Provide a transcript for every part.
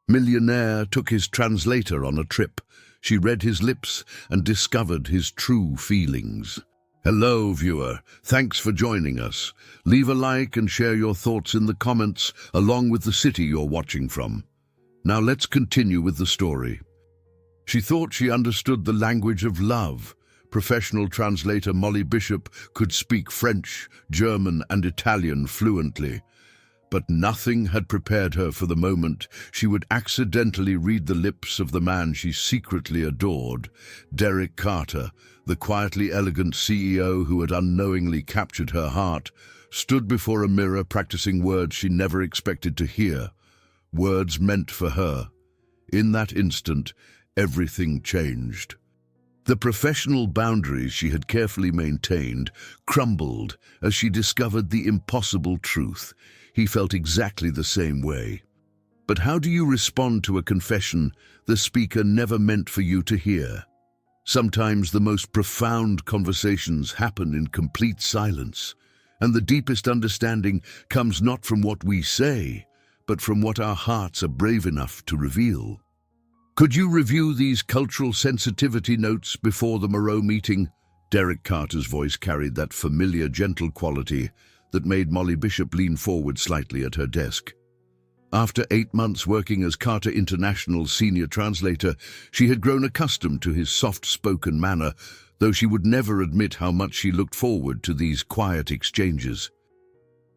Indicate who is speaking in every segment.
Speaker 1: Millionaire took his translator on a trip. She read his lips and discovered his true feelings. Hello, viewer. Thanks for joining us. Leave a like and share your thoughts in the comments, along with the city you're watching from. Now let's continue with the story. She thought she understood the language of love. Professional translator Molly Bishop could speak French, German, and Italian fluently. But nothing had prepared her for the moment she would accidentally read the lips of the man she secretly adored, Derek Carter, the quietly elegant CEO who had unknowingly captured her heart, stood before a mirror practicing words she never expected to hear, words meant for her. In that instant, everything changed. The professional boundaries she had carefully maintained crumbled as she discovered the impossible truth. He felt exactly the same way. But how do you respond to a confession the speaker never meant for you to hear? Sometimes the most profound conversations happen in complete silence, and the deepest understanding comes not from what we say, but from what our hearts are brave enough to reveal. Could you review these cultural sensitivity notes before the Moreau meeting? Derek Carter's voice carried that familiar, gentle quality that made Molly Bishop lean forward slightly at her desk. After 8 months working as Carter International's senior translator, she had grown accustomed to his soft-spoken manner, though she would never admit how much she looked forward to these quiet exchanges.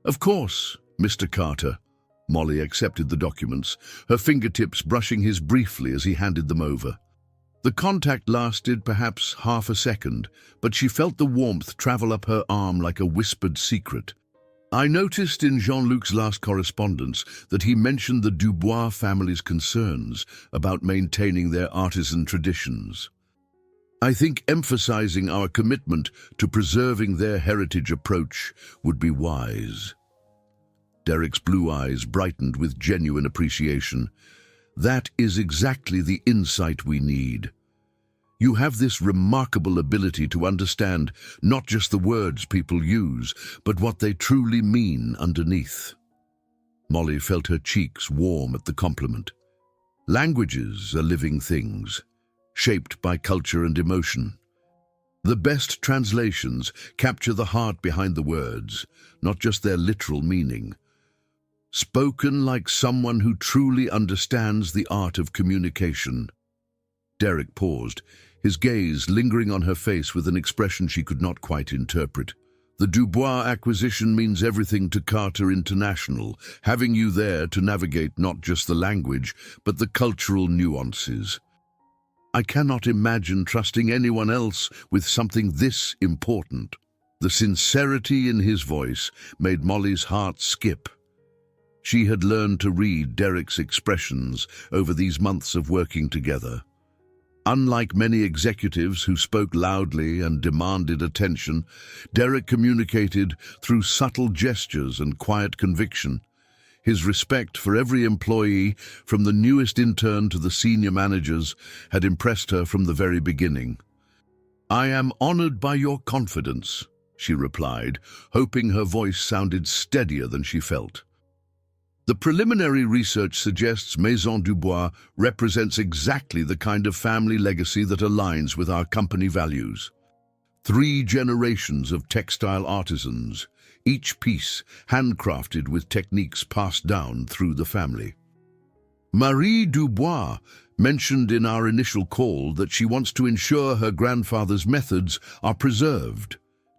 Speaker 1: "Of course, Mr. Carter." Molly accepted the documents, her fingertips brushing his briefly as he handed them over. The contact lasted perhaps half a second, but she felt the warmth travel up her arm like a whispered secret. "I noticed in Jean-Luc's last correspondence that he mentioned the Dubois family's concerns about maintaining their artisan traditions. I think emphasizing our commitment to preserving their heritage approach would be wise." Derek's blue eyes brightened with genuine appreciation. "That is exactly the insight we need. You have this remarkable ability to understand not just the words people use, but what they truly mean underneath." Molly felt her cheeks warm at the compliment. Languages are living things, shaped by culture and emotion. The best translations capture the heart behind the words, not just their literal meaning. Spoken like someone who truly understands the art of communication. Derek paused, his gaze lingering on her face with an expression she could not quite interpret. "The Dubois acquisition means everything to Carter International, having you there to navigate not just the language, but the cultural nuances. I cannot imagine trusting anyone else with something this important." The sincerity in his voice made Molly's heart skip. She had learned to read Derek's expressions over these months of working together. Unlike many executives who spoke loudly and demanded attention, Derek communicated through subtle gestures and quiet conviction. His respect for every employee, from the newest intern to the senior managers, had impressed her from the very beginning. "I am honored by your confidence," she replied, hoping her voice sounded steadier than she felt. "The preliminary research suggests Maison Dubois represents exactly the kind of family legacy that aligns with our company values. 3 generations of textile artisans, each piece handcrafted with techniques passed down through the family. Marie Dubois mentioned in our initial call that she wants to ensure her grandfather's methods are preserved,"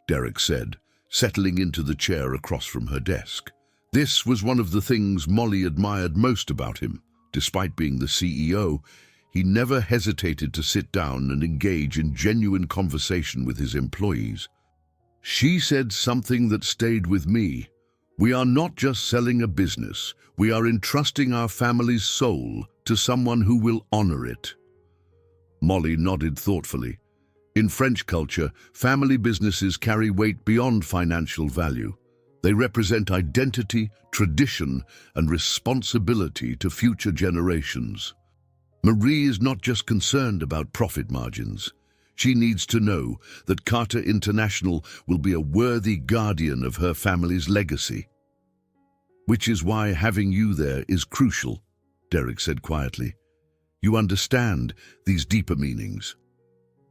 Speaker 1: Derek said, settling into the chair across from her desk. This was one of the things Molly admired most about him. Despite being the CEO, he never hesitated to sit down and engage in genuine conversation with his employees. "She said something that stayed with me. We are not just selling a business, we are entrusting our family's soul to someone who will honor it." Molly nodded thoughtfully. In French culture, family businesses carry weight beyond financial value. They represent identity, tradition, and responsibility to future generations. Marie is not just concerned about profit margins. She needs to know that Carter International will be a worthy guardian of her family's legacy. Which is why having you there is crucial. Derek said quietly. You understand these deeper meanings.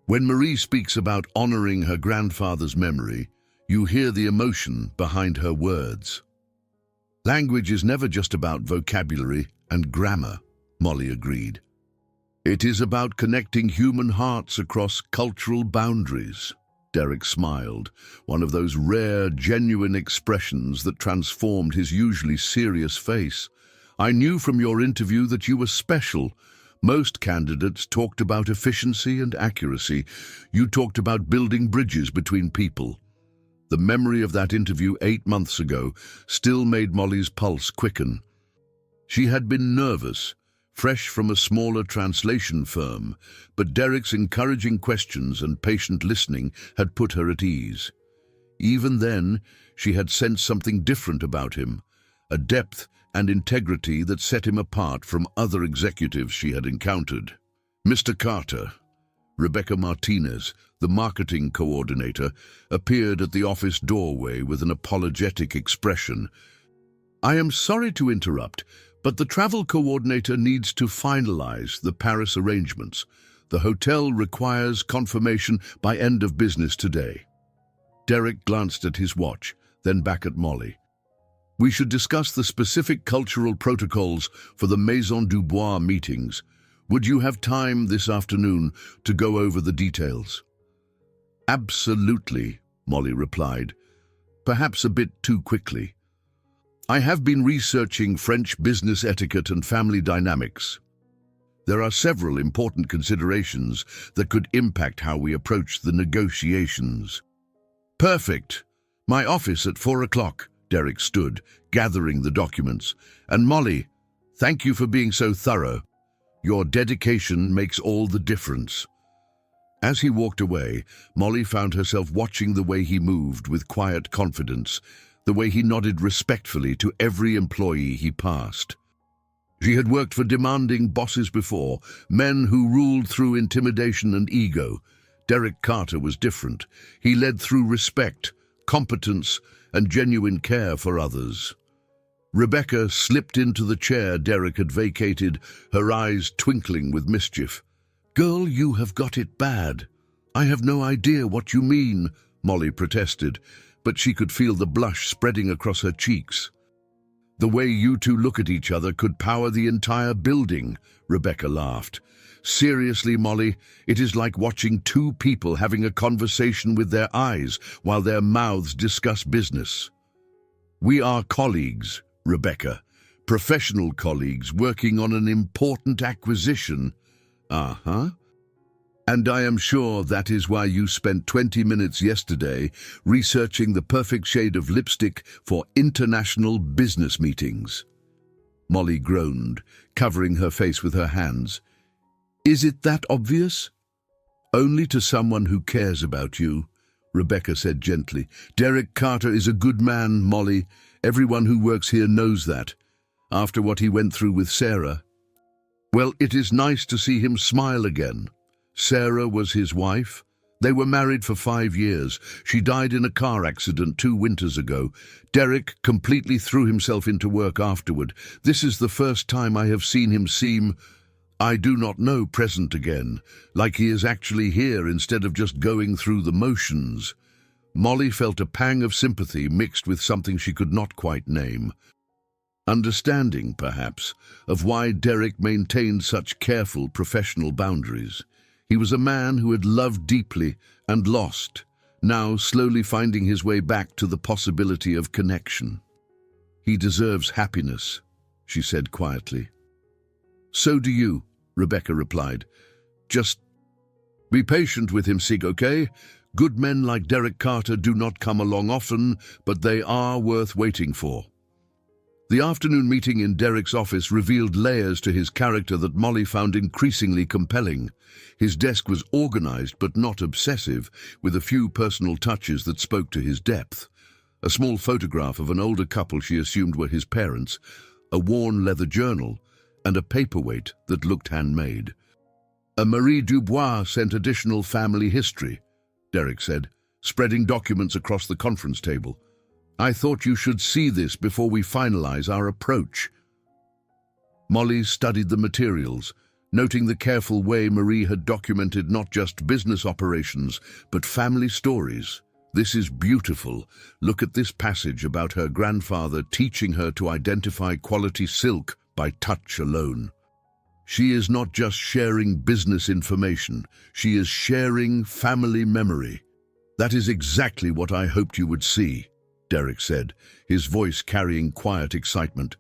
Speaker 1: When Marie speaks about honoring her grandfather's memory, you hear the emotion behind her words. Language is never just about vocabulary and grammar, Molly agreed. It is about connecting human hearts across cultural boundaries. Derek smiled, one of those rare, genuine expressions that transformed his usually serious face. I knew from your interview that you were special. Most candidates talked about efficiency and accuracy. You talked about building bridges between people. The memory of that interview 8 months ago still made Molly's pulse quicken. She had been nervous, fresh from a smaller translation firm, but Derek's encouraging questions and patient listening had put her at ease. Even then, she had sensed something different about him, a depth and integrity that set him apart from other executives she had encountered. Mr. Carter, Rebecca Martinez, the marketing coordinator, appeared at the office doorway with an apologetic expression. I am sorry to interrupt, but the travel coordinator needs to finalize the Paris arrangements. The hotel requires confirmation by end of business today. Derek glanced at his watch, then back at Molly. We should discuss the specific cultural protocols for the Maison du Bois meetings. Would you have time this afternoon to go over the details? Absolutely, Molly replied, perhaps a bit too quickly. I have been researching French business etiquette and family dynamics. There are several important considerations that could impact how we approach the negotiations. Perfect. My office at 4 o'clock. Derek stood, gathering the documents. And Molly, thank you for being so thorough. Your dedication makes all the difference. As he walked away, Molly found herself watching the way he moved with quiet confidence, the way he nodded respectfully to every employee he passed. She had worked for demanding bosses before, men who ruled through intimidation and ego. Derek Carter was different. He led through respect, competence, and genuine care for others. Rebecca slipped into the chair Derek had vacated, her eyes twinkling with mischief. Girl, you have got it bad. I have no idea what you mean, Molly protested, but she could feel the blush spreading across her cheeks. The way you two look at each other could power the entire building, Rebecca laughed. Seriously, Molly, it is like watching two people having a conversation with their eyes while their mouths discuss business. We are colleagues, Rebecca, professional colleagues working on an important acquisition. Uh-huh. And I am sure that is why you spent 20 minutes yesterday researching the perfect shade of lipstick for international business meetings. Molly groaned, covering her face with her hands. Is it that obvious? Only to someone who cares about you, Rebecca said gently. Derek Carter is a good man, Molly. Everyone who works here knows that. After what he went through with Sarah. Well, it is nice to see him smile again. Sarah was his wife. They were married for 5 years. She died in a car accident 2 winters ago. Derek completely threw himself into work afterward. This is the first time I have seen him seem, I do not know, present again, like he is actually here instead of just going through the motions. Molly felt a pang of sympathy mixed with something she could not quite name. Understanding, perhaps, of why Derek maintained such careful professional boundaries. He was a man who had loved deeply and lost, now slowly finding his way back to the possibility of connection. He deserves happiness, she said quietly. So do you, Rebecca replied. Just be patient with him, Sig, okay? Good men like Derek Carter do not come along often, but they are worth waiting for. The afternoon meeting in Derek's office revealed layers to his character that Molly found increasingly compelling. His desk was organized but not obsessive, with a few personal touches that spoke to his depth. A small photograph of an older couple she assumed were his parents, a worn leather journal, and a paperweight that looked handmade. A Marie Dubois sent additional family history, Derek said, spreading documents across the conference table. I thought you should see this before we finalize our approach. Molly studied the materials, noting the careful way Marie had documented not just business operations, but family stories. "This is beautiful. Look at this passage about her grandfather teaching her to identify quality silk by touch alone." She is not just sharing business information, she is sharing family memory. "That is exactly what I hoped you would see," Derek said, his voice carrying quiet excitement.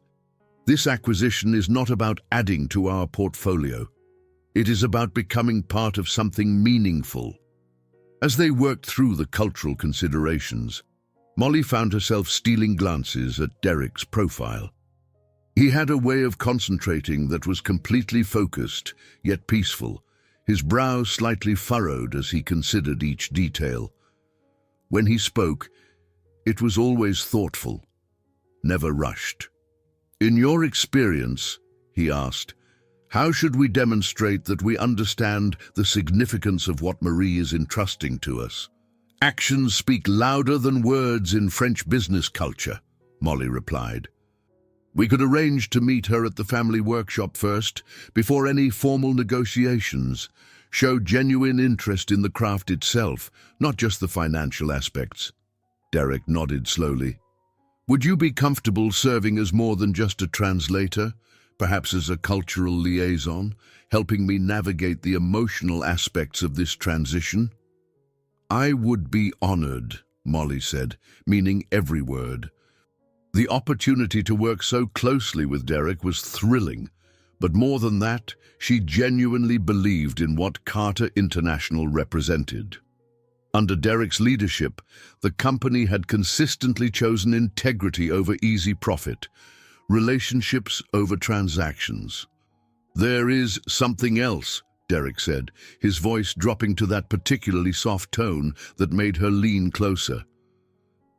Speaker 1: "This acquisition is not about adding to our portfolio. It is about becoming part of something meaningful." As they worked through the cultural considerations, Molly found herself stealing glances at Derek's profile. He had a way of concentrating that was completely focused, yet peaceful, his brow slightly furrowed as he considered each detail. When he spoke, it was always thoughtful, never rushed. "In your experience," he asked, "how should we demonstrate that we understand the significance of what Marie is entrusting to us?" "Actions speak louder than words in French business culture," Molly replied. "We could arrange to meet her at the family workshop first, before any formal negotiations. Show genuine interest in the craft itself, not just the financial aspects." Derek nodded slowly. "Would you be comfortable serving as more than just a translator, perhaps as a cultural liaison, helping me navigate the emotional aspects of this transition?" "I would be honored," Molly said, meaning every word. The opportunity to work so closely with Derek was thrilling, but more than that, she genuinely believed in what Carter International represented. Under Derek's leadership, the company had consistently chosen integrity over easy profit, relationships over transactions. "There is something else," Derek said, his voice dropping to that particularly soft tone that made her lean closer.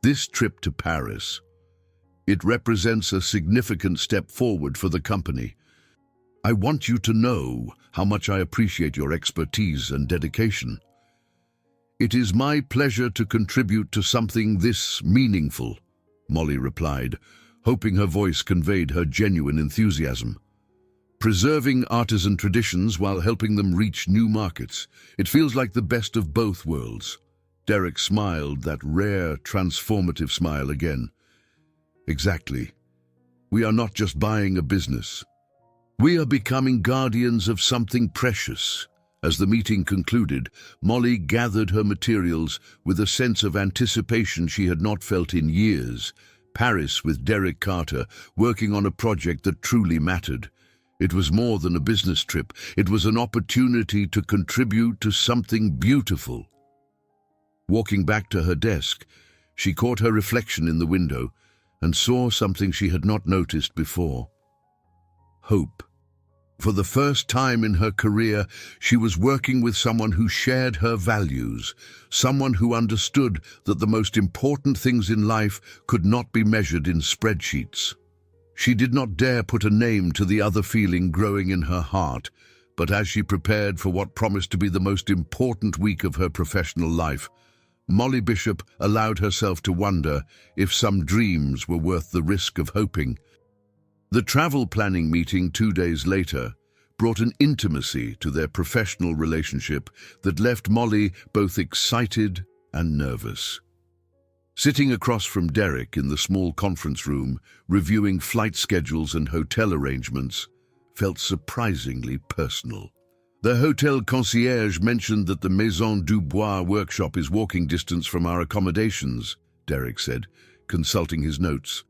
Speaker 1: "This trip to Paris. It represents a significant step forward for the company. I want you to know how much I appreciate your expertise and dedication. It is my pleasure to contribute to something this meaningful," Molly replied, hoping her voice conveyed her genuine enthusiasm. "Preserving artisan traditions while helping them reach new markets. It feels like the best of both worlds." Derek smiled, that rare, transformative smile again. "Exactly. We are not just buying a business. We are becoming guardians of something precious." As the meeting concluded, Molly gathered her materials with a sense of anticipation she had not felt in years. Paris with Derek Carter, working on a project that truly mattered. It was more than a business trip. It was an opportunity to contribute to something beautiful. Walking back to her desk, she caught her reflection in the window and saw something she had not noticed before. Hope. For the first time in her career, she was working with someone who shared her values, someone who understood that the most important things in life could not be measured in spreadsheets. She did not dare put a name to the other feeling growing in her heart, but as she prepared for what promised to be the most important week of her professional life, Molly Bishop allowed herself to wonder if some dreams were worth the risk of hoping. The travel planning meeting 2 days later brought an intimacy to their professional relationship that left Molly both excited and nervous. Sitting across from Derek in the small conference room, reviewing flight schedules and hotel arrangements, felt surprisingly personal. The hotel concierge mentioned that the Maison du Bois workshop is walking distance from our accommodations, Derek said, consulting his notes.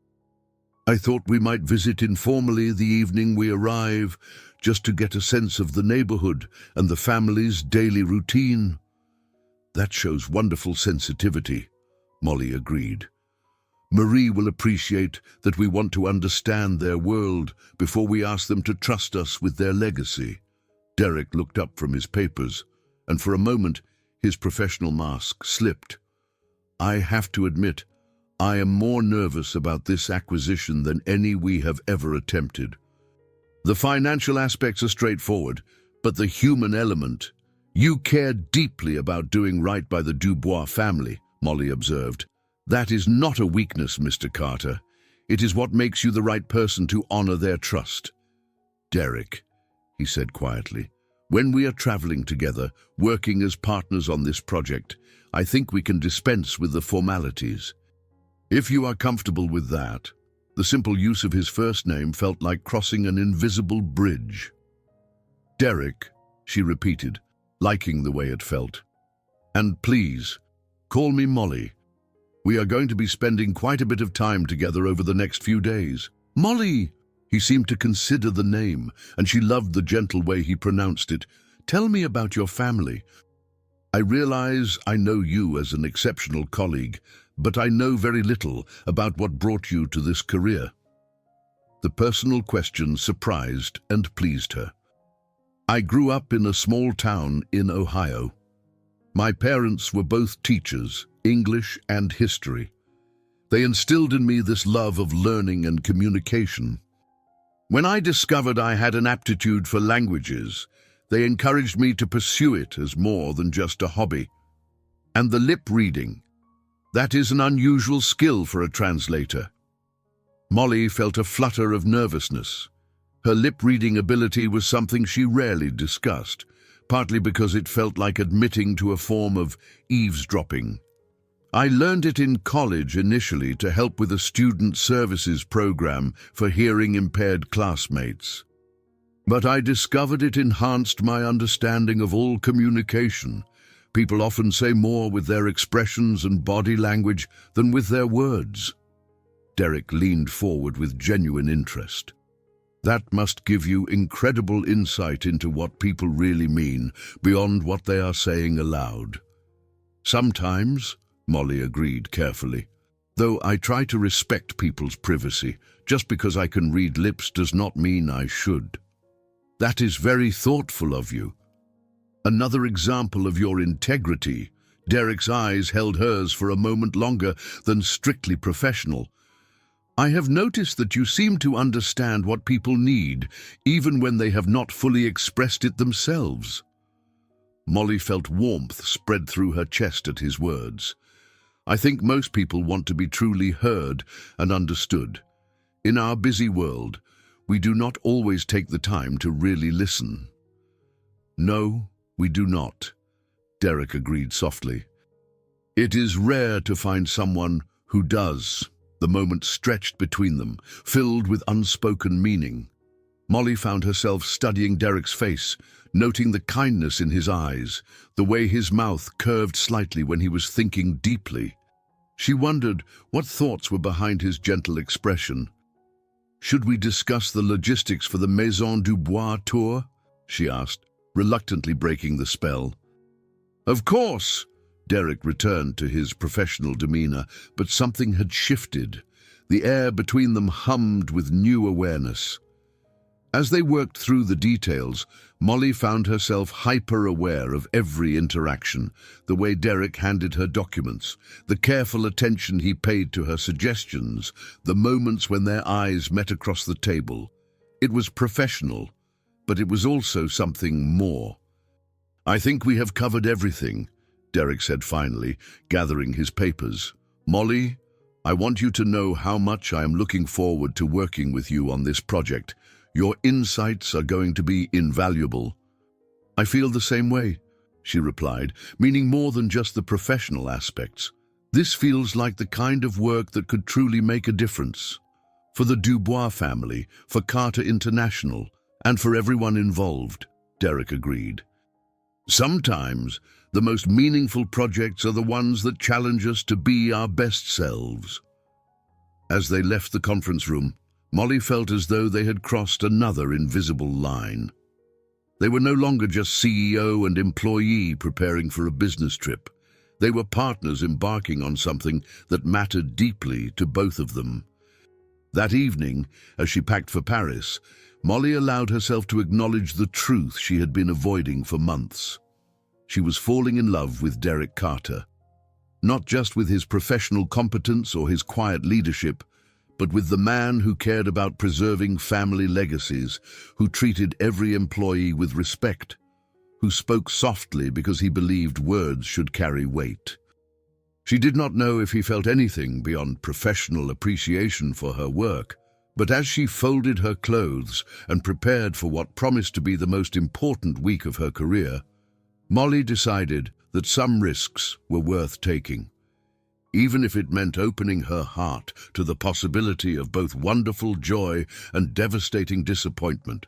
Speaker 1: "I thought we might visit informally the evening we arrive, just to get a sense of the neighborhood and the family's daily routine." "That shows wonderful sensitivity," Molly agreed. "Marie will appreciate that we want to understand their world before we ask them to trust us with their legacy." Derek looked up from his papers, and for a moment his professional mask slipped. "I have to admit, I am more nervous about this acquisition than any we have ever attempted. The financial aspects are straightforward, but the human element—" "You care deeply about doing right by the Dubois family," Molly observed. "That is not a weakness, Mr. Carter. It is what makes you the right person to honor their trust." Derek, he said quietly, when we are traveling together, working as partners on this project, I think we can dispense with the formalities. If you are comfortable with that. The simple use of his first name felt like crossing an invisible bridge. Derek, she repeated, liking the way it felt. And please, call me Molly. We are going to be spending quite a bit of time together over the next few days. Molly! He seemed to consider the name, and she loved the gentle way he pronounced it. Tell me about your family. I realize I know you as an exceptional colleague, but I know very little about what brought you to this career. The personal question surprised and pleased her. I grew up in a small town in Ohio. My parents were both teachers, English and history. They instilled in me this love of learning and communication. When I discovered I had an aptitude for languages, they encouraged me to pursue it as more than just a hobby. And the lip reading, that is an unusual skill for a translator. Molly felt a flutter of nervousness. Her lip-reading ability was something she rarely discussed, partly because it felt like admitting to a form of eavesdropping. I learned it in college initially to help with a student services program for hearing-impaired classmates. But I discovered it enhanced my understanding of all communication. People often say more with their expressions and body language than with their words. Derek leaned forward with genuine interest. That must give you incredible insight into what people really mean, beyond what they are saying aloud. Sometimes, Molly agreed carefully, though I try to respect people's privacy. Just because I can read lips does not mean I should. That is very thoughtful of you. Another example of your integrity. Derek's eyes held hers for a moment longer than strictly professional. I have noticed that you seem to understand what people need, even when they have not fully expressed it themselves. Molly felt warmth spread through her chest at his words. I think most people want to be truly heard and understood. In our busy world, we do not always take the time to really listen. No, we do not, Derek agreed softly. It is rare to find someone who does. The moment stretched between them, filled with unspoken meaning. Molly found herself studying Derek's face, noting the kindness in his eyes, the way his mouth curved slightly when he was thinking deeply. She wondered what thoughts were behind his gentle expression. Should we discuss the logistics for the Maison du Bois tour? She asked, reluctantly breaking the spell. Of course! Derek returned to his professional demeanor, but something had shifted. The air between them hummed with new awareness. As they worked through the details, Molly found herself hyper-aware of every interaction, the way Derek handed her documents, the careful attention he paid to her suggestions, the moments when their eyes met across the table. It was professional, but it was also something more. I think we have covered everything, Derek said finally, gathering his papers. Molly, I want you to know how much I am looking forward to working with you on this project. Your insights are going to be invaluable. I feel the same way, she replied, meaning more than just the professional aspects. This feels like the kind of work that could truly make a difference. For the Dubois family, for Carter International, and for everyone involved, Derek agreed. Sometimes, the most meaningful projects are the ones that challenge us to be our best selves. As they left the conference room, Molly felt as though they had crossed another invisible line. They were no longer just CEO and employee preparing for a business trip. They were partners embarking on something that mattered deeply to both of them. That evening, as she packed for Paris, Molly allowed herself to acknowledge the truth she had been avoiding for months. She was falling in love with Derek Carter, not just with his professional competence or his quiet leadership, but with the man who cared about preserving family legacies, who treated every employee with respect, who spoke softly because he believed words should carry weight. She did not know if he felt anything beyond professional appreciation for her work, But as she folded her clothes and prepared for what promised to be the most important week of her career, Molly decided that some risks were worth taking, even if it meant opening her heart to the possibility of both wonderful joy and devastating disappointment.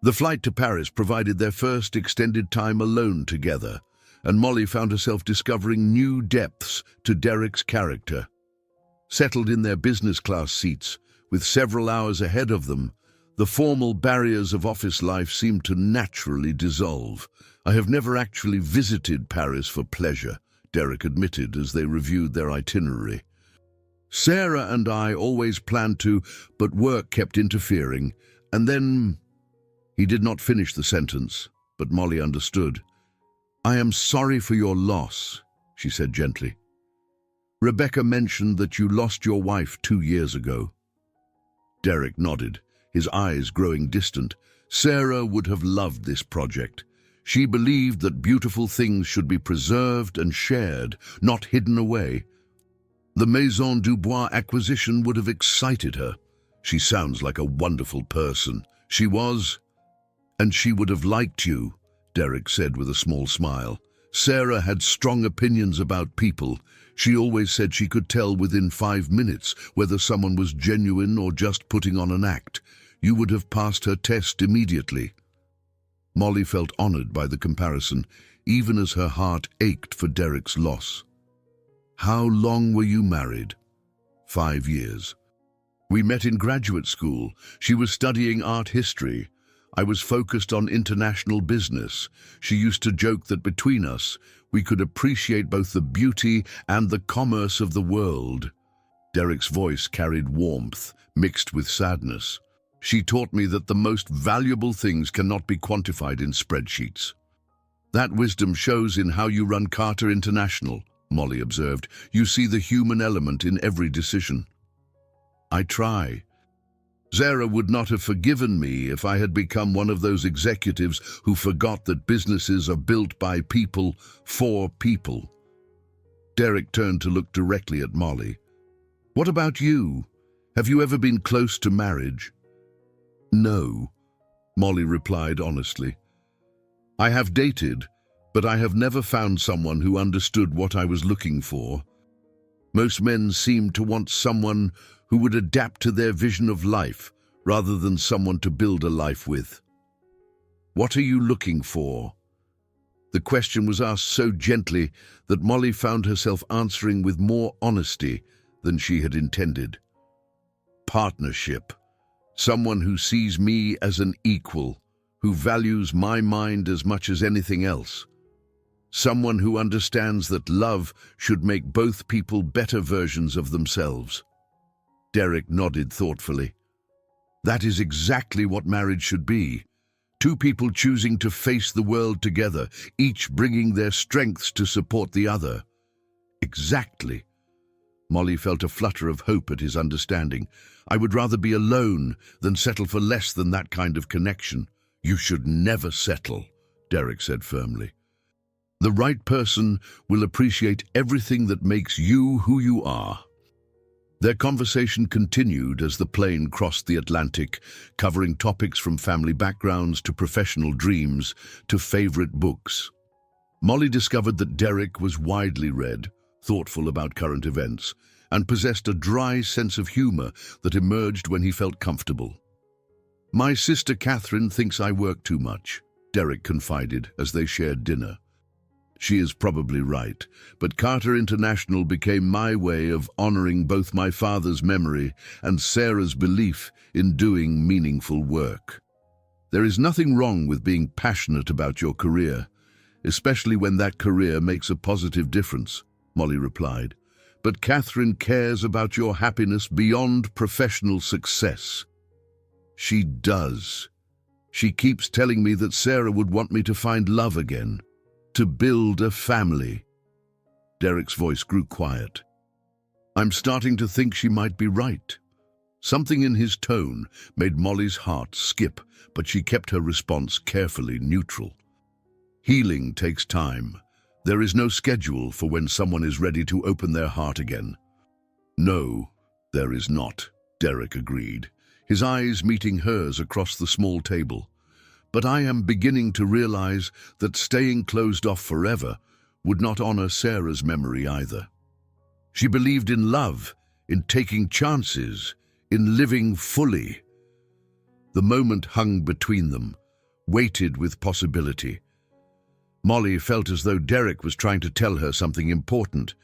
Speaker 1: The flight to Paris provided their first extended time alone together, and Molly found herself discovering new depths to Derek's character. Settled in their business class seats, with several hours ahead of them, the formal barriers of office life seemed to naturally dissolve. "I have never actually visited Paris for pleasure," Derek admitted as they reviewed their itinerary. "Sarah and I always planned to, but work kept interfering, and then—" He did not finish the sentence, but Molly understood. "I am sorry for your loss," she said gently. "Rebecca mentioned that you lost your wife 2 years ago." Derek nodded, his eyes growing distant. Sarah would have loved this project. She believed that beautiful things should be preserved and shared, not hidden away. The Maison Dubois acquisition would have excited her. "She sounds like a wonderful person." She was. "And she would have liked you," Derek said with a small smile. "Sarah had strong opinions about people. She always said she could tell within 5 minutes whether someone was genuine or just putting on an act. You would have passed her test immediately." Molly felt honored by the comparison, even as her heart ached for Derek's loss. "How long were you married?" 5 years. "We met in graduate school. She was studying art history. I was focused on international business. She used to joke that between us, we could appreciate both the beauty and the commerce of the world." Derek's voice carried warmth, mixed with sadness. "She taught me that the most valuable things cannot be quantified in spreadsheets." "That wisdom shows in how you run Carter International," Molly observed. "You see the human element in every decision." "I try." "Sarah would not have forgiven me if I had become one of those executives who forgot that businesses are built by people for people." Derek turned to look directly at Molly. "What about you? Have you ever been close to marriage?" "No," Molly replied honestly. "I have dated, but I have never found someone who understood what I was looking for. Most men seem to want someone who would adapt to their vision of life, rather than someone to build a life with." "What are you looking for?" The question was asked so gently that Molly found herself answering with more honesty than she had intended. "Partnership. Someone who sees me as an equal, who values my mind as much as anything else. Someone who understands that love should make both people better versions of themselves." Derek nodded thoughtfully. "That is exactly what marriage should be. 2 people choosing to face the world together, each bringing their strengths to support the other." "Exactly." Molly felt a flutter of hope at his understanding. "I would rather be alone than settle for less than that kind of connection." "You should never settle," Derek said firmly. "The right person will appreciate everything that makes you who you are." Their conversation continued as the plane crossed the Atlantic, covering topics from family backgrounds to professional dreams to favorite books. Molly discovered that Derek was widely read, thoughtful about current events, and possessed a dry sense of humor that emerged when he felt comfortable. "My sister Catherine thinks I work too much," Derek confided as they shared dinner. "She is probably right, but Carter International became my way of honoring both my father's memory and Sarah's belief in doing meaningful work. There is nothing wrong with being passionate about your career, especially when that career makes a positive difference," Molly replied. "But Catherine cares about your happiness beyond professional success." "She does. She keeps telling me that Sarah would want me to find love again, to build a family." Derek's voice grew quiet. "I'm starting to think she might be right." Something in his tone made Molly's heart skip, but she kept her response carefully neutral. "Healing takes time. There is no schedule for when someone is ready to open their heart again." "No, there is not," Derek agreed. his eyes meeting hers across the small table. But I am beginning to realize that staying closed off forever would not honor Sarah's memory either. She believed in love, in taking chances, in living fully. The moment hung between them, weighted with possibility. Molly felt as though Derek was trying to tell her something important,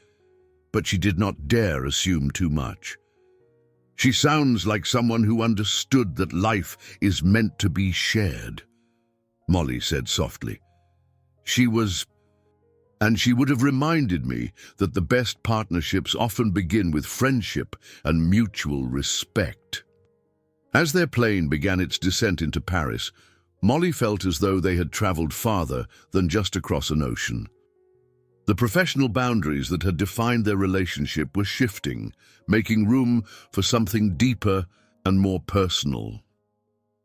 Speaker 1: but she did not dare assume too much. She sounds like someone who understood that life is meant to be shared, Molly said softly. She would have reminded me that the best partnerships often begin with friendship and mutual respect. As their plane began its descent into Paris, Molly felt as though they had traveled farther than just across an ocean. The professional boundaries that had defined their relationship were shifting, making room for something deeper and more personal.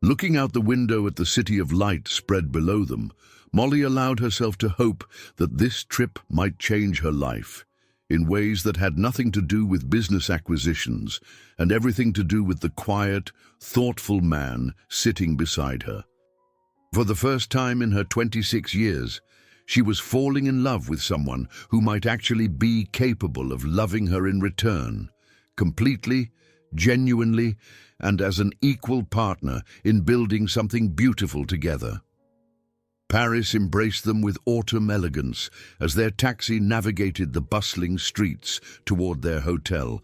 Speaker 1: Looking out the window at the city of light spread below them, Molly allowed herself to hope that this trip might change her life in ways that had nothing to do with business acquisitions and everything to do with the quiet, thoughtful man sitting beside her. For the first time in her 26 years, she was falling in love with someone who might actually be capable of loving her in return, completely, genuinely, and as an equal partner in building something beautiful together. Paris embraced them with autumn elegance as their taxi navigated the bustling streets toward their hotel.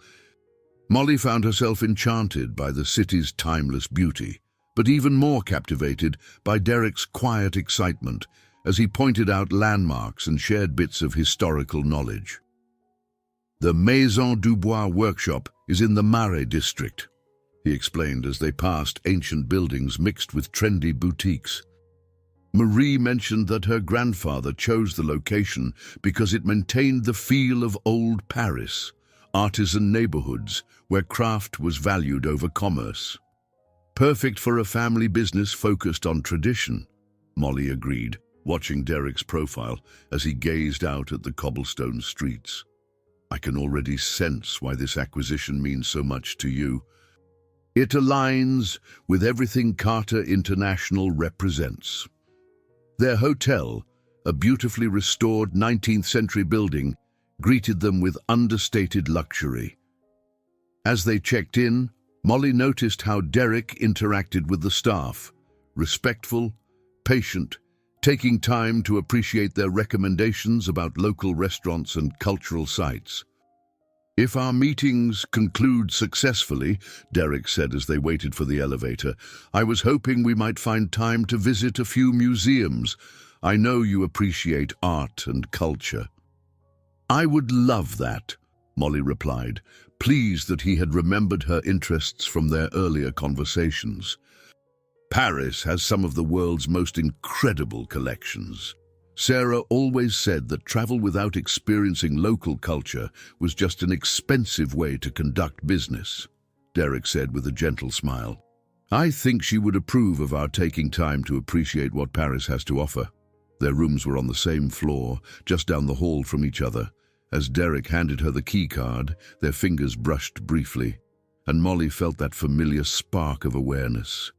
Speaker 1: Molly found herself enchanted by the city's timeless beauty, but even more captivated by Derek's quiet excitement as he pointed out landmarks and shared bits of historical knowledge. The Maison Dubois workshop is in the Marais district, he explained as they passed ancient buildings mixed with trendy boutiques. Marie mentioned that her grandfather chose the location because it maintained the feel of old Paris, artisan neighborhoods where craft was valued over commerce. Perfect for a family business focused on tradition, Molly agreed, watching Derek's profile as he gazed out at the cobblestone streets. I can already sense why this acquisition means so much to you. It aligns with everything Carter International represents. Their hotel, a beautifully restored 19th century building, greeted them with understated luxury. As they checked in, Molly noticed how Derek interacted with the staff, respectful, patient, taking time to appreciate their recommendations about local restaurants and cultural sites. If our meetings conclude successfully, Derek said as they waited for the elevator, I was hoping we might find time to visit a few museums. I know you appreciate art and culture. I would love that, Molly replied, pleased that he had remembered her interests from their earlier conversations. Paris has some of the world's most incredible collections. Sarah always said that travel without experiencing local culture was just an expensive way to conduct business, Derek said with a gentle smile. I think she would approve of our taking time to appreciate what Paris has to offer. Their rooms were on the same floor, just down the hall from each other. As Derek handed her the key card, their fingers brushed briefly, and Molly felt that familiar spark of awareness.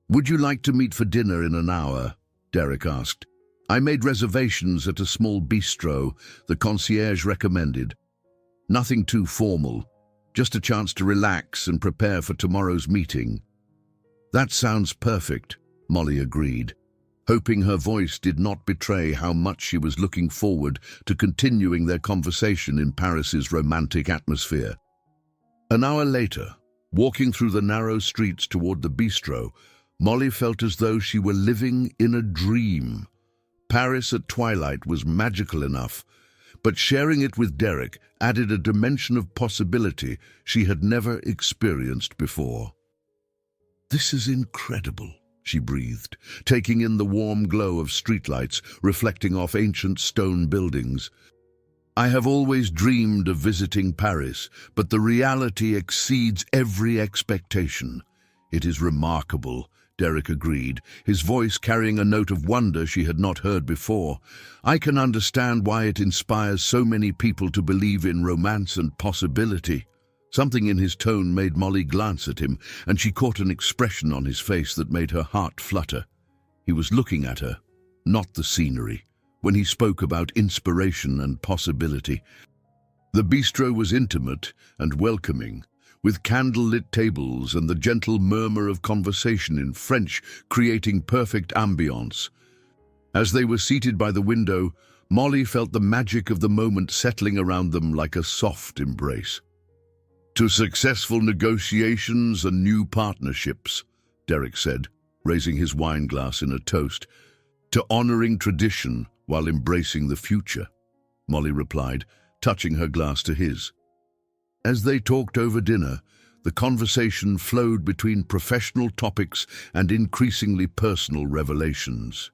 Speaker 1: Would you like to meet for dinner in an hour? Derek asked. I made reservations at a small bistro the concierge recommended. Nothing too formal, just a chance to relax and prepare for tomorrow's meeting. That sounds perfect, Molly agreed, hoping her voice did not betray how much she was looking forward to continuing their conversation in Paris's romantic atmosphere. An hour later, walking through the narrow streets toward the bistro, Molly felt as though she were living in a dream. Paris at twilight was magical enough, but sharing it with Derek added a dimension of possibility she had never experienced before. This is incredible, she breathed, taking in the warm glow of streetlights reflecting off ancient stone buildings. I have always dreamed of visiting Paris, but the reality exceeds every expectation. It is remarkable, Derek agreed, his voice carrying a note of wonder she had not heard before. I can understand why it inspires so many people to believe in romance and possibility. Something in his tone made Molly glance at him, and she caught an expression on his face that made her heart flutter. He was looking at her, not the scenery, when he spoke about inspiration and possibility. The bistro was intimate and welcoming, with candle-lit tables and the gentle murmur of conversation in French creating perfect ambience. As they were seated by the window, Molly felt the magic of the moment settling around them like a soft embrace. "To successful negotiations and new partnerships," Derek said, raising his wine glass in a toast. "To honoring tradition while embracing the future," Molly replied, touching her glass to his. As they talked over dinner, the conversation flowed between professional topics and increasingly personal revelations.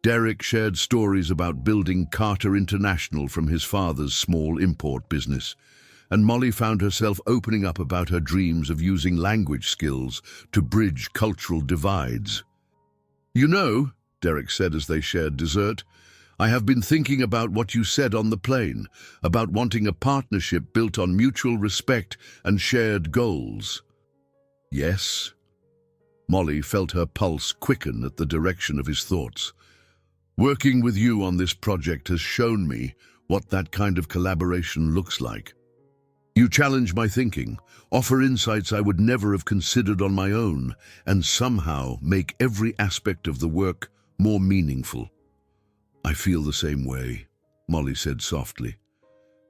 Speaker 1: Derek shared stories about building Carter International from his father's small import business, and Molly found herself opening up about her dreams of using language skills to bridge cultural divides. "You know," Derek said as they shared dessert, "I have been thinking about what you said on the plane, about wanting a partnership built on mutual respect and shared goals." "Yes?" Molly felt her pulse quicken at the direction of his thoughts. "Working with you on this project has shown me what that kind of collaboration looks like. You challenge my thinking, offer insights I would never have considered on my own, and somehow make every aspect of the work more meaningful." "I feel the same way," Molly said softly.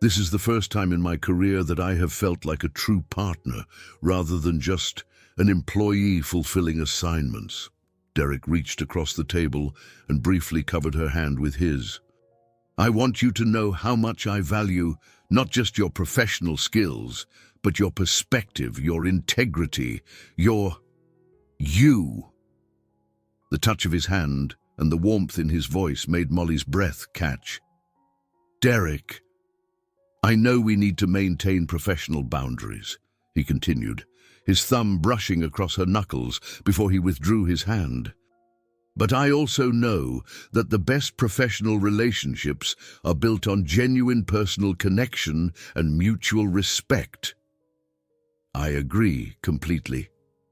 Speaker 1: "This is the first time in my career that I have felt like a true partner, rather than just an employee fulfilling assignments." Derek reached across the table and briefly covered her hand with his. "I want you to know how much I value not just your professional skills, but your perspective, your integrity, you." The touch of his hand and the warmth in his voice made Molly's breath catch. "Derek, I know we need to maintain professional boundaries," he continued, his thumb brushing across her knuckles before he withdrew his hand. "But I also know that the best professional relationships are built on genuine personal connection and mutual respect." "I agree completely,"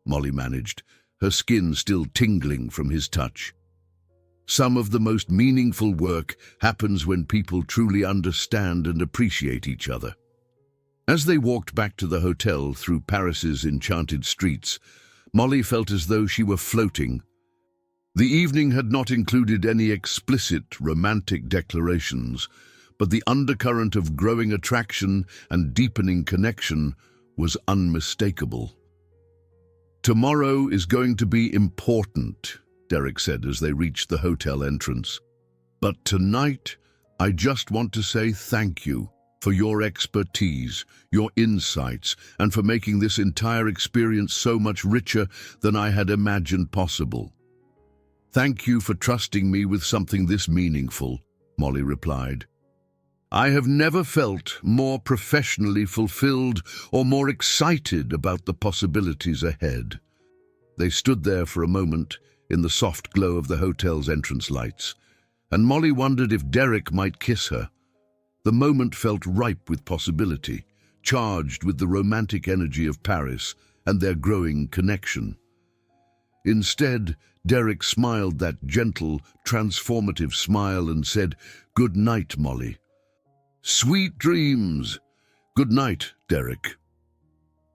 Speaker 1: Molly managed, her skin still tingling from his touch. "Some of the most meaningful work happens when people truly understand and appreciate each other." As they walked back to the hotel through Paris's enchanted streets, Molly felt as though she were floating. The evening had not included any explicit romantic declarations, but the undercurrent of growing attraction and deepening connection was unmistakable. "Tomorrow is going to be important," Derek said as they reached the hotel entrance. "But tonight, I just want to say thank you for your expertise, your insights, and for making this entire experience so much richer than I had imagined possible." "Thank you for trusting me with something this meaningful," Molly replied. "I have never felt more professionally fulfilled or more excited about the possibilities ahead." They stood there for a moment in the soft glow of the hotel's entrance lights, and Molly wondered if Derek might kiss her. The moment felt ripe with possibility, charged with the romantic energy of Paris and their growing connection. Instead, Derek smiled that gentle, transformative smile and said, "Good night, Molly." "Sweet dreams." "Good night, Derek."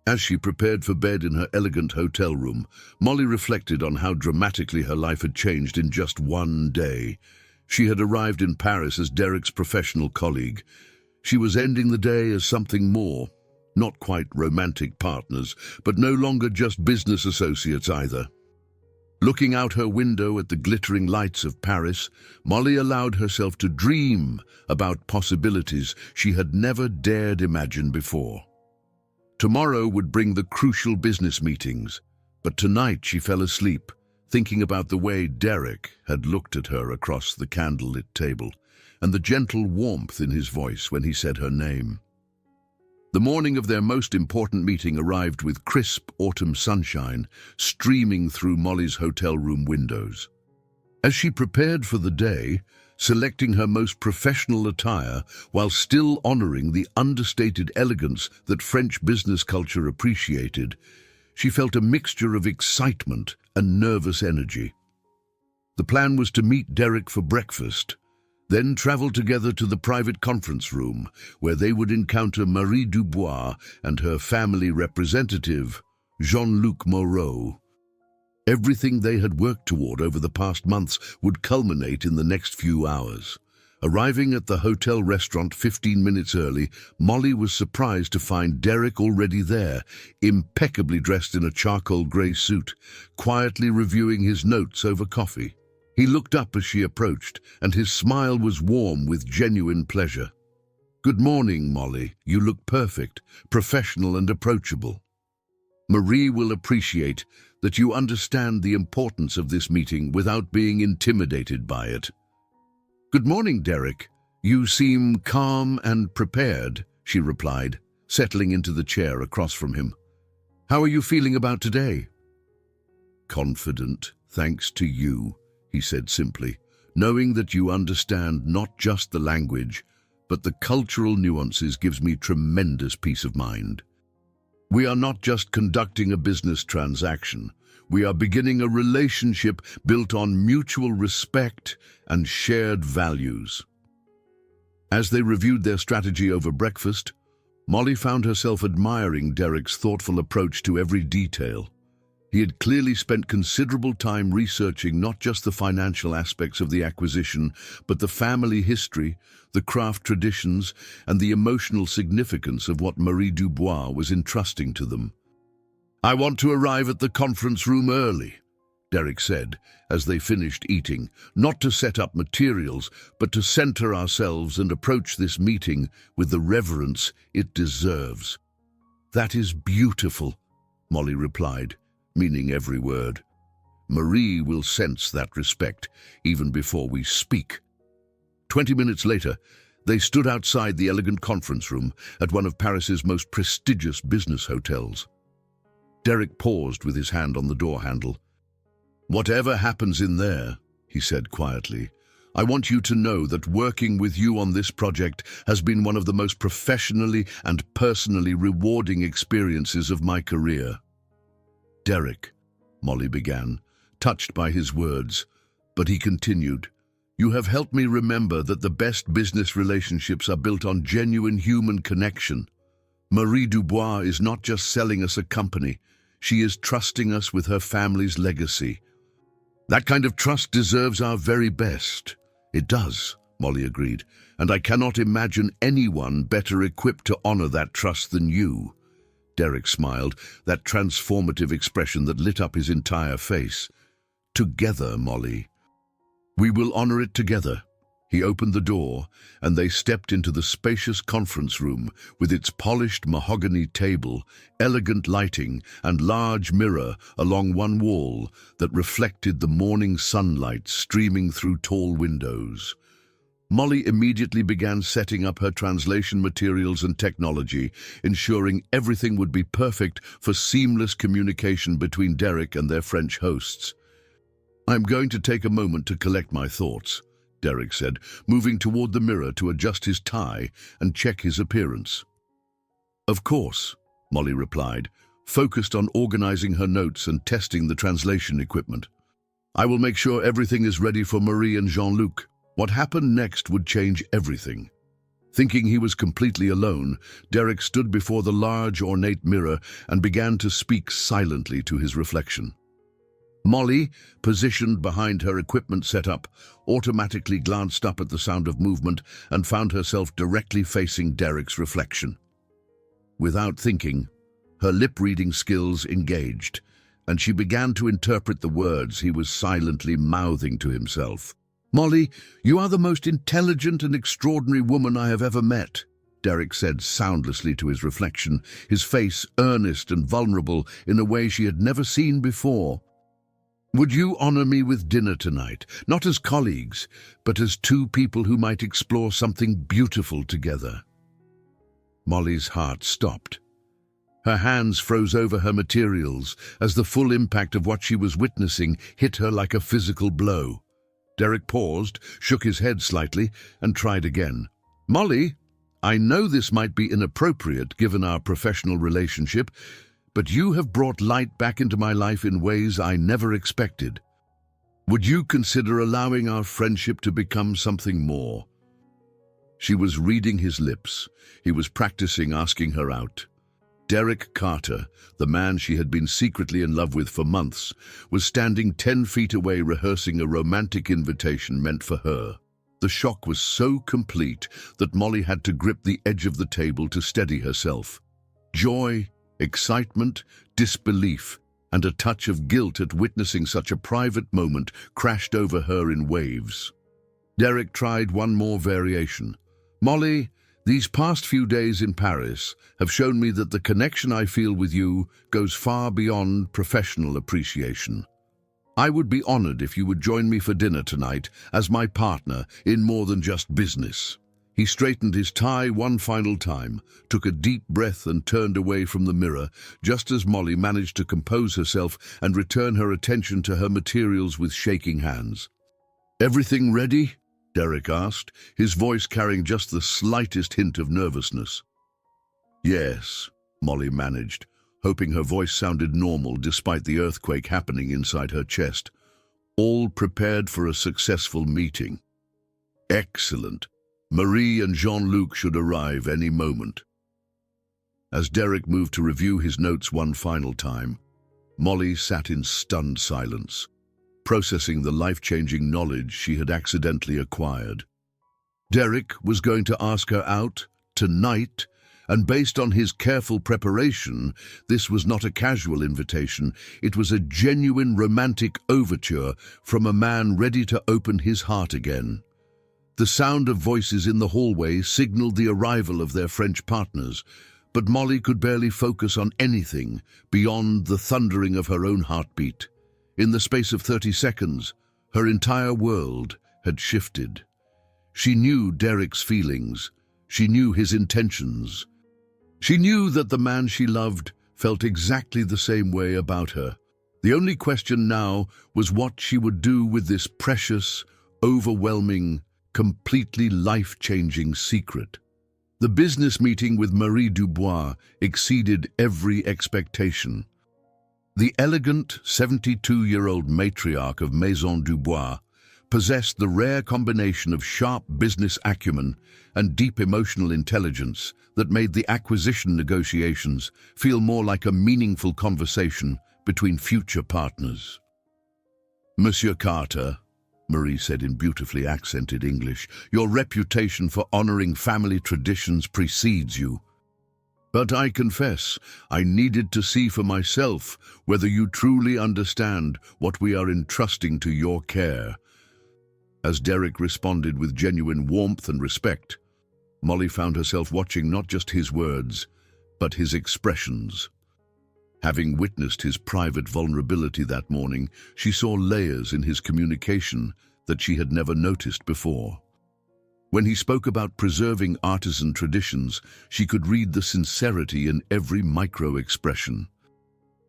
Speaker 1: As she prepared for bed in her elegant hotel room, Molly reflected on how dramatically her life had changed in just one day. She had arrived in Paris as Derek's professional colleague. She was ending the day as something more, not quite romantic partners, but no longer just business associates either. Looking out her window at the glittering lights of Paris, Molly allowed herself to dream about possibilities she had never dared imagine before. Tomorrow would bring the crucial business meetings, but tonight she fell asleep, thinking about the way Derek had looked at her across the candlelit table, and the gentle warmth in his voice when he said her name. The morning of their most important meeting arrived with crisp autumn sunshine streaming through Molly's hotel room windows. As she prepared for the day, selecting her most professional attire while still honoring the understated elegance that French business culture appreciated, she felt a mixture of excitement and nervous energy. The plan was to meet Derek for breakfast, then travel together to the private conference room, where they would encounter Marie Dubois and her family representative, Jean-Luc Moreau. Everything they had worked toward over the past months would culminate in the next few hours. Arriving at the hotel restaurant 15 minutes early, Molly was surprised to find Derek already there, impeccably dressed in a charcoal grey suit, quietly reviewing his notes over coffee. He looked up as she approached, and his smile was warm with genuine pleasure. "Good morning, Molly. You look perfect, professional and approachable. Marie will appreciate that you understand the importance of this meeting without being intimidated by it." "Good morning, Derek. You seem calm and prepared," she replied, settling into the chair across from him. "How are you feeling about today?" "Confident, thanks to you," he said simply, "knowing that you understand not just the language, but the cultural nuances gives me tremendous peace of mind. We are not just conducting a business transaction. We are beginning a relationship built on mutual respect and shared values." As they reviewed their strategy over breakfast, Molly found herself admiring Derek's thoughtful approach to every detail. He had clearly spent considerable time researching not just the financial aspects of the acquisition, but the family history, the craft traditions, and the emotional significance of what Marie Dubois was entrusting to them. "I want to arrive at the conference room early," Derek said, as they finished eating, "not to set up materials, but to center ourselves and approach this meeting with the reverence it deserves." "That is beautiful," Molly replied, meaning every word. "Marie will sense that respect even before we speak." 20 minutes later, they stood outside the elegant conference room at one of Paris's most prestigious business hotels. Derek paused with his hand on the door handle. "Whatever happens in there," he said quietly, "I want you to know that working with you on this project has been one of the most professionally and personally rewarding experiences of my career." "Derek," Molly began, touched by his words, but he continued, "You have helped me remember that the best business relationships are built on genuine human connection. Marie Dubois is not just selling us a company, she is trusting us with her family's legacy. That kind of trust deserves our very best." "It does," Molly agreed, "and I cannot imagine anyone better equipped to honor that trust than you." Derek smiled, that transformative expression that lit up his entire face. "Together, Molly. We will honor it together." He opened the door, and they stepped into the spacious conference room with its polished mahogany table, elegant lighting, and large mirror along one wall that reflected the morning sunlight streaming through tall windows. Molly immediately began setting up her translation materials and technology, ensuring everything would be perfect for seamless communication between Derek and their French hosts. "I'm going to take a moment to collect my thoughts," Derek said, moving toward the mirror to adjust his tie and check his appearance. "Of course," Molly replied, focused on organizing her notes and testing the translation equipment. "I will make sure everything is ready for Marie and Jean-Luc." What happened next would change everything. Thinking he was completely alone, Derek stood before the large, ornate mirror and began to speak silently to his reflection. Molly, positioned behind her equipment setup, automatically glanced up at the sound of movement and found herself directly facing Derek's reflection. Without thinking, her lip-reading skills engaged, and she began to interpret the words he was silently mouthing to himself. "Molly, you are the most intelligent and extraordinary woman I have ever met," Derek said soundlessly to his reflection, his face earnest and vulnerable in a way she had never seen before. "Would you honor me with dinner tonight, not as colleagues, but as two people who might explore something beautiful together?" Molly's heart stopped. Her hands froze over her materials as the full impact of what she was witnessing hit her like a physical blow. Derek paused, shook his head slightly, and tried again. "Molly, I know this might be inappropriate given our professional relationship, but you have brought light back into my life in ways I never expected. Would you consider allowing our friendship to become something more?" She was reading his lips. He was practicing asking her out. Derek Carter, the man she had been secretly in love with for months, was standing 10 feet away rehearsing a romantic invitation meant for her. The shock was so complete that Molly had to grip the edge of the table to steady herself. Joy, excitement, disbelief, and a touch of guilt at witnessing such a private moment crashed over her in waves. Derek tried one more variation. "Molly, these past few days in Paris have shown me that the connection I feel with you goes far beyond professional appreciation. I would be honored if you would join me for dinner tonight as my partner in more than just business." He straightened his tie one final time, took a deep breath and turned away from the mirror, just as Molly managed to compose herself and return her attention to her materials with shaking hands. "Everything ready?" Derek asked, his voice carrying just the slightest hint of nervousness. "Yes," Molly managed, hoping her voice sounded normal despite the earthquake happening inside her chest. "All prepared for a successful meeting." "Excellent. Marie and Jean-Luc should arrive any moment." As Derek moved to review his notes one final time, Molly sat in stunned silence, processing the life-changing knowledge she had accidentally acquired. Derek was going to ask her out tonight, and based on his careful preparation, this was not a casual invitation. It was a genuine romantic overture from a man ready to open his heart again. The sound of voices in the hallway signaled the arrival of their French partners, but Molly could barely focus on anything beyond the thundering of her own heartbeat. In the space of 30 seconds, her entire world had shifted. She knew Derek's feelings. She knew his intentions. She knew that the man she loved felt exactly the same way about her. The only question now was what she would do with this precious, overwhelming, completely life-changing secret. The business meeting with Marie Dubois exceeded every expectation. The elegant 72-year-old matriarch of Maison Dubois possessed the rare combination of sharp business acumen and deep emotional intelligence that made the acquisition negotiations feel more like a meaningful conversation between future partners. "Monsieur Carter," Marie said in beautifully accented English, "your reputation for honoring family traditions precedes you. But I confess, I needed to see for myself whether you truly understand what we are entrusting to your care." As Derek responded with genuine warmth and respect, Molly found herself watching not just his words, but his expressions. Having witnessed his private vulnerability that morning, she saw layers in his communication that she had never noticed before. When he spoke about preserving artisan traditions, she could read the sincerity in every micro-expression.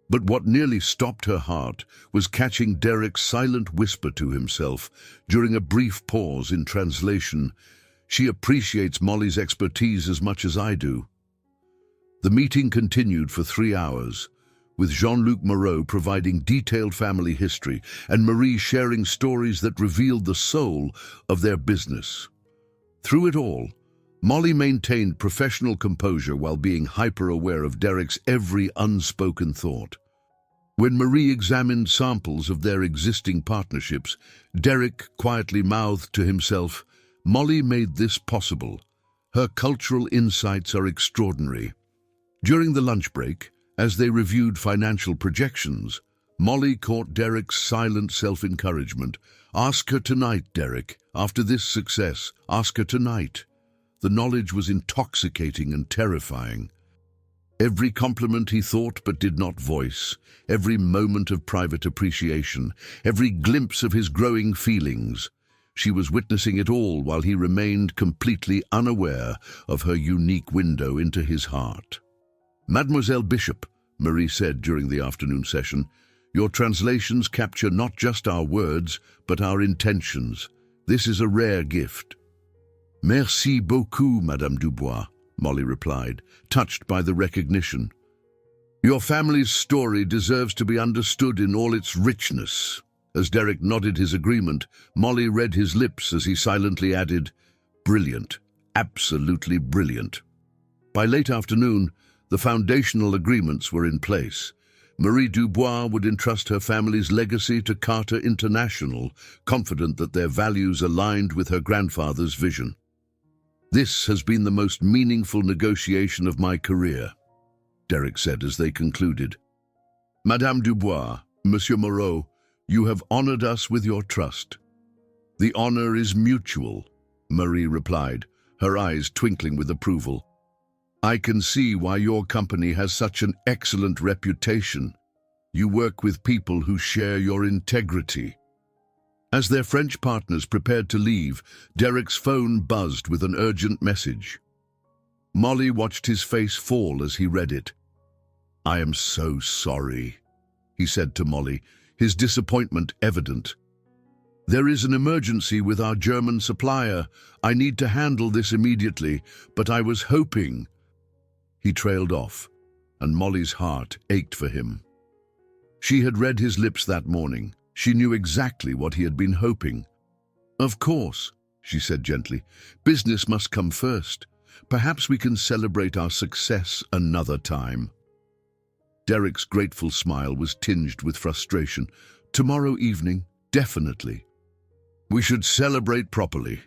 Speaker 1: But what nearly stopped her heart was catching Derek's silent whisper to himself during a brief pause in translation, "She appreciates Molly's expertise as much as I do." The meeting continued for 3 hours, with Jean-Luc Moreau providing detailed family history and Marie sharing stories that revealed the soul of their business. Through it all, Molly maintained professional composure while being hyper-aware of Derek's every unspoken thought. When Marie examined samples of their existing partnerships, Derek quietly mouthed to himself, "Molly made this possible. Her cultural insights are extraordinary." During the lunch break, as they reviewed financial projections, Molly caught Derek's silent self-encouragement. "Ask her tonight, Derek. After this success, ask her tonight." The knowledge was intoxicating and terrifying. Every compliment he thought but did not voice, every moment of private appreciation, every glimpse of his growing feelings. She was witnessing it all while he remained completely unaware of her unique window into his heart. "Mademoiselle Bishop," Marie said during the afternoon session, Your translations capture not just our words, but our intentions. This is a rare gift." "Merci beaucoup, Madame Dubois," Molly replied, touched by the recognition. "Your family's story deserves to be understood in all its richness." As Derek nodded his agreement, Molly read his lips as he silently added, "Brilliant, absolutely brilliant." By late afternoon, the foundational agreements were in place. Marie Dubois would entrust her family's legacy to Carter International, confident that their values aligned with her grandfather's vision. "This has been the most meaningful negotiation of my career," Derek said as they concluded. "Madame Dubois, Monsieur Moreau, you have honored us with your trust." "The honor is mutual," Marie replied, her eyes twinkling with approval. "I can see why your company has such an excellent reputation. You work with people who share your integrity." As their French partners prepared to leave, Derek's phone buzzed with an urgent message. Molly watched his face fall as he read it. "I am so sorry," he said to Molly, his disappointment evident. "There is an emergency with our German supplier. I need to handle this immediately, but I was hoping—" He trailed off, and Molly's heart ached for him. She had read his lips that morning. She knew exactly what he had been hoping. "Of course," she said gently, "business must come first. Perhaps we can celebrate our success another time." Derek's grateful smile was tinged with frustration. "Tomorrow evening, definitely. We should celebrate properly."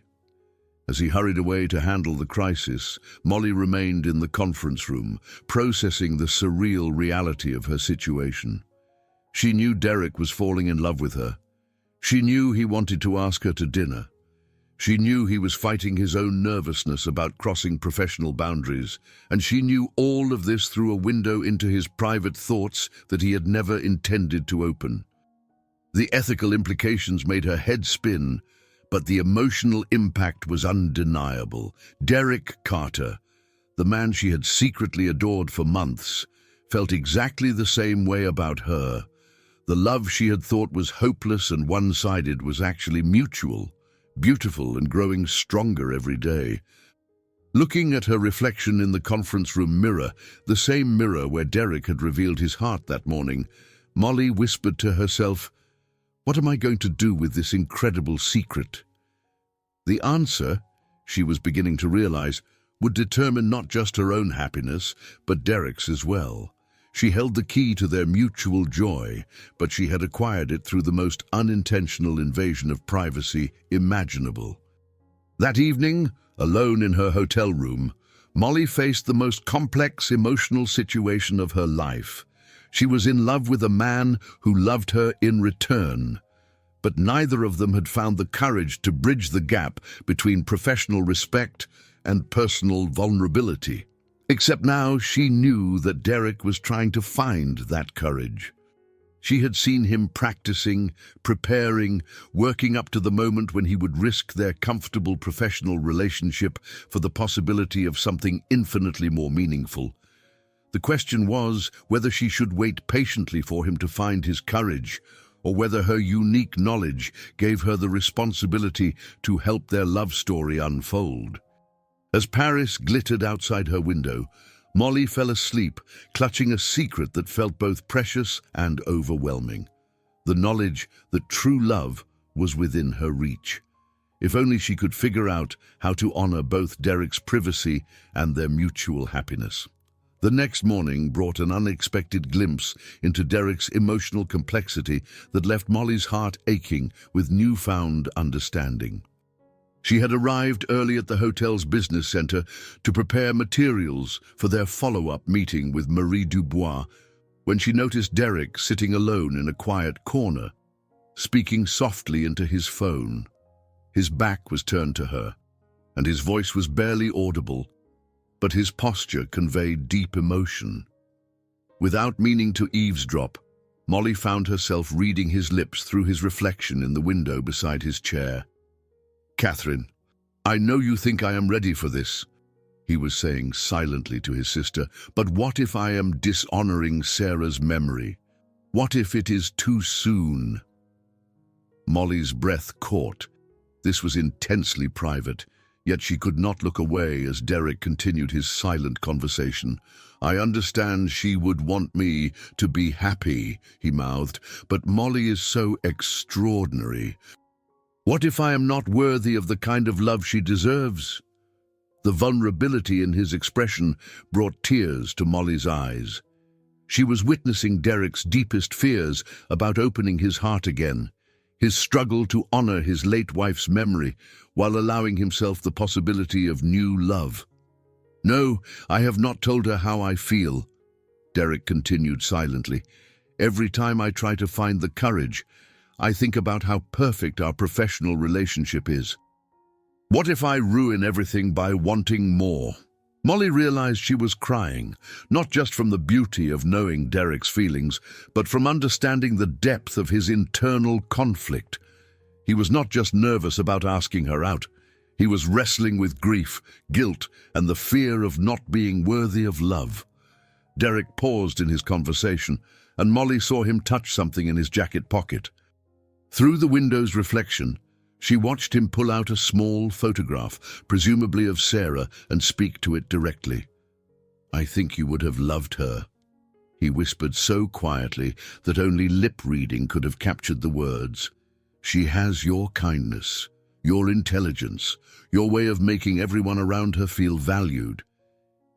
Speaker 1: As he hurried away to handle the crisis, Molly remained in the conference room, processing the surreal reality of her situation. She knew Derek was falling in love with her. She knew he wanted to ask her to dinner. She knew he was fighting his own nervousness about crossing professional boundaries, and she knew all of this through a window into his private thoughts that he had never intended to open. The ethical implications made her head spin, but the emotional impact was undeniable. Derek Carter, the man she had secretly adored for months, felt exactly the same way about her. The love she had thought was hopeless and one-sided was actually mutual, beautiful and growing stronger every day. Looking at her reflection in the conference room mirror, the same mirror where Derek had revealed his heart that morning, Molly whispered to herself, "What am I going to do with this incredible secret?" The answer, she was beginning to realize, would determine not just her own happiness, but Derek's as well. She held the key to their mutual joy, but she had acquired it through the most unintentional invasion of privacy imaginable. That evening, alone in her hotel room, Molly faced the most complex emotional situation of her life. She was in love with a man who loved her in return, but neither of them had found the courage to bridge the gap between professional respect and personal vulnerability. Except now she knew that Derek was trying to find that courage. She had seen him practicing, preparing, working up to the moment when he would risk their comfortable professional relationship for the possibility of something infinitely more meaningful. The question was whether she should wait patiently for him to find his courage, or whether her unique knowledge gave her the responsibility to help their love story unfold. As Paris glittered outside her window, Molly fell asleep, clutching a secret that felt both precious and overwhelming. The knowledge that true love was within her reach. If only she could figure out how to honor both Derek's privacy and their mutual happiness. The next morning brought an unexpected glimpse into Derek's emotional complexity that left Molly's heart aching with newfound understanding. She had arrived early at the hotel's business center to prepare materials for their follow-up meeting with Marie Dubois when she noticed Derek sitting alone in a quiet corner, speaking softly into his phone. His back was turned to her, and his voice was barely audible, but his posture conveyed deep emotion. Without meaning to eavesdrop, Molly found herself reading his lips through his reflection in the window beside his chair. "Catherine, I know you think I am ready for this," he was saying silently to his sister, "but what if I am dishonoring Sarah's memory? What if it is too soon? Molly's breath caught. This was intensely private, yet she could not look away as Derek continued his silent conversation. "I understand she would want me to be happy," he mouthed, "but Molly is so extraordinary. What if I am not worthy of the kind of love she deserves?" The vulnerability in his expression brought tears to Molly's eyes. She was witnessing Derek's deepest fears about opening his heart again, his struggle to honor his late wife's memory while allowing himself the possibility of new love. "No, I have not told her how I feel," Derek continued silently. "Every time I try to find the courage, I think about how perfect our professional relationship is. What if I ruin everything by wanting more?" Molly realized she was crying, not just from the beauty of knowing Derek's feelings, but from understanding the depth of his internal conflict. He was not just nervous about asking her out. He was wrestling with grief, guilt, and the fear of not being worthy of love. Derek paused in his conversation, and Molly saw him touch something in his jacket pocket. Through the window's reflection, she watched him pull out a small photograph, presumably of Sarah, and speak to it directly. "I think you would have loved her," he whispered so quietly that only lip reading could have captured the words. "She has your kindness, your intelligence, your way of making everyone around her feel valued.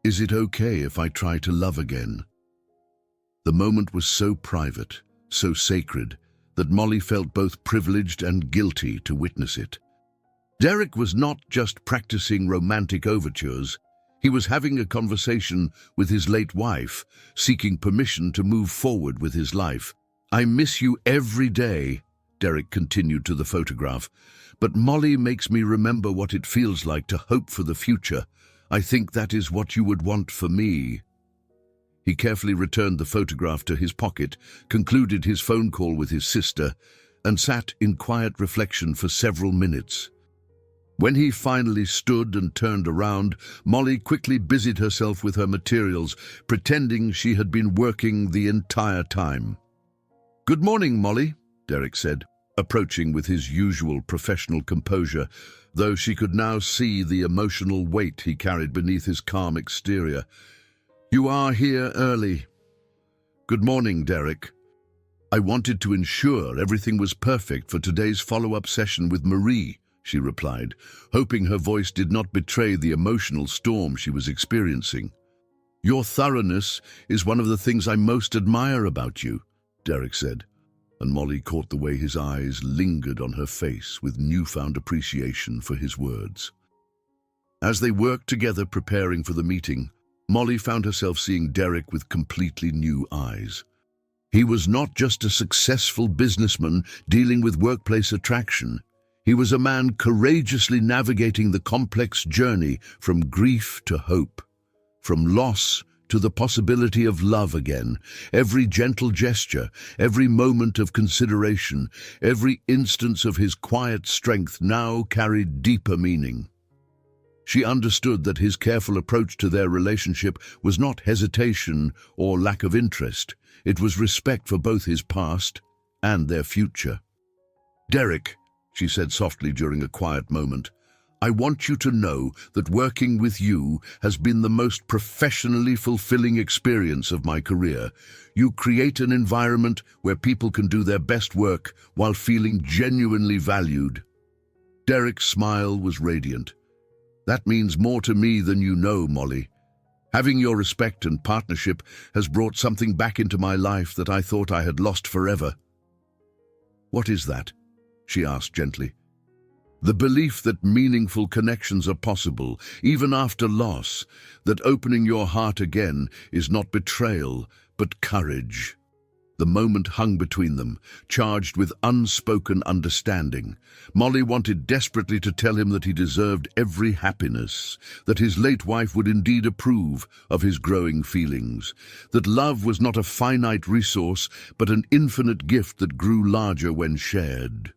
Speaker 1: Is it okay if I try to love again?" The moment was so private, so sacred, that Molly felt both privileged and guilty to witness it. Derek was not just practicing romantic overtures. He was having a conversation with his late wife, seeking permission to move forward with his life. "I miss you every day," Derek continued to the photograph, "but Molly makes me remember what it feels like to hope for the future. I think that is what you would want for me." He carefully returned the photograph to his pocket, concluded his phone call with his sister, and sat in quiet reflection for several minutes. When he finally stood and turned around, Molly quickly busied herself with her materials, pretending she had been working the entire time. "Good morning, Molly," Derek said, approaching with his usual professional composure, though she could now see the emotional weight he carried beneath his calm exterior. "You are here early." "Good morning, Derek. I wanted to ensure everything was perfect for today's follow-up session with Marie," she replied, hoping her voice did not betray the emotional storm she was experiencing. "Your thoroughness is one of the things I most admire about you," Derek said, and Molly caught the way his eyes lingered on her face with newfound appreciation for his words. As they worked together preparing for the meeting, Molly found herself seeing Derek with completely new eyes. He was not just a successful businessman dealing with workplace attraction. He was a man courageously navigating the complex journey from grief to hope, from loss to the possibility of love again. Every gentle gesture, every moment of consideration, every instance of his quiet strength now carried deeper meaning. She understood that his careful approach to their relationship was not hesitation or lack of interest. It was respect for both his past and their future. "Derek," she said softly during a quiet moment, "I want you to know that working with you has been the most professionally fulfilling experience of my career. You create an environment where people can do their best work while feeling genuinely valued." Derek's smile was radiant. "That means more to me than you know, Molly. Having your respect and partnership has brought something back into my life that I thought I had lost forever." "What is that?" she asked gently. "The belief that meaningful connections are possible, even after loss, that opening your heart again is not betrayal, but courage." The moment hung between them, charged with unspoken understanding. Molly wanted desperately to tell him that he deserved every happiness, that his late wife would indeed approve of his growing feelings, that love was not a finite resource, but an infinite gift that grew larger when shared.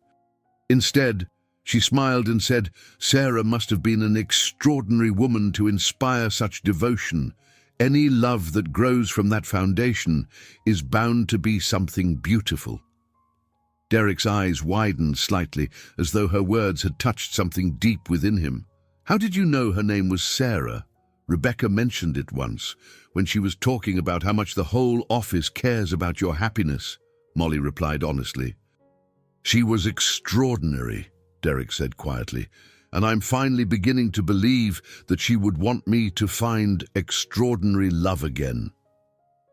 Speaker 1: Instead, she smiled and said, "Sarah must have been an extraordinary woman to inspire such devotion. Any love that grows from that foundation is bound to be something beautiful. Derek's eyes widened slightly, as though her words had touched something deep within him. How did you know her name was Sarah? Rebecca mentioned it once, when she was talking about how much the whole office cares about your happiness, Molly replied honestly. She was extraordinary, Derek said quietly, and I'm finally beginning to believe that she would want me to find extraordinary love again.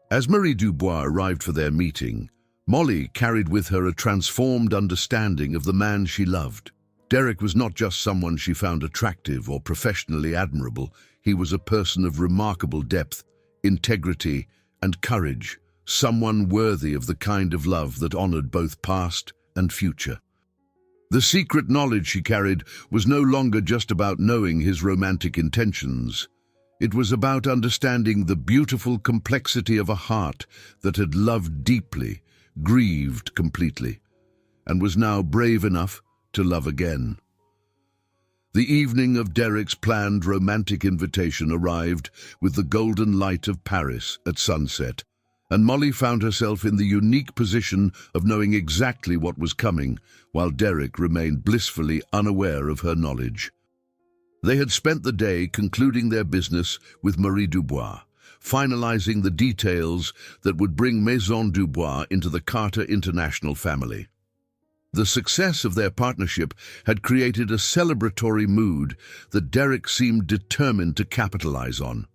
Speaker 1: As Marie Dubois arrived for their meeting, Molly carried with her a transformed understanding of the man she loved. Derek was not just someone she found attractive or professionally admirable. He was a person of remarkable depth, integrity, and courage, someone worthy of the kind of love that honored both past and future. The secret knowledge she carried was no longer just about knowing his romantic intentions. It was about understanding the beautiful complexity of a heart that had loved deeply, grieved completely, and was now brave enough to love again. The evening of Derek's planned romantic invitation arrived with the golden light of Paris at sunset, and Molly found herself in the unique position of knowing exactly what was coming, while Derek remained blissfully unaware of her knowledge. They had spent the day concluding their business with Marie Dubois, finalizing the details that would bring Maison Dubois into the Carter International family. The success of their partnership had created a celebratory mood that Derek seemed determined to capitalize on.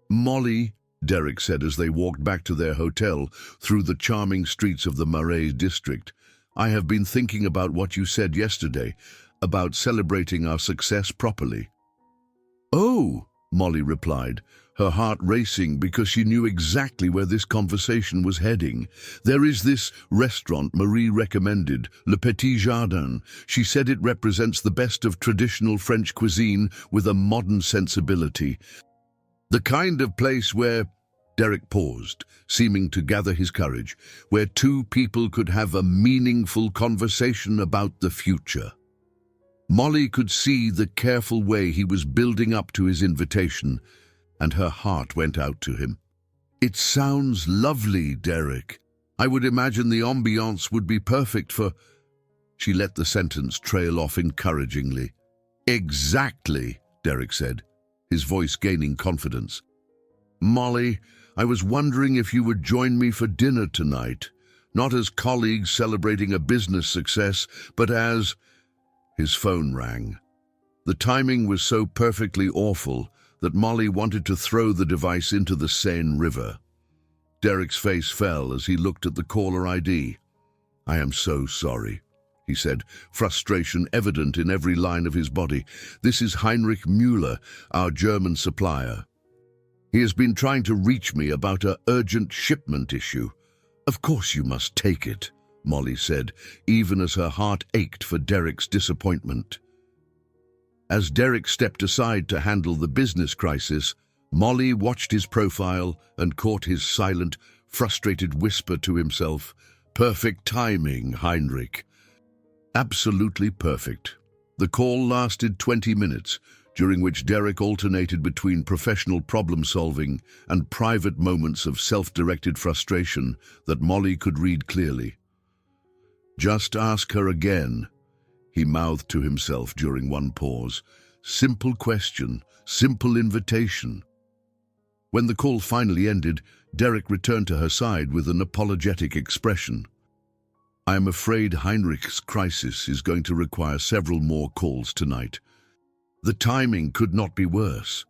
Speaker 1: "Molly," Derek said as they walked back to their hotel through the charming streets of the Marais district, "I have been thinking about what you said yesterday, about celebrating our success properly." "Oh," Molly replied, her heart racing because she knew exactly where this conversation was heading. "There is this restaurant Marie recommended, Le Petit Jardin. She said it represents the best of traditional French cuisine with a modern sensibility. The kind of place where—" Derek paused, seeming to gather his courage, "where two people could have a meaningful conversation about the future." Molly could see the careful way he was building up to his invitation, and her heart went out to him. "It sounds lovely, Derek. I would imagine the ambiance would be perfect for—" She let the sentence trail off encouragingly. "Exactly," Derek said, his voice gaining confidence. "Molly, I was wondering if you would join me for dinner tonight, not as colleagues celebrating a business success, but as—" His phone rang. The timing was so perfectly awful that Molly wanted to throw the device into the Seine River. Derek's face fell as he looked at the caller ID. "I am so sorry," he said, frustration evident in every line of his body. "This is Heinrich Müller, our German supplier. He has been trying to reach me about an urgent shipment issue." "Of course you must take it," Molly said, even as her heart ached for Derek's disappointment. As Derek stepped aside to handle the business crisis, Molly watched his profile and caught his silent, frustrated whisper to himself, "Perfect timing, Heinrich." Absolutely perfect. The call lasted 20 minutes, during which Derek alternated between professional problem-solving and private moments of self-directed frustration that Molly could read clearly. "Just ask her again," he mouthed to himself during one pause. "Simple question, simple invitation." When the call finally ended, Derek returned to her side with an apologetic expression. "I am afraid Heinrich's crisis is going to require several more calls tonight. The timing could not be worse."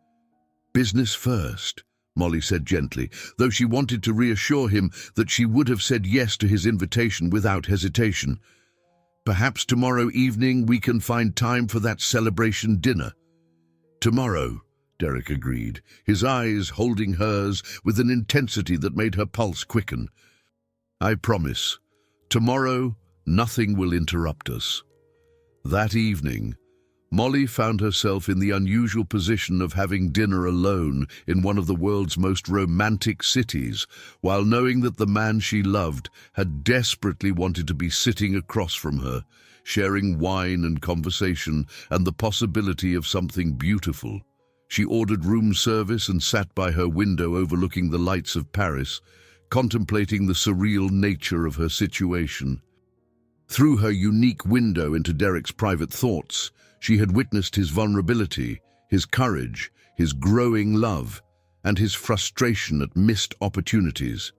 Speaker 1: "Business first," Molly said gently, though she wanted to reassure him that she would have said yes to his invitation without hesitation. "Perhaps tomorrow evening we can find time for that celebration dinner." "Tomorrow," Derek agreed, his eyes holding hers with an intensity that made her pulse quicken. "I promise. Tomorrow, nothing will interrupt us." That evening, Molly found herself in the unusual position of having dinner alone in one of the world's most romantic cities, while knowing that the man she loved had desperately wanted to be sitting across from her, sharing wine and conversation and the possibility of something beautiful. She ordered room service and sat by her window overlooking the lights of Paris, contemplating the surreal nature of her situation. Through her unique window into Derek's private thoughts, she had witnessed his vulnerability, his courage, his growing love, and his frustration at missed opportunities.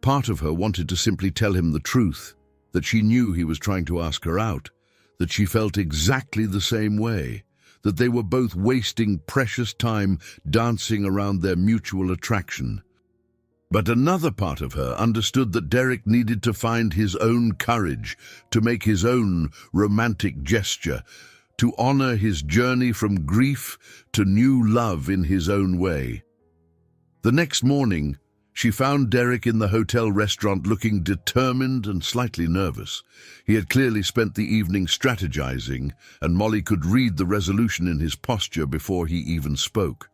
Speaker 1: Part of her wanted to simply tell him the truth, that she knew he was trying to ask her out, that she felt exactly the same way, that they were both wasting precious time dancing around their mutual attraction. But another part of her understood that Derek needed to find his own courage, to make his own romantic gesture, to honor his journey from grief to new love in his own way. The next morning, she found Derek in the hotel restaurant looking determined and slightly nervous. He had clearly spent the evening strategizing, and Molly could read the resolution in his posture before he even spoke.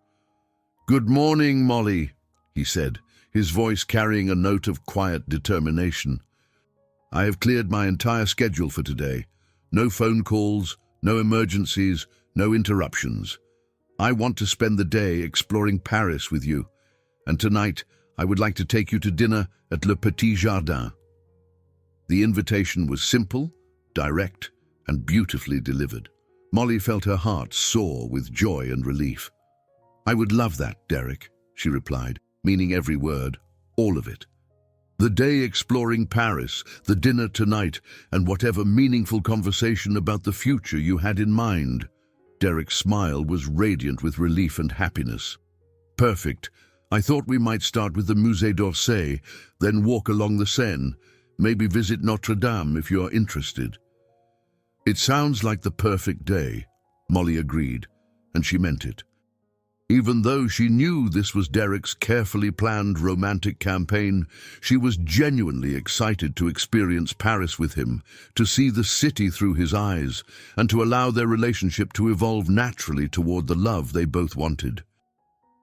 Speaker 1: "Good morning, Molly," he said, his voice carrying a note of quiet determination. "I have cleared my entire schedule for today. No phone calls, no emergencies, no interruptions. I want to spend the day exploring Paris with you, and tonight I would like to take you to dinner at Le Petit Jardin." The invitation was simple, direct, and beautifully delivered. Molly felt her heart soar with joy and relief. "I would love that, Derek," she replied, meaning every word, all of it. The day exploring Paris, the dinner tonight, and whatever meaningful conversation about the future you had in mind. Derek's smile was radiant with relief and happiness. "Perfect. I thought we might start with the Musée d'Orsay, then walk along the Seine, maybe visit Notre Dame if you're interested." "It sounds like the perfect day," Molly agreed, and she meant it. Even though she knew this was Derek's carefully planned romantic campaign, she was genuinely excited to experience Paris with him, to see the city through his eyes, and to allow their relationship to evolve naturally toward the love they both wanted.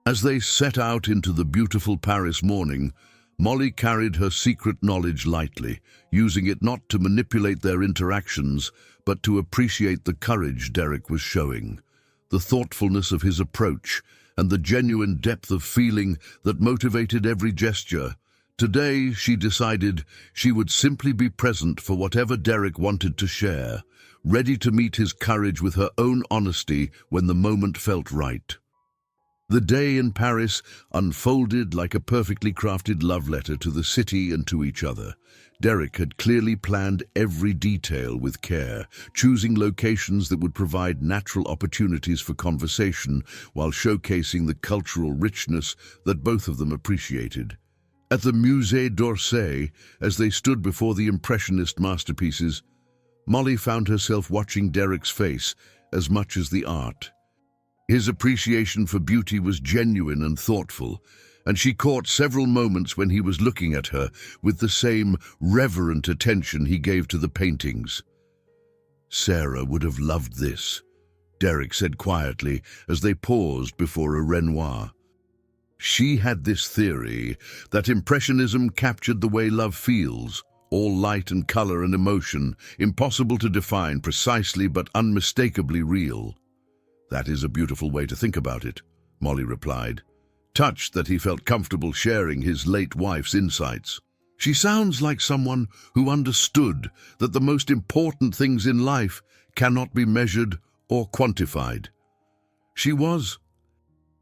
Speaker 1: As they set out into the beautiful Paris morning, Molly carried her secret knowledge lightly, using it not to manipulate their interactions, but to appreciate the courage Derek was showing, the thoughtfulness of his approach, and the genuine depth of feeling that motivated every gesture. Today, she decided she would simply be present for whatever Derek wanted to share, ready to meet his courage with her own honesty when the moment felt right. The day in Paris unfolded like a perfectly crafted love letter to the city and to each other. Derek had clearly planned every detail with care, choosing locations that would provide natural opportunities for conversation while showcasing the cultural richness that both of them appreciated. At the Musée d'Orsay, as they stood before the Impressionist masterpieces, Molly found herself watching Derek's face as much as the art. His appreciation for beauty was genuine and thoughtful, and she caught several moments when he was looking at her with the same reverent attention he gave to the paintings. "Sarah would have loved this," Derek said quietly as they paused before a Renoir. She had this theory that Impressionism captured the way love feels, all light and color and emotion, impossible to define precisely but unmistakably real. "That is a beautiful way to think about it," Molly replied, touched that he felt comfortable sharing his late wife's insights. "She sounds like someone who understood that the most important things in life cannot be measured or quantified." "She was,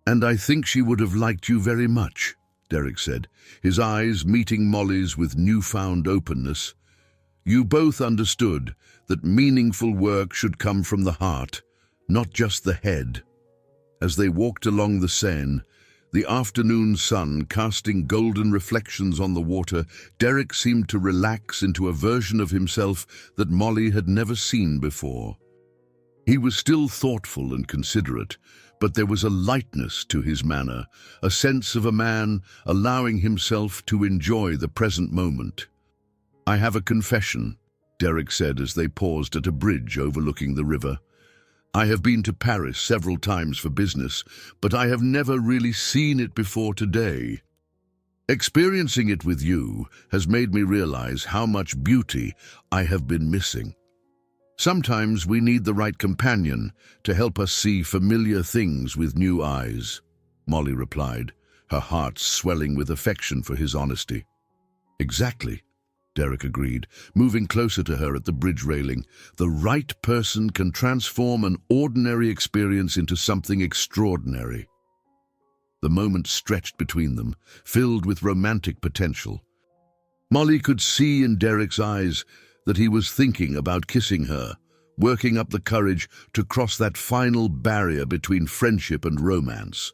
Speaker 1: and I think she would have liked you very much," Derek said, his eyes meeting Molly's with newfound openness. "You both understood that meaningful work should come from the heart, not just the head." As they walked along the Seine, the afternoon sun casting golden reflections on the water, Derek seemed to relax into a version of himself that Molly had never seen before. He was still thoughtful and considerate, but there was a lightness to his manner, a sense of a man allowing himself to enjoy the present moment. "I have a confession," Derek said as they paused at a bridge overlooking the river. "I have been to Paris several times for business, but I have never really seen it before today. Experiencing it with you has made me realize how much beauty I have been missing." Sometimes we need the right companion to help us see familiar things with new eyes, Molly replied, her heart swelling with affection for his honesty. Exactly, Derek agreed, moving closer to her at the bridge railing. The right person can transform an ordinary experience into something extraordinary. The moment stretched between them, filled with romantic potential. Molly could see in Derek's eyes that he was thinking about kissing her, working up the courage to cross that final barrier between friendship and romance.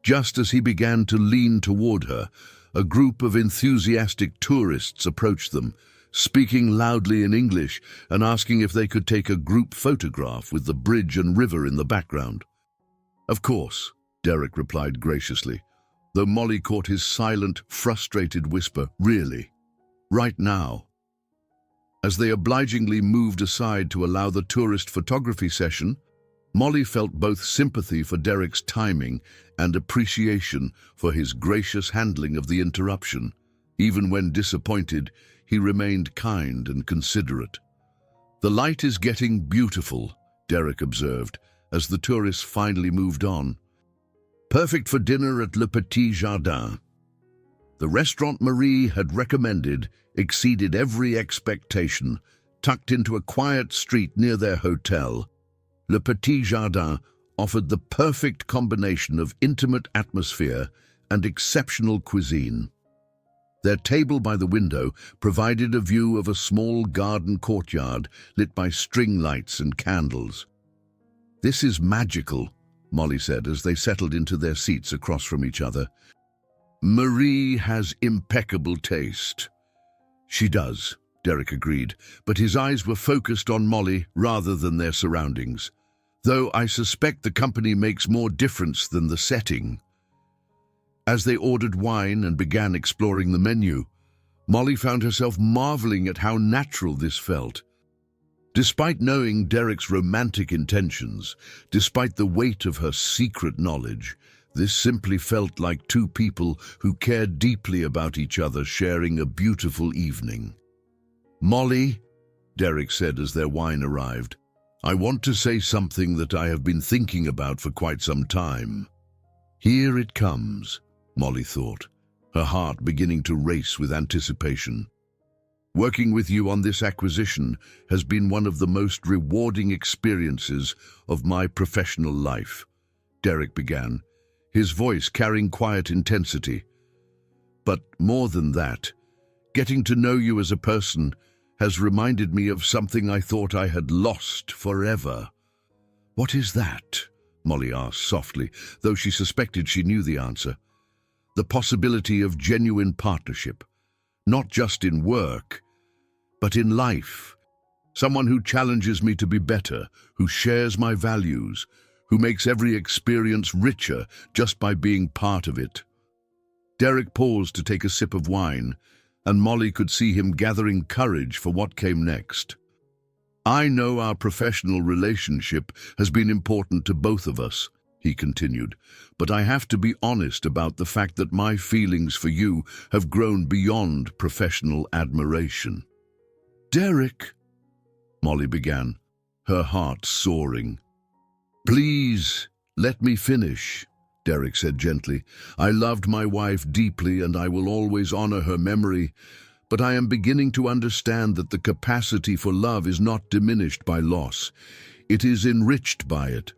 Speaker 1: Just as he began to lean toward her, a group of enthusiastic tourists approached them, speaking loudly in English and asking if they could take a group photograph with the bridge and river in the background. Of course, Derek replied graciously, though Molly caught his silent, frustrated whisper, really? Right now? As they obligingly moved aside to allow the tourist photography session, Molly felt both sympathy for Derek's timing and appreciation for his gracious handling of the interruption. Even when disappointed, he remained kind and considerate. "The light is getting beautiful," Derek observed, as the tourists finally moved on. "Perfect for dinner at Le Petit Jardin." The restaurant Marie had recommended exceeded every expectation, tucked into a quiet street near their hotel. Le Petit Jardin offered the perfect combination of intimate atmosphere and exceptional cuisine. Their table by the window provided a view of a small garden courtyard lit by string lights and candles. "This is magical," Molly said as they settled into their seats across from each other. "Marie has impeccable taste." "She does," Derek agreed, but his eyes were focused on Molly rather than their surroundings. "Though I suspect the company makes more difference than the setting." As they ordered wine and began exploring the menu, Molly found herself marveling at how natural this felt. Despite knowing Derek's romantic intentions, despite the weight of her secret knowledge, this simply felt like two people who cared deeply about each other sharing a beautiful evening. "Molly," Derek said as their wine arrived, "I want to say something that I have been thinking about for quite some time." "Here it comes," Molly thought, her heart beginning to race with anticipation. "Working with you on this acquisition has been one of the most rewarding experiences of my professional life," Derek began, his voice carrying quiet intensity. "But more than that, getting to know you as a person has reminded me of something I thought I had lost forever." "What is that?" Molly asked softly, though she suspected she knew the answer. "The possibility of genuine partnership, not just in work, but in life. Someone who challenges me to be better, who shares my values, who makes every experience richer just by being part of it." Derek paused to take a sip of wine, and Molly could see him gathering courage for what came next. "I know our professional relationship has been important to both of us," he continued, "but I have to be honest about the fact that my feelings for you have grown beyond professional admiration." "Derek," Molly began, her heart soaring. "Please, let me finish," Derek said gently. "I loved my wife deeply and I will always honor her memory, but I am beginning to understand that the capacity for love is not diminished by loss. It is enriched by it.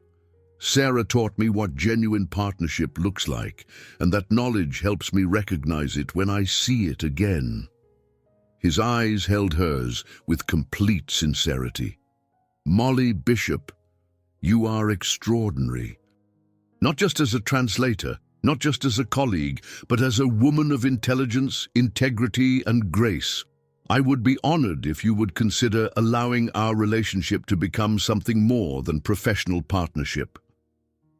Speaker 1: Sarah taught me what genuine partnership looks like, and that knowledge helps me recognize it when I see it again." His eyes held hers with complete sincerity. "Molly Bishop, you are extraordinary. Not just as a translator, not just as a colleague, but as a woman of intelligence, integrity, and grace. I would be honored if you would consider allowing our relationship to become something more than professional partnership."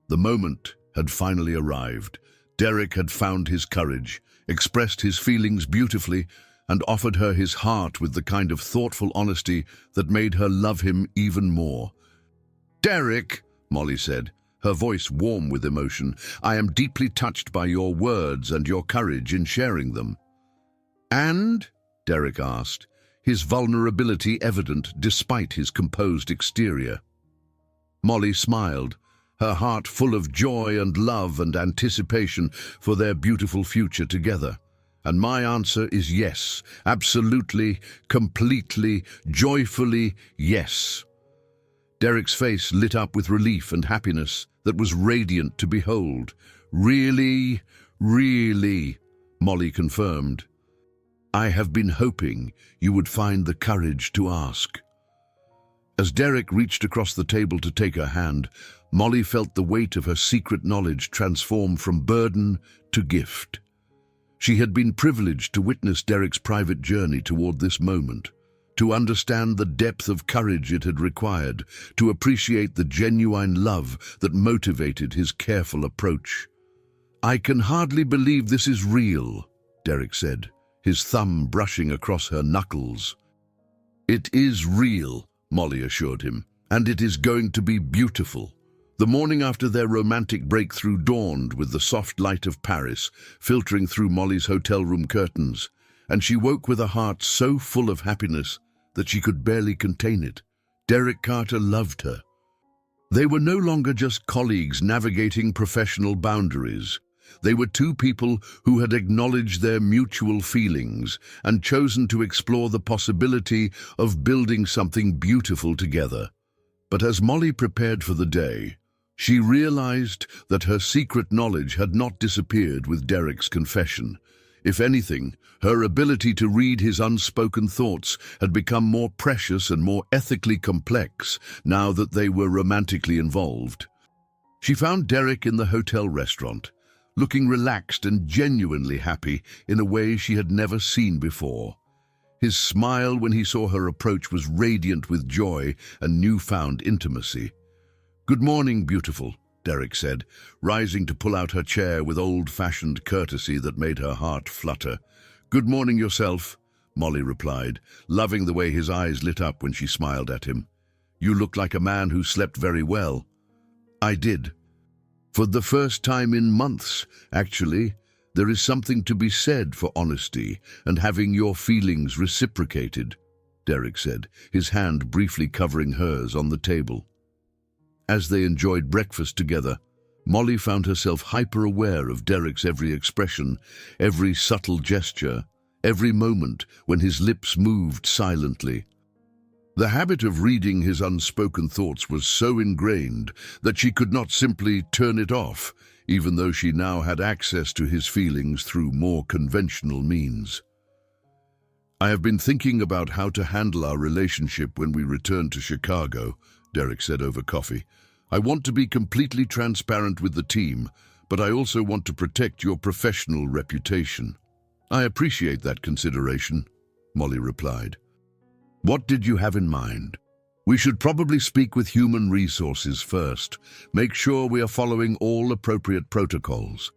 Speaker 1: The moment had finally arrived. Derek had found his courage, expressed his feelings beautifully, and offered her his heart with the kind of thoughtful honesty that made her love him even more. "Derek," Molly said, her voice warm with emotion, "I am deeply touched by your words and your courage in sharing them." "And?" Derek asked, his vulnerability evident despite his composed exterior. Molly smiled, her heart full of joy and love and anticipation for their beautiful future together. And my answer is yes, absolutely, completely, joyfully, yes. Derek's face lit up with relief and happiness that was radiant to behold. Really, really, Molly confirmed. I have been hoping you would find the courage to ask. As Derek reached across the table to take her hand, Molly felt the weight of her secret knowledge transform from burden to gift. She had been privileged to witness Derek's private journey toward this moment, to understand the depth of courage it had required, to appreciate the genuine love that motivated his careful approach. I can hardly believe this is real, Derek said, his thumb brushing across her knuckles. It is real, Molly assured him, and it is going to be beautiful. The morning after their romantic breakthrough dawned with the soft light of Paris filtering through Molly's hotel room curtains, and she woke with a heart so full of happiness that she could barely contain it. Derek Carter loved her. They were no longer just colleagues navigating professional boundaries. They were two people who had acknowledged their mutual feelings and chosen to explore the possibility of building something beautiful together. But as Molly prepared for the day, she realized that her secret knowledge had not disappeared with Derek's confession. If anything, her ability to read his unspoken thoughts had become more precious and more ethically complex now that they were romantically involved. She found Derek in the hotel restaurant, looking relaxed and genuinely happy in a way she had never seen before. His smile when he saw her approach was radiant with joy and newfound intimacy. "Good morning, beautiful," Derek said, rising to pull out her chair with old-fashioned courtesy that made her heart flutter. "Good morning yourself," Molly replied, loving the way his eyes lit up when she smiled at him. "You look like a man who slept very well." "I did. For the first time in months, actually. There is something to be said for honesty and having your feelings reciprocated," Derek said, his hand briefly covering hers on the table. As they enjoyed breakfast together, Molly found herself hyper-aware of Derek's every expression, every subtle gesture, every moment when his lips moved silently. The habit of reading his unspoken thoughts was so ingrained that she could not simply turn it off, even though she now had access to his feelings through more conventional means. "I have been thinking about how to handle our relationship when we return to Chicago," Derek said over coffee. "I want to be completely transparent with the team, but I also want to protect your professional reputation." "I appreciate that consideration," Molly replied. "What did you have in mind?" "We should probably speak with human resources first, make sure we are following all appropriate protocols.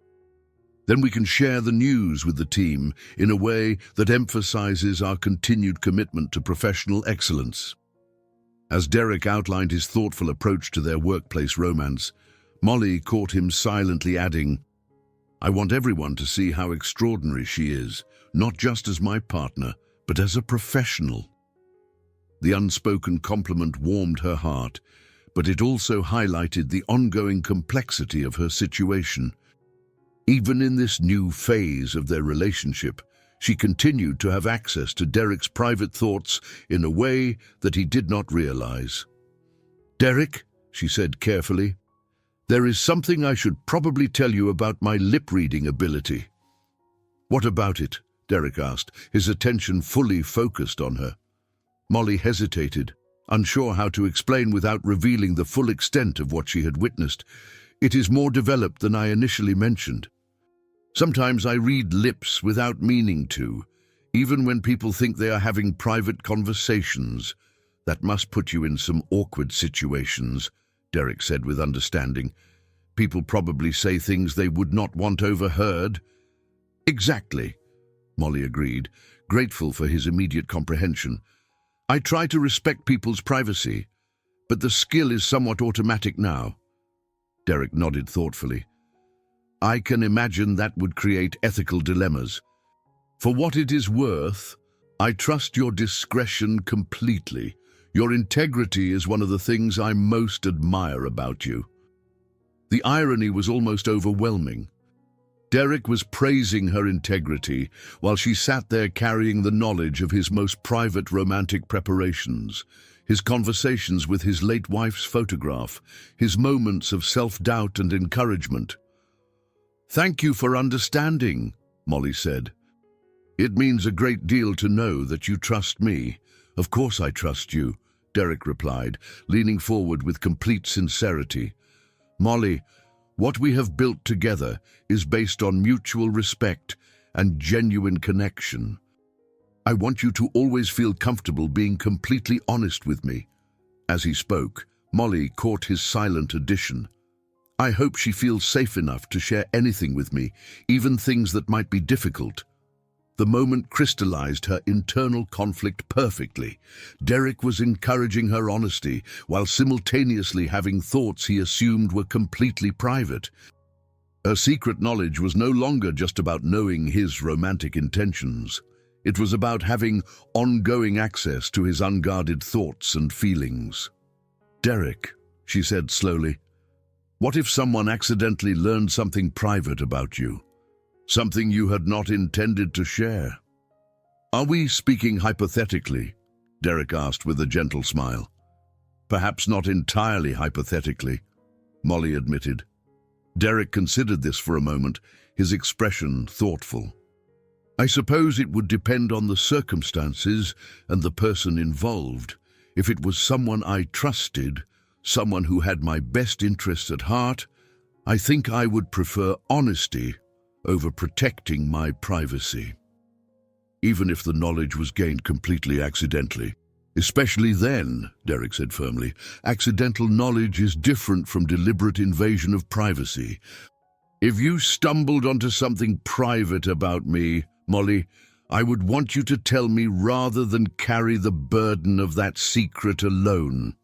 Speaker 1: Then we can share the news with the team in a way that emphasizes our continued commitment to professional excellence." As Derek outlined his thoughtful approach to their workplace romance, Molly caught him silently adding, "I want everyone to see how extraordinary she is, not just as my partner, but as a professional." The unspoken compliment warmed her heart, but it also highlighted the ongoing complexity of her situation. Even in this new phase of their relationship, she continued to have access to Derek's private thoughts in a way that he did not realize. "Derek," she said carefully, "there is something I should probably tell you about my lip-reading ability." "What about it?" Derek asked, his attention fully focused on her. Molly hesitated, unsure how to explain without revealing the full extent of what she had witnessed. "It is more developed than I initially mentioned. Sometimes I read lips without meaning to, even when people think they are having private conversations. That must put you in some awkward situations," Derek said with understanding. "People probably say things they would not want overheard." "Exactly," Molly agreed, grateful for his immediate comprehension. "I try to respect people's privacy, but the skill is somewhat automatic now." Derek nodded thoughtfully. "I can imagine that would create ethical dilemmas. For what it is worth, I trust your discretion completely. Your integrity is one of the things I most admire about you." The irony was almost overwhelming. Derek was praising her integrity while she sat there carrying the knowledge of his most private romantic preparations, his conversations with his late wife's photograph, his moments of self-doubt and encouragement. "Thank you for understanding," Molly said. "It means a great deal to know that you trust me." "Of course I trust you," Derek replied, leaning forward with complete sincerity. "Molly, what we have built together is based on mutual respect and genuine connection. I want you to always feel comfortable being completely honest with me." As he spoke, Molly caught his silent addition. "I hope she feels safe enough to share anything with me, even things that might be difficult." The moment crystallized her internal conflict perfectly. Derek was encouraging her honesty while simultaneously having thoughts he assumed were completely private. Her secret knowledge was no longer just about knowing his romantic intentions. It was about having ongoing access to his unguarded thoughts and feelings. "Derek," she said slowly, "what if someone accidentally learned something private about you? Something you had not intended to share?" "Are we speaking hypothetically?" Derek asked with a gentle smile. "Perhaps not entirely hypothetically," Molly admitted. Derek considered this for a moment, his expression thoughtful. "I suppose it would depend on the circumstances and the person involved. If it was someone I trusted, someone who had my best interests at heart, I think I would prefer honesty over protecting my privacy. Even if the knowledge was gained completely accidentally. Especially then," Derek said firmly, "accidental knowledge is different from deliberate invasion of privacy. If you stumbled onto something private about me, Molly, I would want you to tell me rather than carry the burden of that secret alone."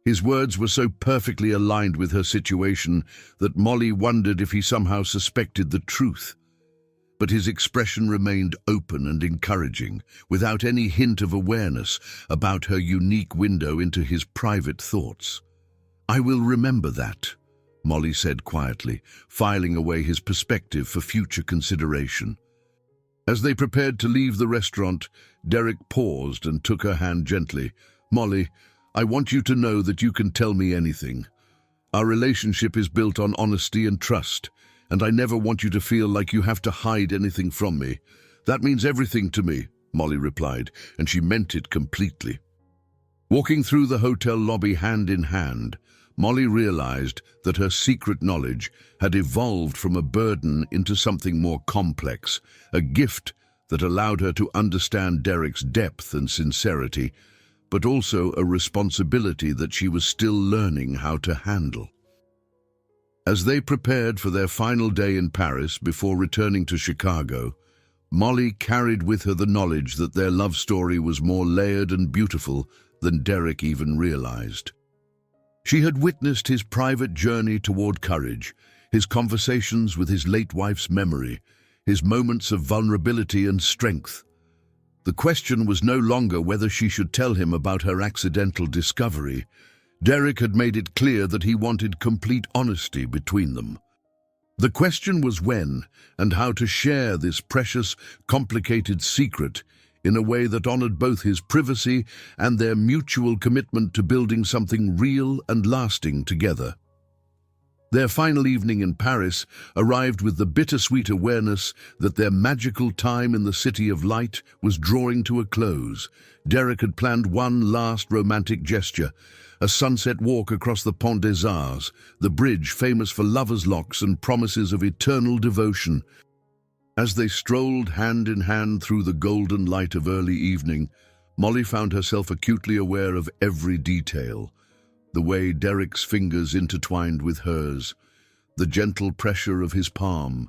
Speaker 1: His words were so perfectly aligned with her situation that Molly wondered if he somehow suspected the truth. But his expression remained open and encouraging, without any hint of awareness about her unique window into his private thoughts. "I will remember that," Molly said quietly, filing away his perspective for future consideration. As they prepared to leave the restaurant, Derek paused and took her hand gently. "Molly, I want you to know that you can tell me anything. Our relationship is built on honesty and trust, and I never want you to feel like you have to hide anything from me. That means everything to me," Molly replied, and she meant it completely. Walking through the hotel lobby hand in hand, Molly realized that her secret knowledge had evolved from a burden into something more complex, a gift that allowed her to understand Derek's depth and sincerity, but also a responsibility that she was still learning how to handle. As they prepared for their final day in Paris before returning to Chicago, Molly carried with her the knowledge that their love story was more layered and beautiful than Derek even realized. She had witnessed his private journey toward courage, his conversations with his late wife's memory, his moments of vulnerability and strength. The question was no longer whether she should tell him about her accidental discovery. Derek had made it clear that he wanted complete honesty between them. The question was when and how to share this precious, complicated secret in a way that honored both his privacy and their mutual commitment to building something real and lasting together. Their final evening in Paris arrived with the bittersweet awareness that their magical time in the City of Light was drawing to a close. Derek had planned one last romantic gesture, a sunset walk across the Pont des Arts, the bridge famous for lovers' locks and promises of eternal devotion. As they strolled hand in hand through the golden light of early evening, Molly found herself acutely aware of every detail. The way Derek's fingers intertwined with hers, the gentle pressure of his palm,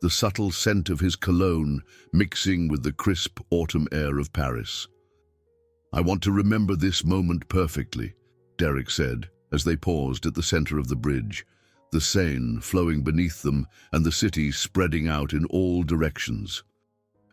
Speaker 1: the subtle scent of his cologne mixing with the crisp autumn air of Paris. "I want to remember this moment perfectly," Derek said, as they paused at the center of the bridge, the Seine flowing beneath them and the city spreading out in all directions.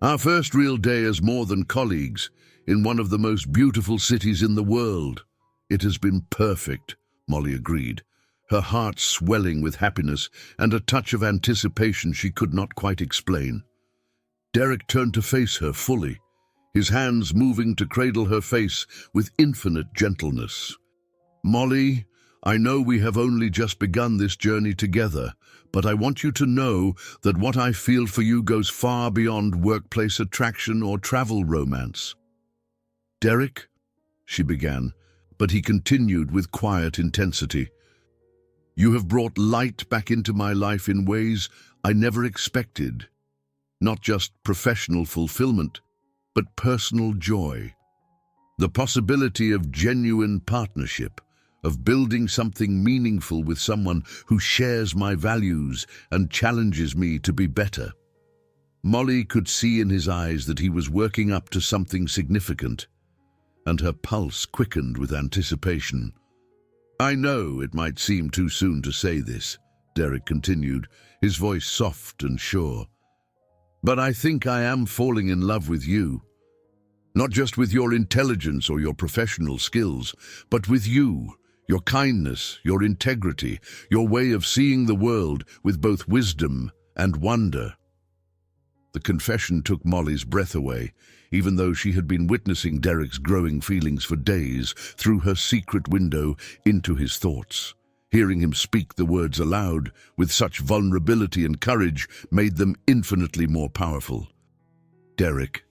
Speaker 1: Our first real day as more than colleagues in one of the most beautiful cities in the world. It has been perfect, Molly agreed, her heart swelling with happiness and a touch of anticipation she could not quite explain. Derek turned to face her fully, his hands moving to cradle her face with infinite gentleness. Molly, I know we have only just begun this journey together, but I want you to know that what I feel for you goes far beyond workplace attraction or travel romance. Derek, she began, but he continued with quiet intensity. You have brought light back into my life in ways I never expected. Not just professional fulfillment, but personal joy. The possibility of genuine partnership, of building something meaningful with someone who shares my values and challenges me to be better. Molly could see in his eyes that he was working up to something significant, and her pulse quickened with anticipation. I know it might seem too soon to say this, Derek continued, his voice soft and sure. But I think I am falling in love with you. Not just with your intelligence or your professional skills, but with you, your kindness, your integrity, your way of seeing the world with both wisdom and wonder. The confession took Molly's breath away, even though she had been witnessing Derek's growing feelings for days through her secret window into his thoughts. Hearing him speak the words aloud with such vulnerability and courage made them infinitely more powerful. Derek,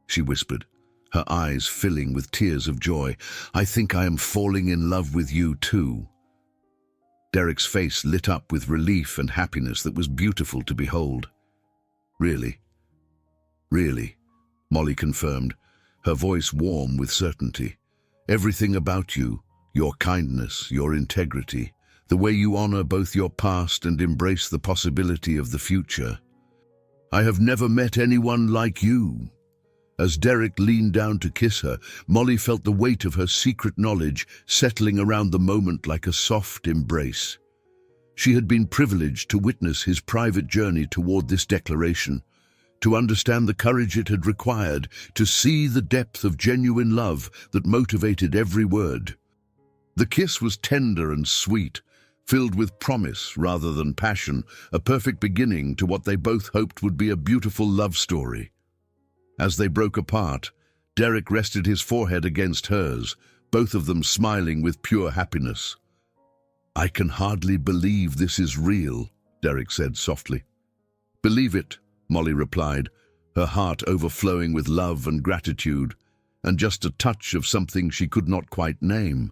Speaker 1: she whispered, her eyes filling with tears of joy, I think I am falling in love with you too. Derek's face lit up with relief and happiness that was beautiful to behold. Really? Really, Molly confirmed, her voice warm with certainty. Everything about you, your kindness, your integrity, the way you honor both your past and embrace the possibility of the future. I have never met anyone like you. As Derek leaned down to kiss her, Molly felt the weight of her secret knowledge settling around the moment like a soft embrace. She had been privileged to witness his private journey toward this declaration, to understand the courage it had required, to see the depth of genuine love that motivated every word. The kiss was tender and sweet, filled with promise rather than passion, a perfect beginning to what they both hoped would be a beautiful love story. As they broke apart, Derek rested his forehead against hers, both of them smiling with pure happiness. I can hardly believe this is real, Derek said softly. Believe it, Molly replied, her heart overflowing with love and gratitude, and just a touch of something she could not quite name.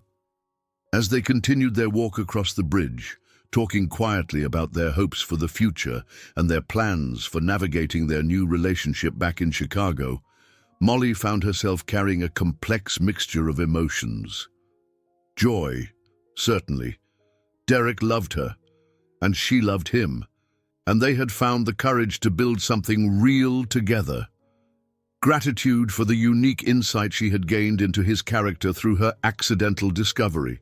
Speaker 1: As they continued their walk across the bridge, talking quietly about their hopes for the future and their plans for navigating their new relationship back in Chicago, Molly found herself carrying a complex mixture of emotions. Joy, certainly. Derek loved her, and she loved him, and they had found the courage to build something real together. Gratitude for the unique insight she had gained into his character through her accidental discovery.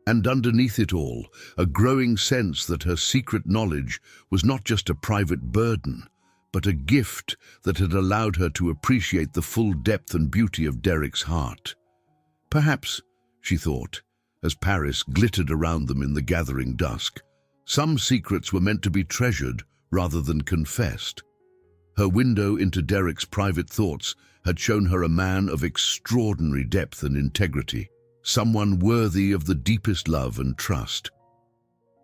Speaker 1: And underneath it all, a growing sense that her secret knowledge was not just a private burden, but a gift that had allowed her to appreciate the full depth and beauty of Derek's heart. Perhaps, she thought, as Paris glittered around them in the gathering dusk, some secrets were meant to be treasured rather than confessed. Her window into Derek's private thoughts had shown her a man of extraordinary depth and integrity, someone worthy of the deepest love and trust.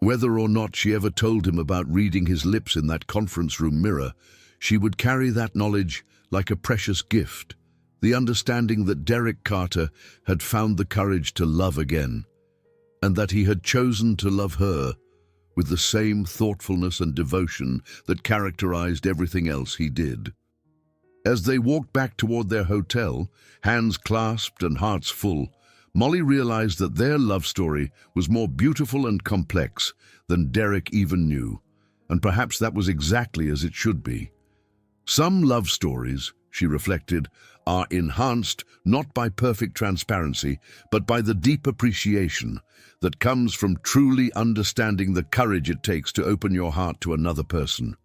Speaker 1: Whether or not she ever told him about reading his lips in that conference room mirror, she would carry that knowledge like a precious gift, the understanding that Derek Carter had found the courage to love again, and that he had chosen to love her with the same thoughtfulness and devotion that characterized everything else he did. As they walked back toward their hotel, hands clasped and hearts full, Molly realized that their love story was more beautiful and complex than Derek even knew, and perhaps that was exactly as it should be. Some love stories, she reflected, are enhanced not by perfect transparency, but by the deep appreciation that comes from truly understanding the courage it takes to open your heart to another person.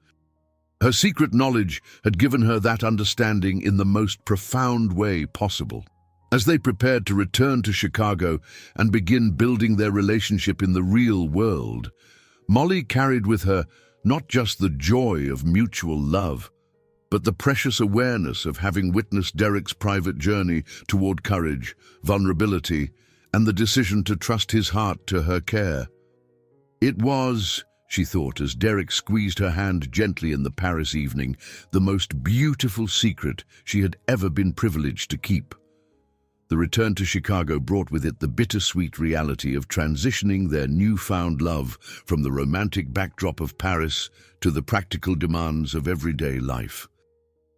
Speaker 1: Her secret knowledge had given her that understanding in the most profound way possible. As they prepared to return to Chicago and begin building their relationship in the real world, Molly carried with her not just the joy of mutual love, but the precious awareness of having witnessed Derek's private journey toward courage, vulnerability, and the decision to trust his heart to her care. It was, she thought as Derek squeezed her hand gently in the Paris evening, the most beautiful secret she had ever been privileged to keep. The return to Chicago brought with it the bittersweet reality of transitioning their newfound love from the romantic backdrop of Paris to the practical demands of everyday life.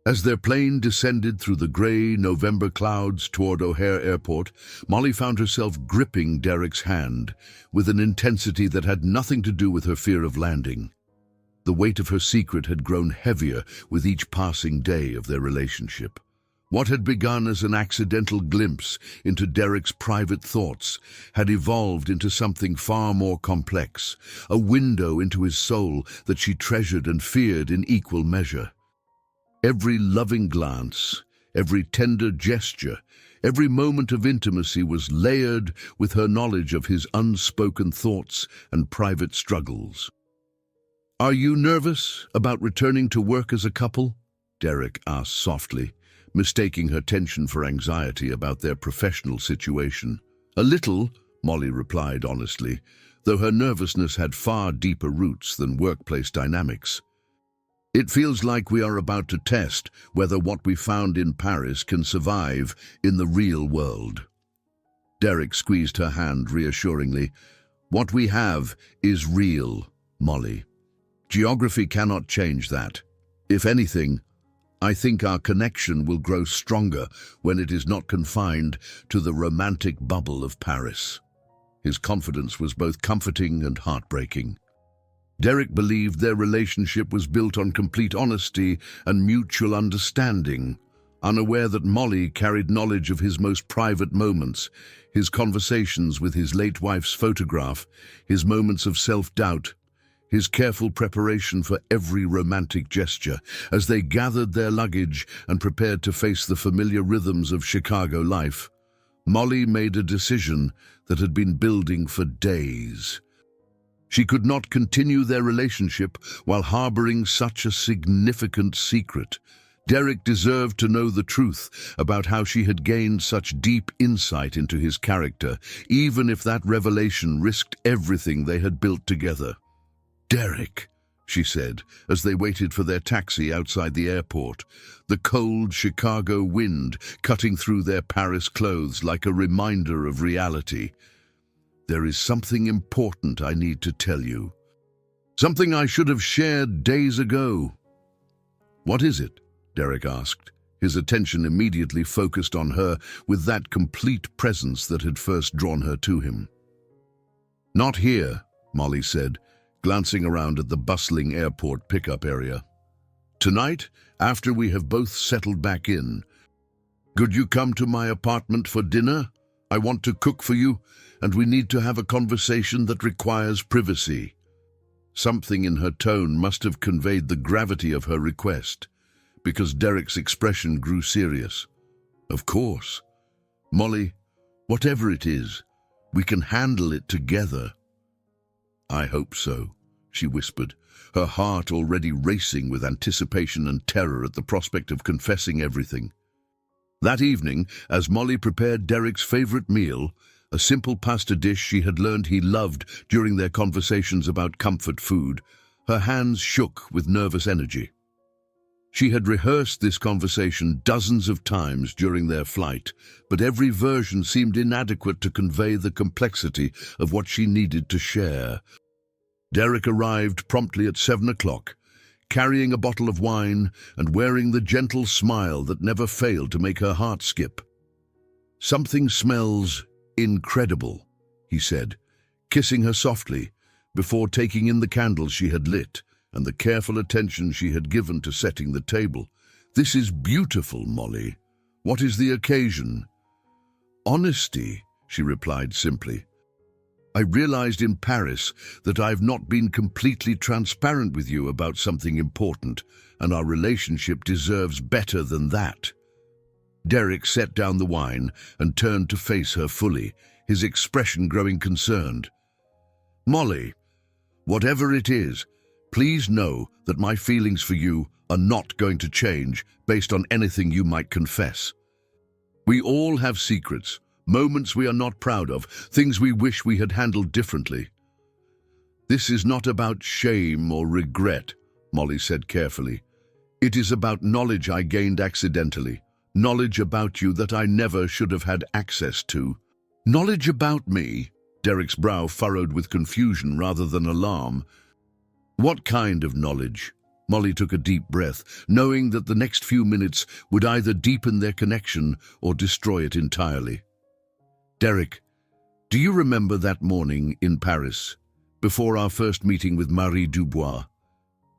Speaker 1: As their plane descended through the grey November clouds toward O'Hare Airport, Molly found herself gripping Derek's hand with an intensity that had nothing to do with her fear of landing. The weight of her secret had grown heavier with each passing day of their relationship. What had begun as an accidental glimpse into Derek's private thoughts had evolved into something far more complex, a window into his soul that she treasured and feared in equal measure. Every loving glance, every tender gesture, every moment of intimacy was layered with her knowledge of his unspoken thoughts and private struggles. "Are you nervous about returning to work as a couple?" Derek asked softly, mistaking her tension for anxiety about their professional situation. "A little," Molly replied honestly, though her nervousness had far deeper roots than workplace dynamics. "It feels like we are about to test whether what we found in Paris can survive in the real world." Derek squeezed her hand reassuringly. "What we have is real, Molly. Geography cannot change that. If anything, I think our connection will grow stronger when it is not confined to the romantic bubble of Paris." His confidence was both comforting and heartbreaking. Derek believed their relationship was built on complete honesty and mutual understanding, unaware that Molly carried knowledge of his most private moments, his conversations with his late wife's photograph, his moments of self-doubt, his careful preparation for every romantic gesture. As they gathered their luggage and prepared to face the familiar rhythms of Chicago life, Molly made a decision that had been building for days. She could not continue their relationship while harboring such a significant secret. Derek deserved to know the truth about how she had gained such deep insight into his character, even if that revelation risked everything they had built together. "Derek," she said, as they waited for their taxi outside the airport, the cold Chicago wind cutting through their Paris clothes like a reminder of reality. "There is something important I need to tell you. Something I should have shared days ago." "What is it?" Derek asked, his attention immediately focused on her with that complete presence that had first drawn her to him. "Not here," Molly said, glancing around at the bustling airport pickup area. "Tonight, after we have both settled back in, could you come to my apartment for dinner? I want to cook for you, and we need to have a conversation that requires privacy." Something in her tone must have conveyed the gravity of her request, because Derek's expression grew serious. "Of course. Molly, whatever it is, we can handle it together." "I hope so," she whispered, her heart already racing with anticipation and terror at the prospect of confessing everything. That evening, as Molly prepared Derek's favorite meal, a simple pasta dish she had learned he loved during their conversations about comfort food, her hands shook with nervous energy. She had rehearsed this conversation dozens of times during their flight, but every version seemed inadequate to convey the complexity of what she needed to share. Derek arrived promptly at 7 o'clock, carrying a bottle of wine and wearing the gentle smile that never failed to make her heart skip. "Something smells incredible," he said, kissing her softly before taking in the candles she had lit and the careful attention she had given to setting the table. "This is beautiful, Molly. What is the occasion?" "Honesty," she replied simply. I realized in Paris that I've not been completely transparent with you about something important, and our relationship deserves better than that." Derek set down the wine and turned to face her fully, his expression growing concerned. "Molly, whatever it is, please know that my feelings for you are not going to change based on anything you might confess. We all have secrets, moments we are not proud of, things we wish we had handled differently. This is not about shame or regret," Molly said carefully. "It is about knowledge I gained accidentally, knowledge about you that I never should have had access to." "Knowledge about me?" Derek's brow furrowed with confusion rather than alarm. "What kind of knowledge?" Molly took a deep breath, knowing that the next few minutes would either deepen their connection or destroy it entirely. "Derek, do you remember that morning in Paris, before our first meeting with Marie Dubois?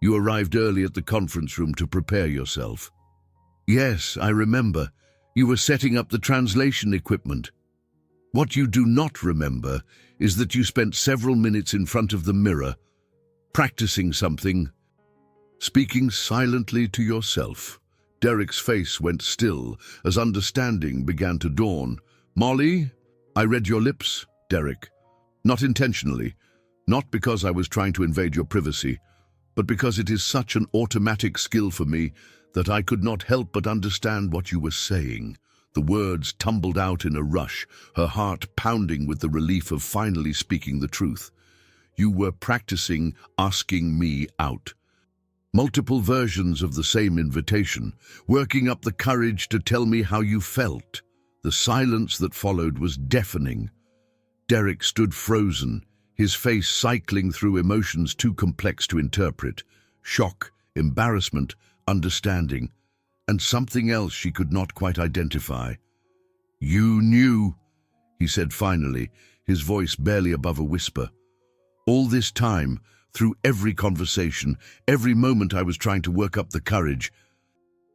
Speaker 1: You arrived early at the conference room to prepare yourself." "Yes, I remember. You were setting up the translation equipment. What you do not remember is that you spent several minutes in front of the mirror, practicing something, speaking silently to yourself." Derek's face went still as understanding began to dawn. "Molly, I read your lips, Derek. Not intentionally, not because I was trying to invade your privacy, but because it is such an automatic skill for me that I could not help but understand what you were saying." The words tumbled out in a rush, her heart pounding with the relief of finally speaking the truth. "You were practicing asking me out." Multiple versions of the same invitation, working up the courage to tell me how you felt. The silence that followed was deafening. Derek stood frozen, his face cycling through emotions too complex to interpret. Shock, embarrassment, understanding, and something else she could not quite identify. "You knew," he said finally, his voice barely above a whisper. "All this time, through every conversation, every moment I was trying to work up the courage,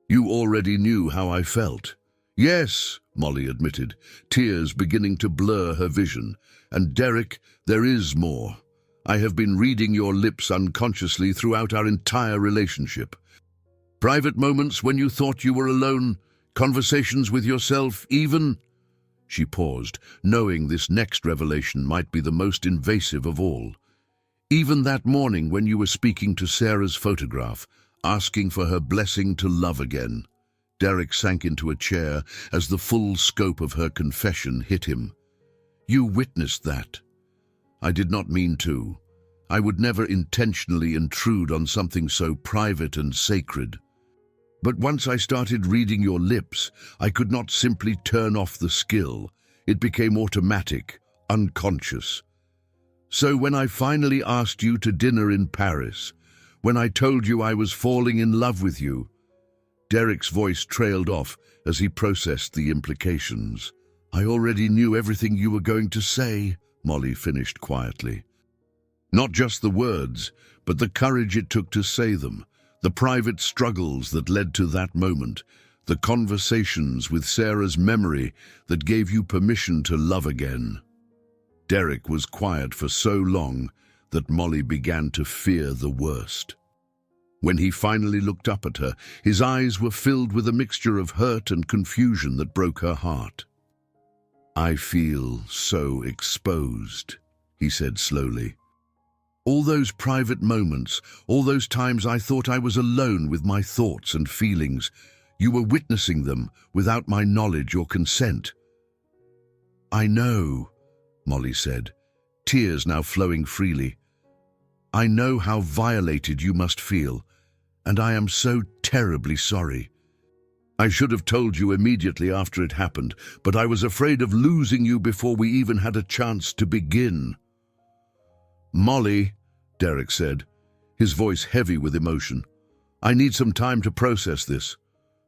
Speaker 1: you already knew how I felt." "Yes," Molly admitted, tears beginning to blur her vision. "And Derek, there is more. I have been reading your lips unconsciously throughout our entire relationship. Private moments when you thought you were alone, conversations with yourself, even—" She paused, knowing this next revelation might be the most invasive of all. "Even that morning when you were speaking to Sarah's photograph, asking for her blessing to love again." Derek sank into a chair as the full scope of her confession hit him. "You witnessed that. I did not mean to. I would never intentionally intrude on something so private and sacred. But once I started reading your lips, I could not simply turn off the skill. It became automatic, unconscious. So when I finally asked you to dinner in Paris, when I told you I was falling in love with you—" Derek's voice trailed off as he processed the implications. "I already knew everything you were going to say," Molly finished quietly. "Not just the words, but the courage it took to say them, the private struggles that led to that moment, the conversations with Sarah's memory that gave you permission to love again." Derek was quiet for so long that Molly began to fear the worst. When he finally looked up at her, his eyes were filled with a mixture of hurt and confusion that broke her heart. "I feel so exposed," he said slowly. "All those private moments, all those times I thought I was alone with my thoughts and feelings, you were witnessing them without my knowledge or consent." "I know," Molly said, tears now flowing freely. "I know how violated you must feel, and I am so terribly sorry. I should have told you immediately after it happened, but I was afraid of losing you before we even had a chance to begin." "Molly," Derek said, his voice heavy with emotion, "I need some time to process this,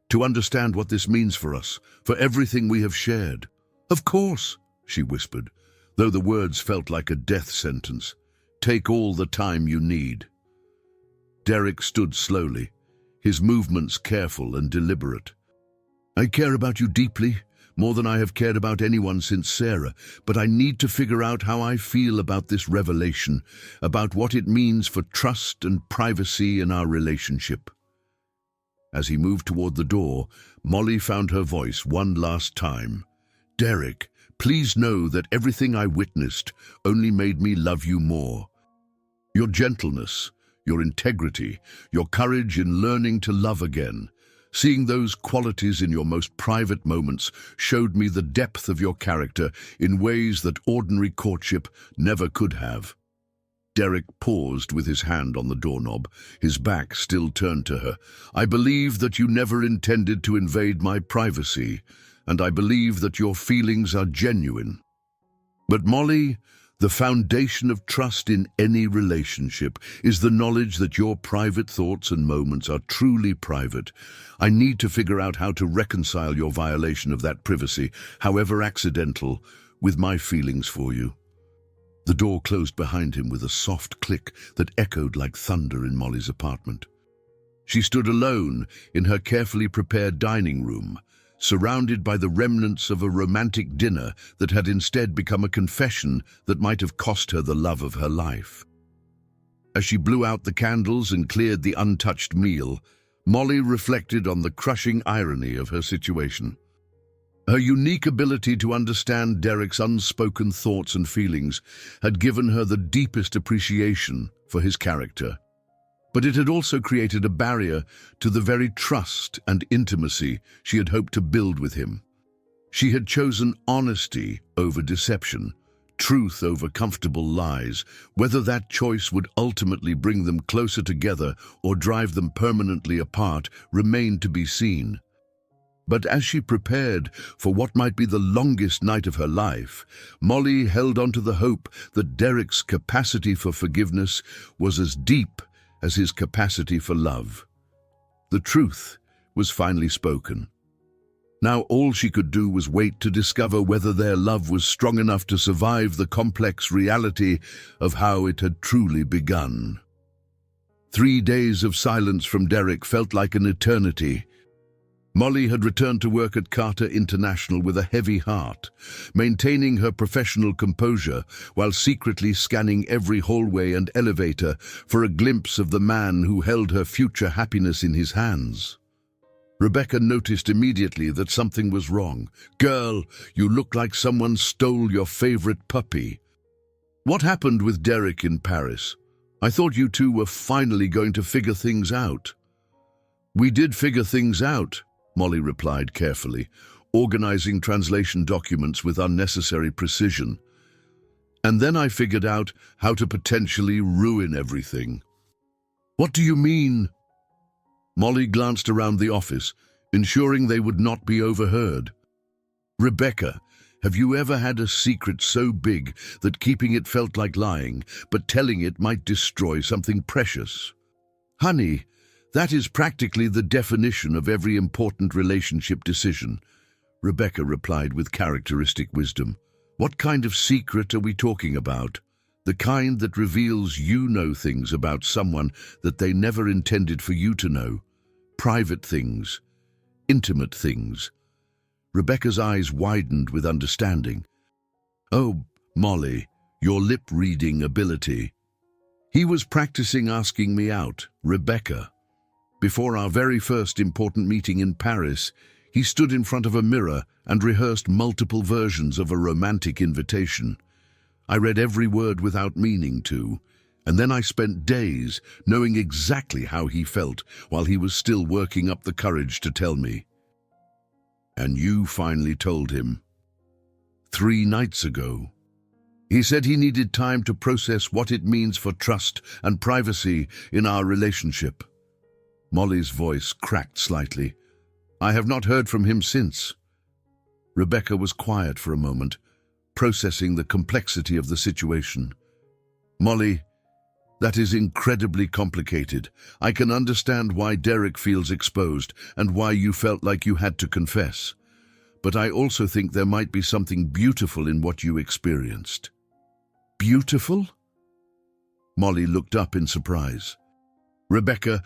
Speaker 1: to understand what this means for us, for everything we have shared." "Of course," she whispered, though the words felt like a death sentence. "Take all the time you need." Derek stood slowly, his movements careful and deliberate. "I care about you deeply, more than I have cared about anyone since Sarah, but I need to figure out how I feel about this revelation, about what it means for trust and privacy in our relationship." As he moved toward the door, Molly found her voice one last time. "Derek, please know that everything I witnessed only made me love you more. Your gentleness, your integrity, your courage in learning to love again. Seeing those qualities in your most private moments showed me the depth of your character in ways that ordinary courtship never could have." Derek paused with his hand on the doorknob, his back still turned to her. "I believe that you never intended to invade my privacy, and I believe that your feelings are genuine. But Molly, the foundation of trust in any relationship is the knowledge that your private thoughts and moments are truly private. I need to figure out how to reconcile your violation of that privacy, however accidental, with my feelings for you." The door closed behind him with a soft click that echoed like thunder in Molly's apartment. She stood alone in her carefully prepared dining room, surrounded by the remnants of a romantic dinner that had instead become a confession that might have cost her the love of her life. As she blew out the candles and cleared the untouched meal, Molly reflected on the crushing irony of her situation. Her unique ability to understand Derek's unspoken thoughts and feelings had given her the deepest appreciation for his character. But it had also created a barrier to the very trust and intimacy she had hoped to build with him. She had chosen honesty over deception, truth over comfortable lies. Whether that choice would ultimately bring them closer together or drive them permanently apart remained to be seen. But as she prepared for what might be the longest night of her life, Molly held on to the hope that Derek's capacity for forgiveness was as deep as his capacity for love. The truth was finally spoken. Now all she could do was wait to discover whether their love was strong enough to survive the complex reality of how it had truly begun. 3 days of silence from Derek felt like an eternity. Molly had returned to work at Carter International with a heavy heart, maintaining her professional composure while secretly scanning every hallway and elevator for a glimpse of the man who held her future happiness in his hands. Rebecca noticed immediately that something was wrong. "Girl, you look like someone stole your favorite puppy. What happened with Derek in Paris? I thought you two were finally going to figure things out." "We did figure things out," Molly replied carefully, organizing translation documents with unnecessary precision. "And then I figured out how to potentially ruin everything." "What do you mean?" Molly glanced around the office, ensuring they would not be overheard. "Rebecca, have you ever had a secret so big that keeping it felt like lying, but telling it might destroy something precious?" "Honey, that is practically the definition of every important relationship decision," Rebecca replied with characteristic wisdom. "What kind of secret are we talking about? The kind that reveals you know things about someone that they never intended for you to know. Private things, intimate things." Rebecca's eyes widened with understanding. "Oh, Molly, your lip-reading ability." "He was practicing asking me out, Rebecca. Before our very first important meeting in Paris, he stood in front of a mirror and rehearsed multiple versions of a romantic invitation. I read every word without meaning to, and then I spent days knowing exactly how he felt while he was still working up the courage to tell me." "And you finally told him?" 3 nights ago. He said he needed time to process what it means for trust and privacy in our relationship." Molly's voice cracked slightly. "I have not heard from him since." Rebecca was quiet for a moment, processing the complexity of the situation. "Molly, that is incredibly complicated. I can understand why Derek feels exposed and why you felt like you had to confess. But I also think there might be something beautiful in what you experienced." "Beautiful?" Molly looked up in surprise. "Rebecca,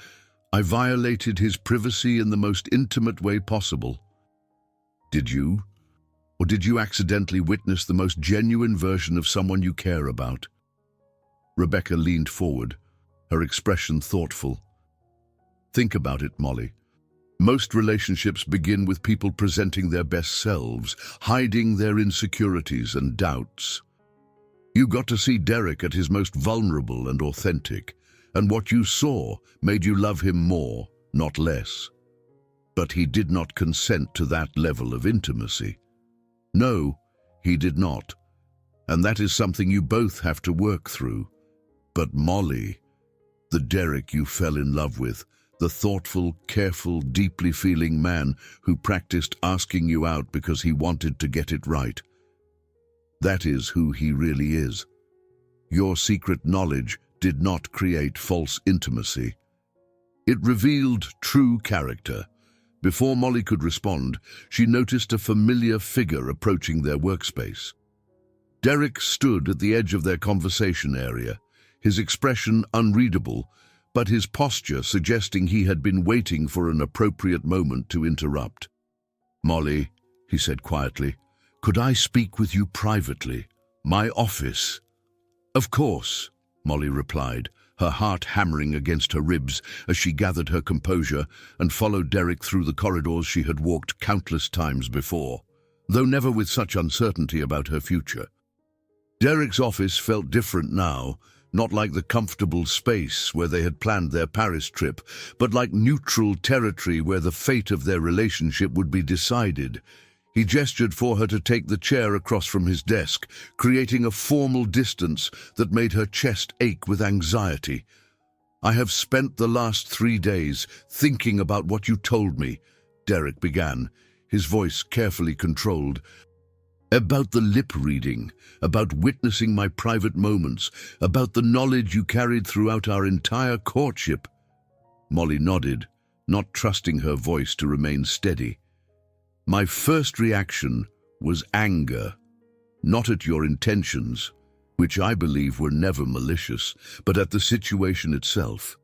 Speaker 1: I violated his privacy in the most intimate way possible." "Did you?" Or did you accidentally witness the most genuine version of someone you care about? Rebecca leaned forward, her expression thoughtful. Think about it, Molly. Most relationships begin with people presenting their best selves, hiding their insecurities and doubts. You got to see Derek at his most vulnerable and authentic, and what you saw made you love him more, not less. But he did not consent to that level of intimacy. No, he did not, and that is something you both have to work through. But Molly, the Derek you fell in love with, the thoughtful, careful, deeply feeling man who practiced asking you out because he wanted to get it right. That is who he really is. Your secret knowledge did not create false intimacy. It revealed true character. Before Molly could respond, she noticed a familiar figure approaching their workspace. Derek stood at the edge of their conversation area, his expression unreadable, but his posture suggesting he had been waiting for an appropriate moment to interrupt. "Molly," he said quietly, "could I speak with you privately? My office." "Of course," Molly replied, her heart hammering against her ribs as she gathered her composure and followed Derek through the corridors she had walked countless times before, though never with such uncertainty about her future. Derek's office felt different now, not like the comfortable space where they had planned their Paris trip, but like neutral territory where the fate of their relationship would be decided. He gestured for her to take the chair across from his desk, creating a formal distance that made her chest ache with anxiety. "I have spent the last 3 days thinking about what you told me," Derek began, his voice carefully controlled. "About the lip reading, about witnessing my private moments, about the knowledge you carried throughout our entire courtship." Molly nodded, not trusting her voice to remain steady. "My first reaction was anger, not at your intentions, which I believe were never malicious, but at the situation itself.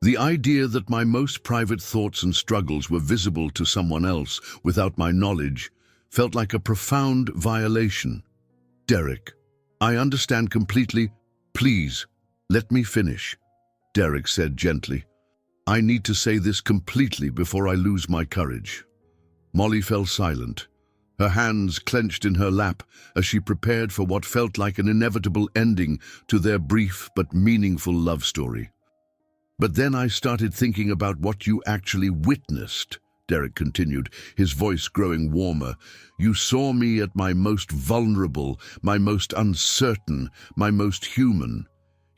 Speaker 1: The idea that my most private thoughts and struggles were visible to someone else without my knowledge felt like a profound violation. Derek, I understand completely. Please, let me finish," Derek said gently. "I need to say this completely before I lose my courage." Molly fell silent, her hands clenched in her lap as she prepared for what felt like an inevitable ending to their brief but meaningful love story. "But then I started thinking about what you actually witnessed," Derek continued, his voice growing warmer. "You saw me at my most vulnerable, my most uncertain, my most human.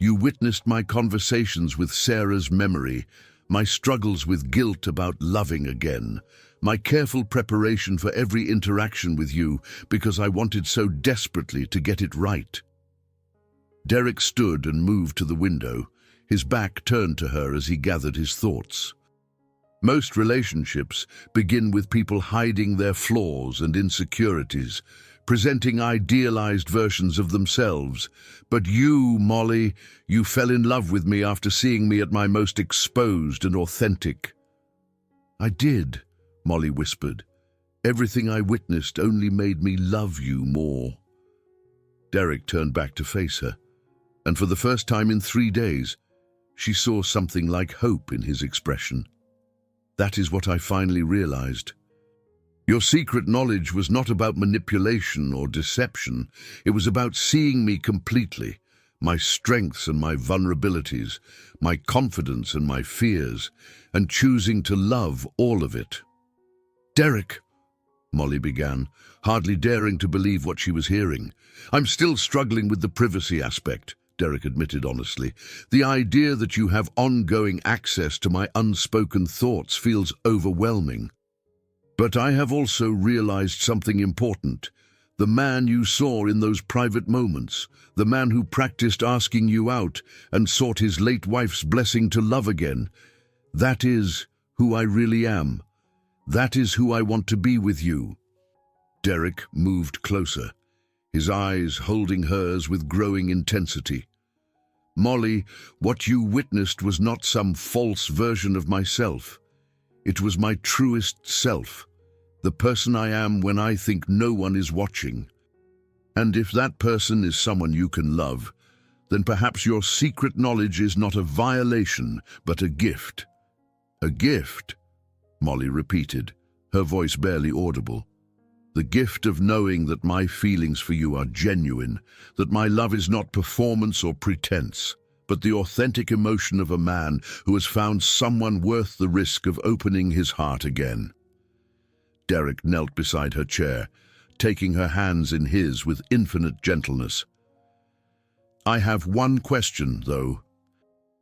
Speaker 1: You witnessed my conversations with Sarah's memory, my struggles with guilt about loving again, my careful preparation for every interaction with you because I wanted so desperately to get it right." Derek stood and moved to the window, his back turned to her as he gathered his thoughts. Most relationships begin with people hiding their flaws and insecurities, presenting idealized versions of themselves. But you, Molly, you fell in love with me after seeing me at my most exposed and authentic. "I did," Molly whispered. "Everything I witnessed only made me love you more." Derek turned back to face her, and for the first time in 3 days, she saw something like hope in his expression. "That is what I finally realized. Your secret knowledge was not about manipulation or deception. It was about seeing me completely, my strengths and my vulnerabilities, my confidence and my fears, and choosing to love all of it." "Derek," Molly began, hardly daring to believe what she was hearing. "I'm still struggling with the privacy aspect," Derek admitted honestly. "The idea that you have ongoing access to my unspoken thoughts feels overwhelming. But I have also realized something important. The man you saw in those private moments, the man who practiced asking you out and sought his late wife's blessing to love again, that is who I really am. That is who I want to be with you." Derek moved closer, his eyes holding hers with growing intensity. "Molly, what you witnessed was not some false version of myself. It was my truest self, the person I am when I think no one is watching. And if that person is someone you can love, then perhaps your secret knowledge is not a violation, but a gift. A gift, Molly repeated, her voice barely audible. The gift of knowing that my feelings for you are genuine, that my love is not performance or pretense, but the authentic emotion of a man who has found someone worth the risk of opening his heart again. Derek knelt beside her chair, taking her hands in his with infinite gentleness. I have one question, though.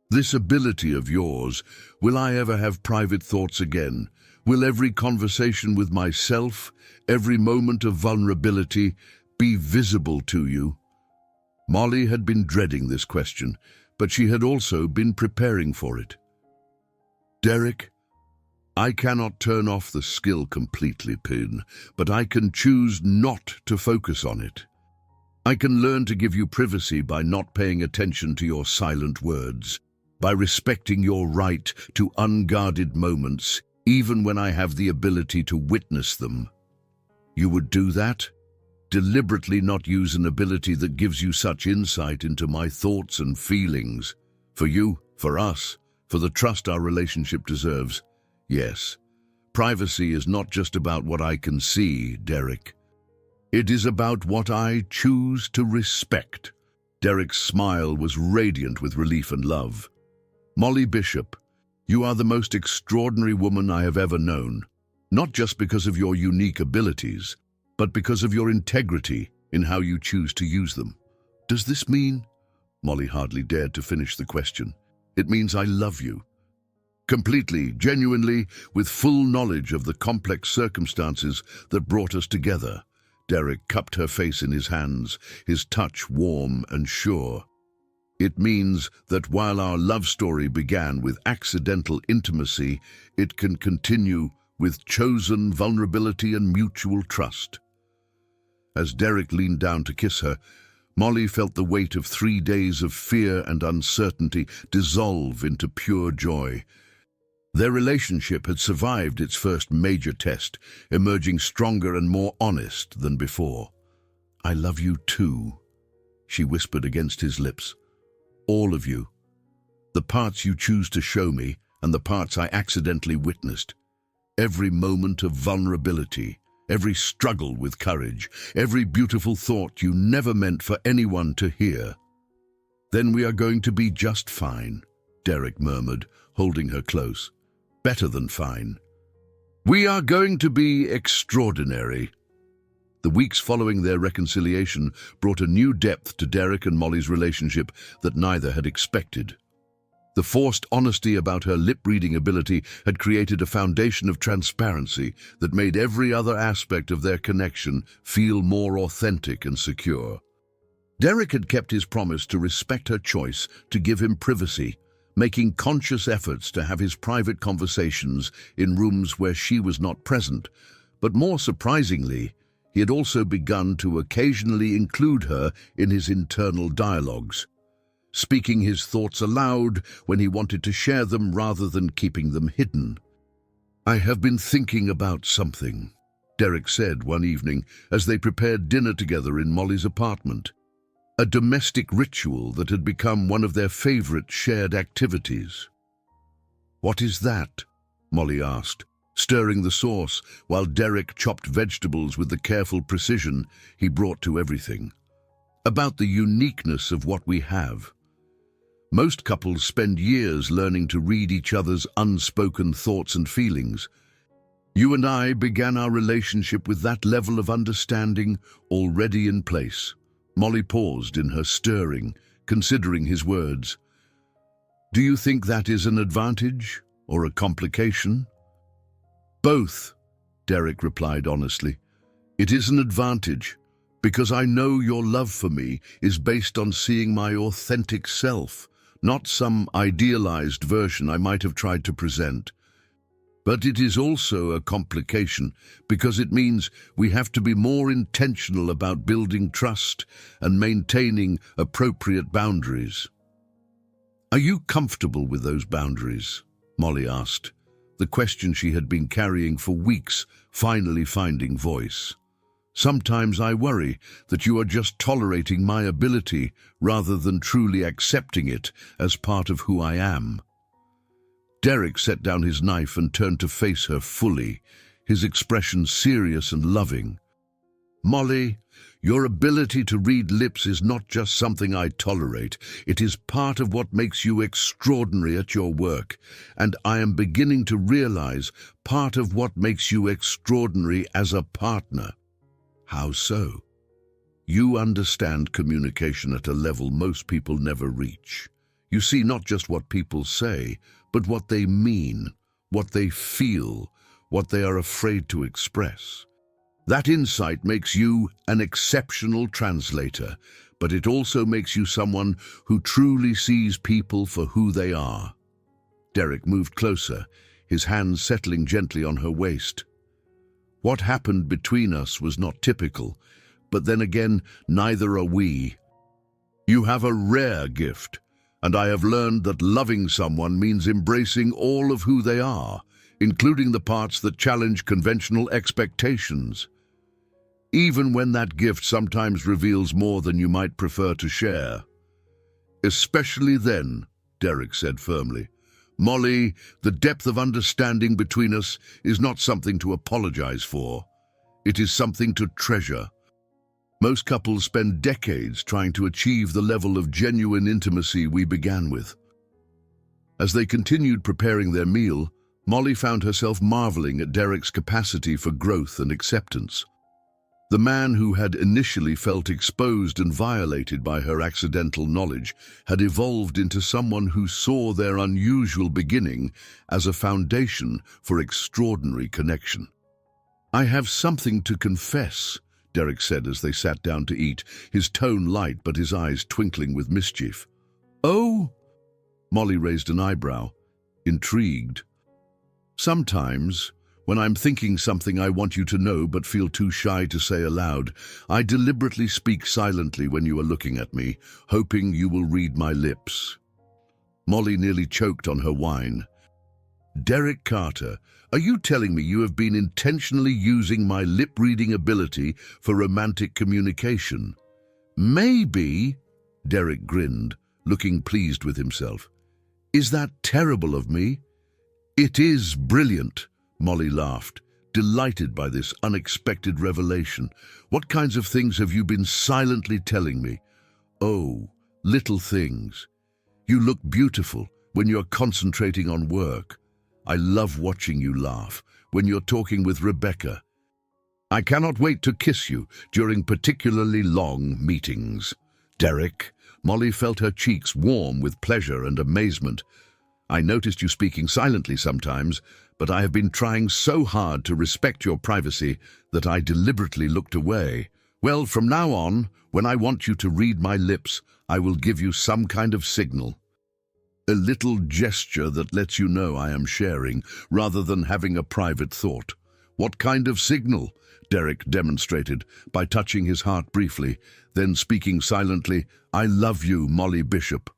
Speaker 1: This ability of yours, will I ever have private thoughts again? Will every conversation with myself, every moment of vulnerability, be visible to you? Molly had been dreading this question, but she had also been preparing for it. Derek, I cannot turn off the skill completely, Pin, but I can choose not to focus on it. I can learn to give you privacy by not paying attention to your silent words, by respecting your right to unguarded moments, even when I have the ability to witness them. You would do that? Deliberately not use an ability that gives you such insight into my thoughts and feelings. For you, for us, for the trust our relationship deserves. Yes, privacy is not just about what I can see, Derek. It is about what I choose to respect. Derek's smile was radiant with relief and love. Molly Bishop, you are the most extraordinary woman I have ever known, not just because of your unique abilities, but because of your integrity in how you choose to use them. Does this mean? Molly hardly dared to finish the question. It means I love you. Completely, genuinely, with full knowledge of the complex circumstances that brought us together. Derek cupped her face in his hands, his touch warm and sure. It means that while our love story began with accidental intimacy, it can continue with chosen vulnerability and mutual trust. As Derek leaned down to kiss her, Molly felt the weight of 3 days of fear and uncertainty dissolve into pure joy. Their relationship had survived its first major test, emerging stronger and more honest than before. I love you too, she whispered against his lips. All of you. The parts you choose to show me and the parts I accidentally witnessed. Every moment of vulnerability, every struggle with courage, every beautiful thought you never meant for anyone to hear. Then we are going to be just fine, Derek murmured, holding her close. Better than fine. We are going to be extraordinary. The weeks following their reconciliation brought a new depth to Derek and Molly's relationship that neither had expected. The forced honesty about her lip-reading ability had created a foundation of transparency that made every other aspect of their connection feel more authentic and secure. Derek had kept his promise to respect her choice to give him privacy, making conscious efforts to have his private conversations in rooms where she was not present. But more surprisingly, he had also begun to occasionally include her in his internal dialogues, speaking his thoughts aloud when he wanted to share them rather than keeping them hidden. I have been thinking about something, Derek said one evening as they prepared dinner together in Molly's apartment. A domestic ritual that had become one of their favorite shared activities. What is that? Molly asked, stirring the sauce while Derek chopped vegetables with the careful precision he brought to everything. About the uniqueness of what we have. Most couples spend years learning to read each other's unspoken thoughts and feelings. You and I began our relationship with that level of understanding already in place. Molly paused in her stirring, considering his words. Do you think that is an advantage or a complication? Both, Derek replied honestly. It is an advantage, because I know your love for me is based on seeing my authentic self, not some idealized version I might have tried to present. But it is also a complication because it means we have to be more intentional about building trust and maintaining appropriate boundaries. Are you comfortable with those boundaries? Molly asked, the question she had been carrying for weeks finally finding voice. Sometimes I worry that you are just tolerating my ability rather than truly accepting it as part of who I am. Derek set down his knife and turned to face her fully, his expression serious and loving. Molly, your ability to read lips is not just something I tolerate. It is part of what makes you extraordinary at your work, and I am beginning to realize part of what makes you extraordinary as a partner. How so? You understand communication at a level most people never reach. You see not just what people say, but what they mean, what they feel, what they are afraid to express. That insight makes you an exceptional translator, but it also makes you someone who truly sees people for who they are. Derek moved closer, his hands settling gently on her waist. What happened between us was not typical, but then again, neither are we. You have a rare gift, and I have learned that loving someone means embracing all of who they are, including the parts that challenge conventional expectations. Even when that gift sometimes reveals more than you might prefer to share. Especially then, Derek said firmly. Molly, the depth of understanding between us is not something to apologize for. It is something to treasure. Most couples spend decades trying to achieve the level of genuine intimacy we began with. As they continued preparing their meal, Molly found herself marveling at Derek's capacity for growth and acceptance. The man who had initially felt exposed and violated by her accidental knowledge had evolved into someone who saw their unusual beginning as a foundation for extraordinary connection. I have something to confess, Derek said as they sat down to eat, his tone light but his eyes twinkling with mischief. Oh? Molly raised an eyebrow, intrigued. Sometimes, when I'm thinking something I want you to know but feel too shy to say aloud, I deliberately speak silently when you are looking at me, hoping you will read my lips. Molly nearly choked on her wine. Derek Carter, are you telling me you have been intentionally using my lip-reading ability for romantic communication? Maybe, Derek grinned, looking pleased with himself. Is that terrible of me? It is brilliant. Molly laughed, delighted by this unexpected revelation. What kinds of things have you been silently telling me? Oh, little things. You look beautiful when you're concentrating on work. I love watching you laugh when you're talking with Rebecca. I cannot wait to kiss you during particularly long meetings. Derek, Molly felt her cheeks warm with pleasure and amazement. I noticed you speaking silently sometimes, but I have been trying so hard to respect your privacy that I deliberately looked away. Well, from now on, when I want you to read my lips, I will give you some kind of signal. A little gesture that lets you know I am sharing, rather than having a private thought. What kind of signal? Derek demonstrated by touching his heart briefly, then speaking silently, I love you, Molly Bishop.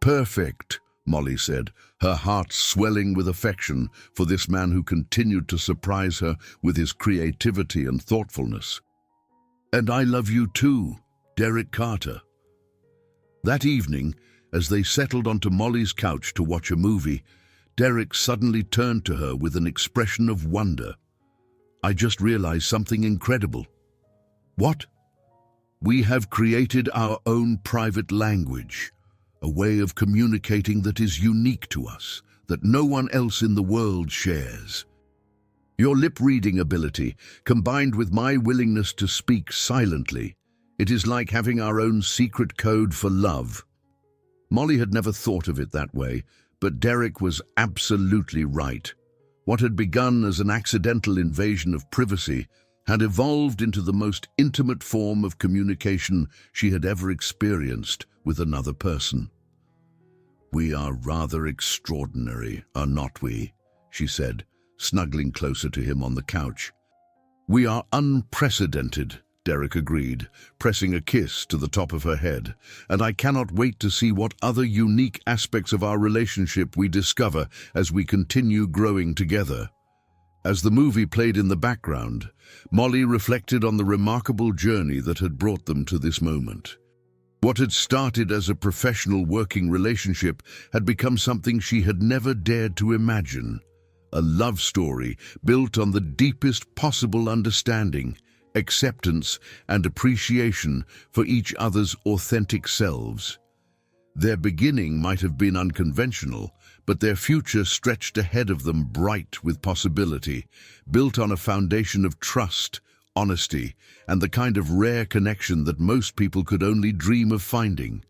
Speaker 1: Perfect, Molly said, her heart swelling with affection for this man who continued to surprise her with his creativity and thoughtfulness. And I love you too, Derek Carter. That evening, as they settled onto Molly's couch to watch a movie, Derek suddenly turned to her with an expression of wonder. I just realized something incredible. What? We have created our own private language, a way of communicating that is unique to us, that no one else in the world shares. Your lip-reading ability, combined with my willingness to speak silently, it is like having our own secret code for love. Molly had never thought of it that way, but Derek was absolutely right. What had begun as an accidental invasion of privacy had evolved into the most intimate form of communication she had ever experienced with another person. We are rather extraordinary, are not we? She said, snuggling closer to him on the couch. We are unprecedented, Derek agreed, pressing a kiss to the top of her head. "And I cannot wait to see what other unique aspects of our relationship we discover as we continue growing together." As the movie played in the background, Molly reflected on the remarkable journey that had brought them to this moment. What had started as a professional working relationship had become something she had never dared to imagine. A love story built on the deepest possible understanding, acceptance, and appreciation for each other's authentic selves. Their beginning might have been unconventional, but their future stretched ahead of them bright with possibility, built on a foundation of trust, honesty, and the kind of rare connection that most people could only dream of finding.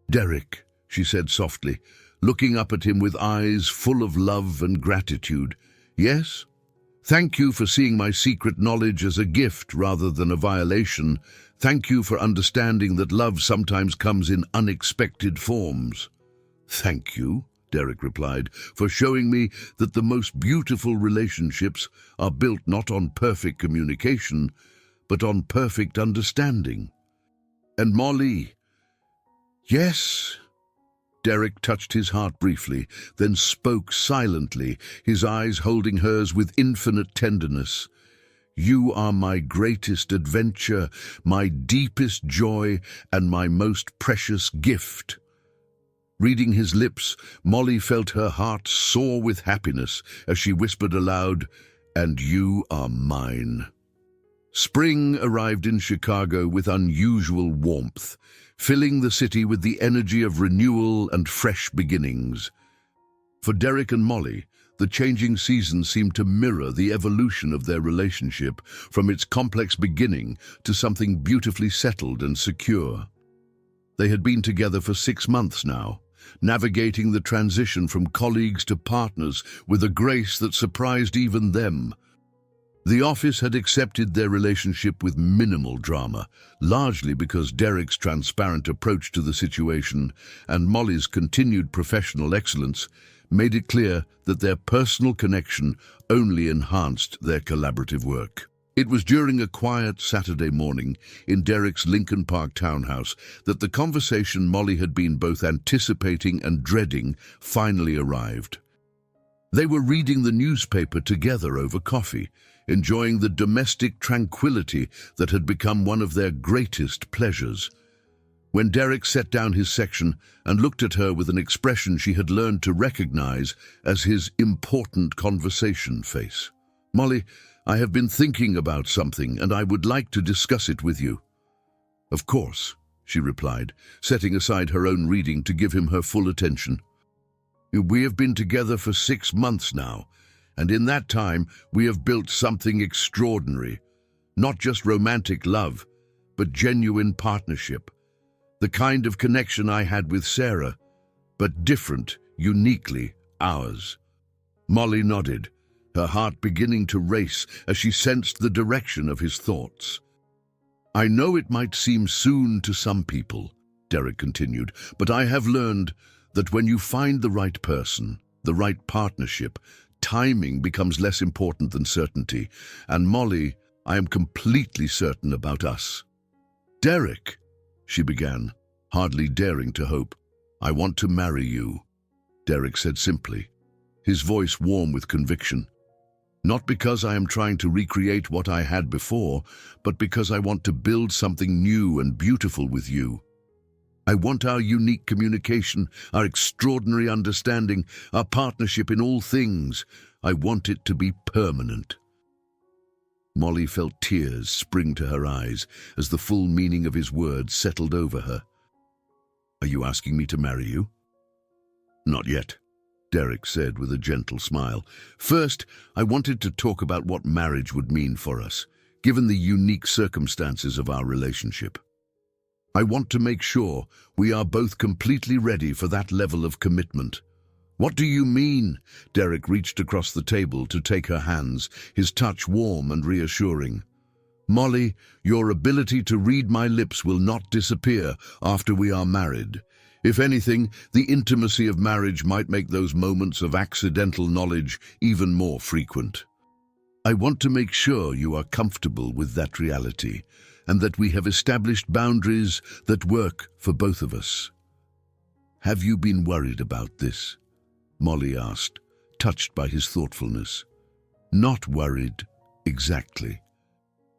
Speaker 1: "Derek," she said softly, looking up at him with eyes full of love and gratitude. "Yes? Thank you for seeing my secret knowledge as a gift rather than a violation. Thank you for understanding that love sometimes comes in unexpected forms." "Thank you," Derek replied, "for showing me that the most beautiful relationships are built not on perfect communication, but on perfect understanding." "And Molly?" "Yes." Derek touched his heart briefly, then spoke silently, his eyes holding hers with infinite tenderness. "You are my greatest adventure, my deepest joy, and my most precious gift." Reading his lips, Molly felt her heart soar with happiness as she whispered aloud, "And you are mine." Spring arrived in Chicago with unusual warmth, filling the city with the energy of renewal and fresh beginnings. For Derek and Molly, the changing season seemed to mirror the evolution of their relationship, from its complex beginning to something beautifully settled and secure. They had been together for 6 months now, navigating the transition from colleagues to partners with a grace that surprised even them. The office had accepted their relationship with minimal drama, largely because Derek's transparent approach to the situation and Molly's continued professional excellence made it clear that their personal connection only enhanced their collaborative work. It was during a quiet Saturday morning in Derek's Lincoln Park townhouse that the conversation Molly had been both anticipating and dreading finally arrived. They were reading the newspaper together over coffee, enjoying the domestic tranquility that had become one of their greatest pleasures. When Derek set down his section and looked at her with an expression she had learned to recognize as his important conversation face. "Molly, I have been thinking about something and I would like to discuss it with you." "Of course," she replied, setting aside her own reading to give him her full attention. "We have been together for 6 months now, and in that time we have built something extraordinary. Not just romantic love, but genuine partnership. The kind of connection I had with Sarah, but different, uniquely ours." Molly nodded, her heart beginning to race as she sensed the direction of his thoughts. "I know it might seem soon to some people," Derek continued, "but I have learned that when you find the right person, the right partnership, timing becomes less important than certainty. And Molly, I am completely certain about us." "Derek," she began, hardly daring to hope. "I want to marry you," Derek said simply, his voice warm with conviction. "Not because I am trying to recreate what I had before, but because I want to build something new and beautiful with you. I want our unique communication, our extraordinary understanding, our partnership in all things. I want it to be permanent." Molly felt tears spring to her eyes as the full meaning of his words settled over her. "Are you asking me to marry you?" "Not yet," Derek said with a gentle smile. "First, I wanted to talk about what marriage would mean for us, given the unique circumstances of our relationship. I want to make sure we are both completely ready for that level of commitment." "What do you mean?" Derek reached across the table to take her hands, his touch warm and reassuring. "Molly, your ability to read my lips will not disappear after we are married. If anything, the intimacy of marriage might make those moments of accidental knowledge even more frequent. I want to make sure you are comfortable with that reality, and that we have established boundaries that work for both of us. Have you been worried about this? Molly asked, touched by his thoughtfulness. Not worried, exactly.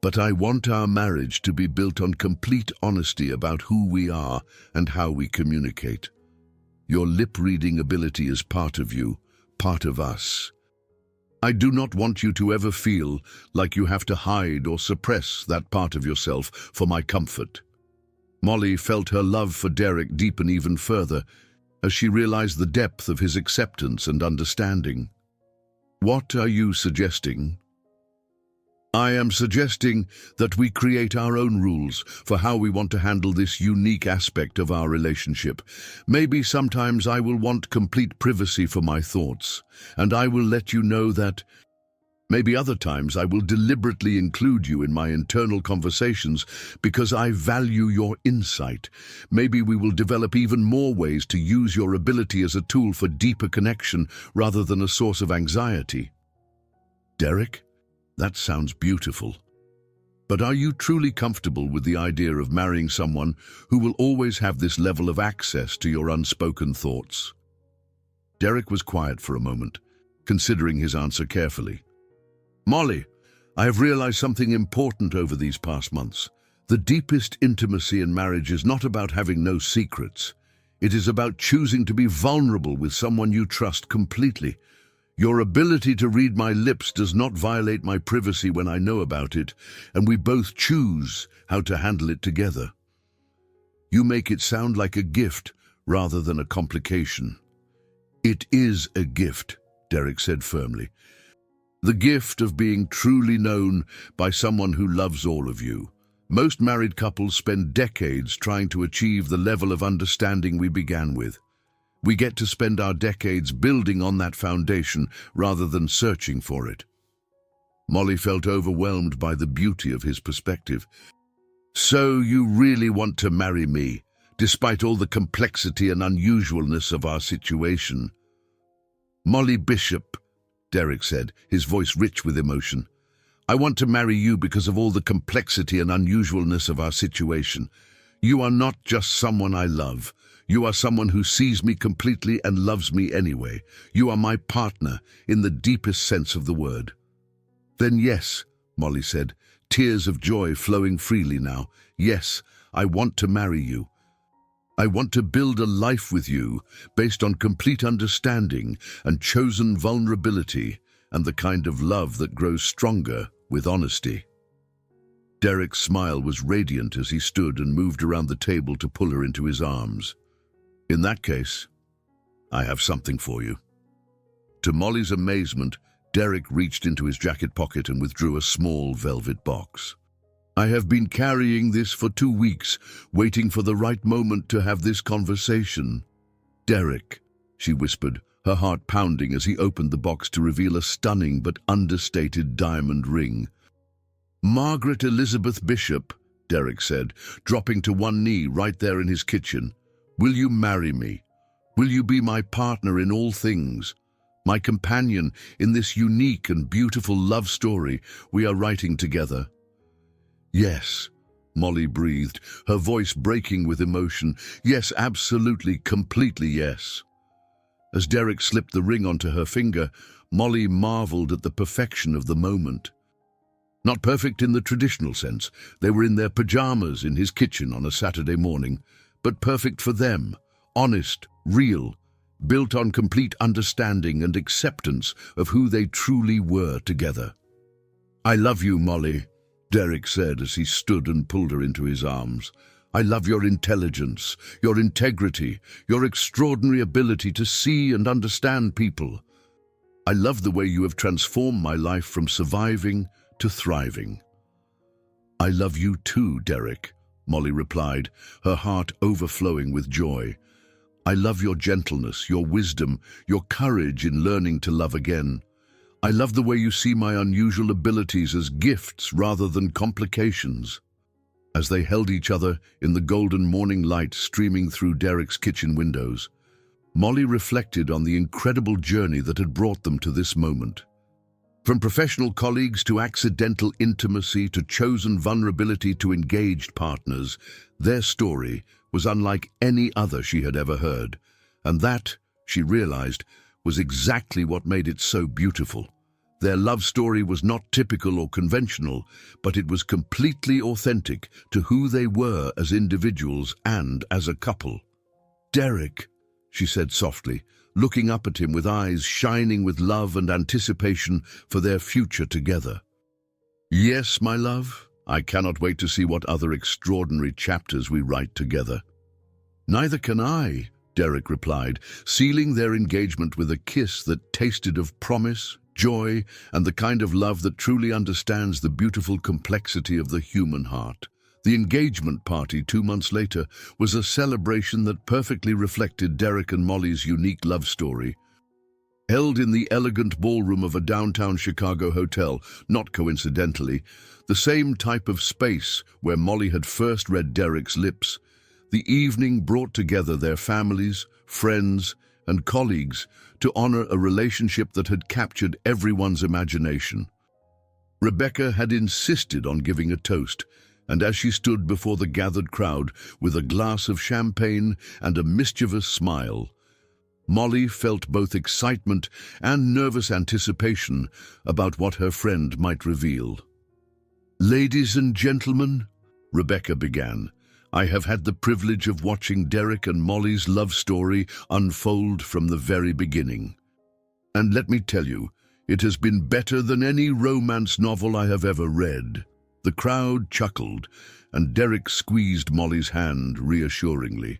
Speaker 1: But I want our marriage to be built on complete honesty about who we are and how we communicate. Your lip-reading ability is part of you, part of us. I do not want you to ever feel like you have to hide or suppress that part of yourself for my comfort. Molly felt her love for Derek deepen even further as she realized the depth of his acceptance and understanding. What are you suggesting? I am suggesting that we create our own rules for how we want to handle this unique aspect of our relationship. Maybe sometimes I will want complete privacy for my thoughts, and I will let you know that. Maybe other times I will deliberately include you in my internal conversations because I value your insight. Maybe we will develop even more ways to use your ability as a tool for deeper connection rather than a source of anxiety. Derek? That sounds beautiful. But are you truly comfortable with the idea of marrying someone who will always have this level of access to your unspoken thoughts? Derek was quiet for a moment, considering his answer carefully. Molly, I have realized something important over these past months. The deepest intimacy in marriage is not about having no secrets. It is about choosing to be vulnerable with someone you trust completely. Your ability to read my lips does not violate my privacy when I know about it, and we both choose how to handle it together. You make it sound like a gift rather than a complication. It is a gift, Derek said firmly. The gift of being truly known by someone who loves all of you. Most married couples spend decades trying to achieve the level of understanding we began with. We get to spend our decades building on that foundation rather than searching for it. Molly felt overwhelmed by the beauty of his perspective. So you really want to marry me, despite all the complexity and unusualness of our situation? Molly Bishop, Derek said, his voice rich with emotion. I want to marry you because of all the complexity and unusualness of our situation. You are not just someone I love. You are someone who sees me completely and loves me anyway. You are my partner in the deepest sense of the word. Then yes, Molly said, tears of joy flowing freely now. Yes, I want to marry you. I want to build a life with you based on complete understanding and chosen vulnerability and the kind of love that grows stronger with honesty. Derek's smile was radiant as he stood and moved around the table to pull her into his arms. In that case, I have something for you. To Molly's amazement, Derek reached into his jacket pocket and withdrew a small velvet box. I have been carrying this for 2 weeks, waiting for the right moment to have this conversation. Derek, she whispered, her heart pounding as he opened the box to reveal a stunning but understated diamond ring. Margaret Elizabeth Bishop, Derek said, dropping to one knee right there in his kitchen. Will you marry me? Will you be my partner in all things? My companion in this unique and beautiful love story we are writing together? Yes, Molly breathed, her voice breaking with emotion. Yes, absolutely, completely yes. As Derek slipped the ring onto her finger, Molly marveled at the perfection of the moment. Not perfect in the traditional sense. They were in their pajamas in his kitchen on a Saturday morning, but perfect for them, honest, real, built on complete understanding and acceptance of who they truly were together. I love you, Molly, Derek said as he stood and pulled her into his arms. I love your intelligence, your integrity, your extraordinary ability to see and understand people. I love the way you have transformed my life from surviving to thriving. I love you too, Derek, Molly replied, her heart overflowing with joy. I love your gentleness, your wisdom, your courage in learning to love again. I love the way you see my unusual abilities as gifts rather than complications. As they held each other in the golden morning light streaming through Derek's kitchen windows, Molly reflected on the incredible journey that had brought them to this moment. From professional colleagues to accidental intimacy to chosen vulnerability to engaged partners, their story was unlike any other she had ever heard. And that, she realized, was exactly what made it so beautiful. Their love story was not typical or conventional, but it was completely authentic to who they were as individuals and as a couple. "Derek," she said softly, looking up at him with eyes shining with love and anticipation for their future together. "Yes, my love, I cannot wait to see what other extraordinary chapters we write together." "Neither can I," Derek replied, sealing their engagement with a kiss that tasted of promise, joy, and the kind of love that truly understands the beautiful complexity of the human heart. The engagement party 2 months later was a celebration that perfectly reflected Derek and Molly's unique love story. Held in the elegant ballroom of a downtown Chicago hotel, not coincidentally, the same type of space where Molly had first read Derek's lips, the evening brought together their families, friends, and colleagues to honor a relationship that had captured everyone's imagination. Rebecca had insisted on giving a toast, and as she stood before the gathered crowd with a glass of champagne and a mischievous smile, Molly felt both excitement and nervous anticipation about what her friend might reveal. "Ladies and gentlemen," Rebecca began, "I have had the privilege of watching Derek and Molly's love story unfold from the very beginning. And let me tell you, it has been better than any romance novel I have ever read." The crowd chuckled, and Derek squeezed Molly's hand reassuringly.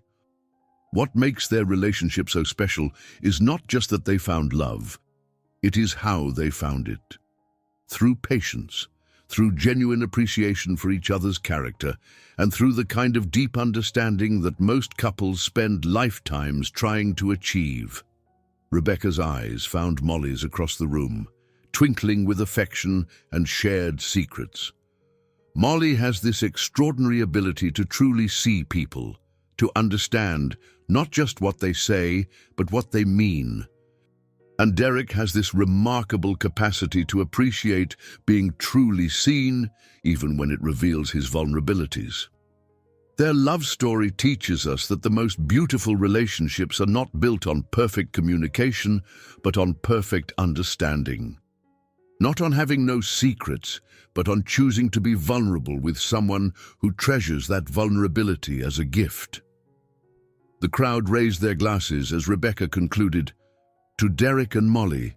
Speaker 1: What makes their relationship so special is not just that they found love, it is how they found it. Through patience, through genuine appreciation for each other's character, and through the kind of deep understanding that most couples spend lifetimes trying to achieve. Rebecca's eyes found Molly's across the room, twinkling with affection and shared secrets. Molly has this extraordinary ability to truly see people, to understand not just what they say, but what they mean. And Derek has this remarkable capacity to appreciate being truly seen, even when it reveals his vulnerabilities. Their love story teaches us that the most beautiful relationships are not built on perfect communication, but on perfect understanding. Not on having no secrets, but on choosing to be vulnerable with someone who treasures that vulnerability as a gift. The crowd raised their glasses as Rebecca concluded, "To Derek and Molly,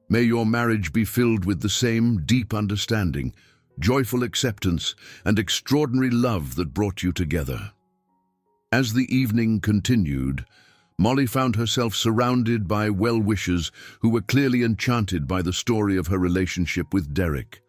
Speaker 1: may your marriage be filled with the same deep understanding, joyful acceptance, and extraordinary love that brought you together." As the evening continued, Molly found herself surrounded by well-wishers who were clearly enchanted by the story of her relationship with Derek.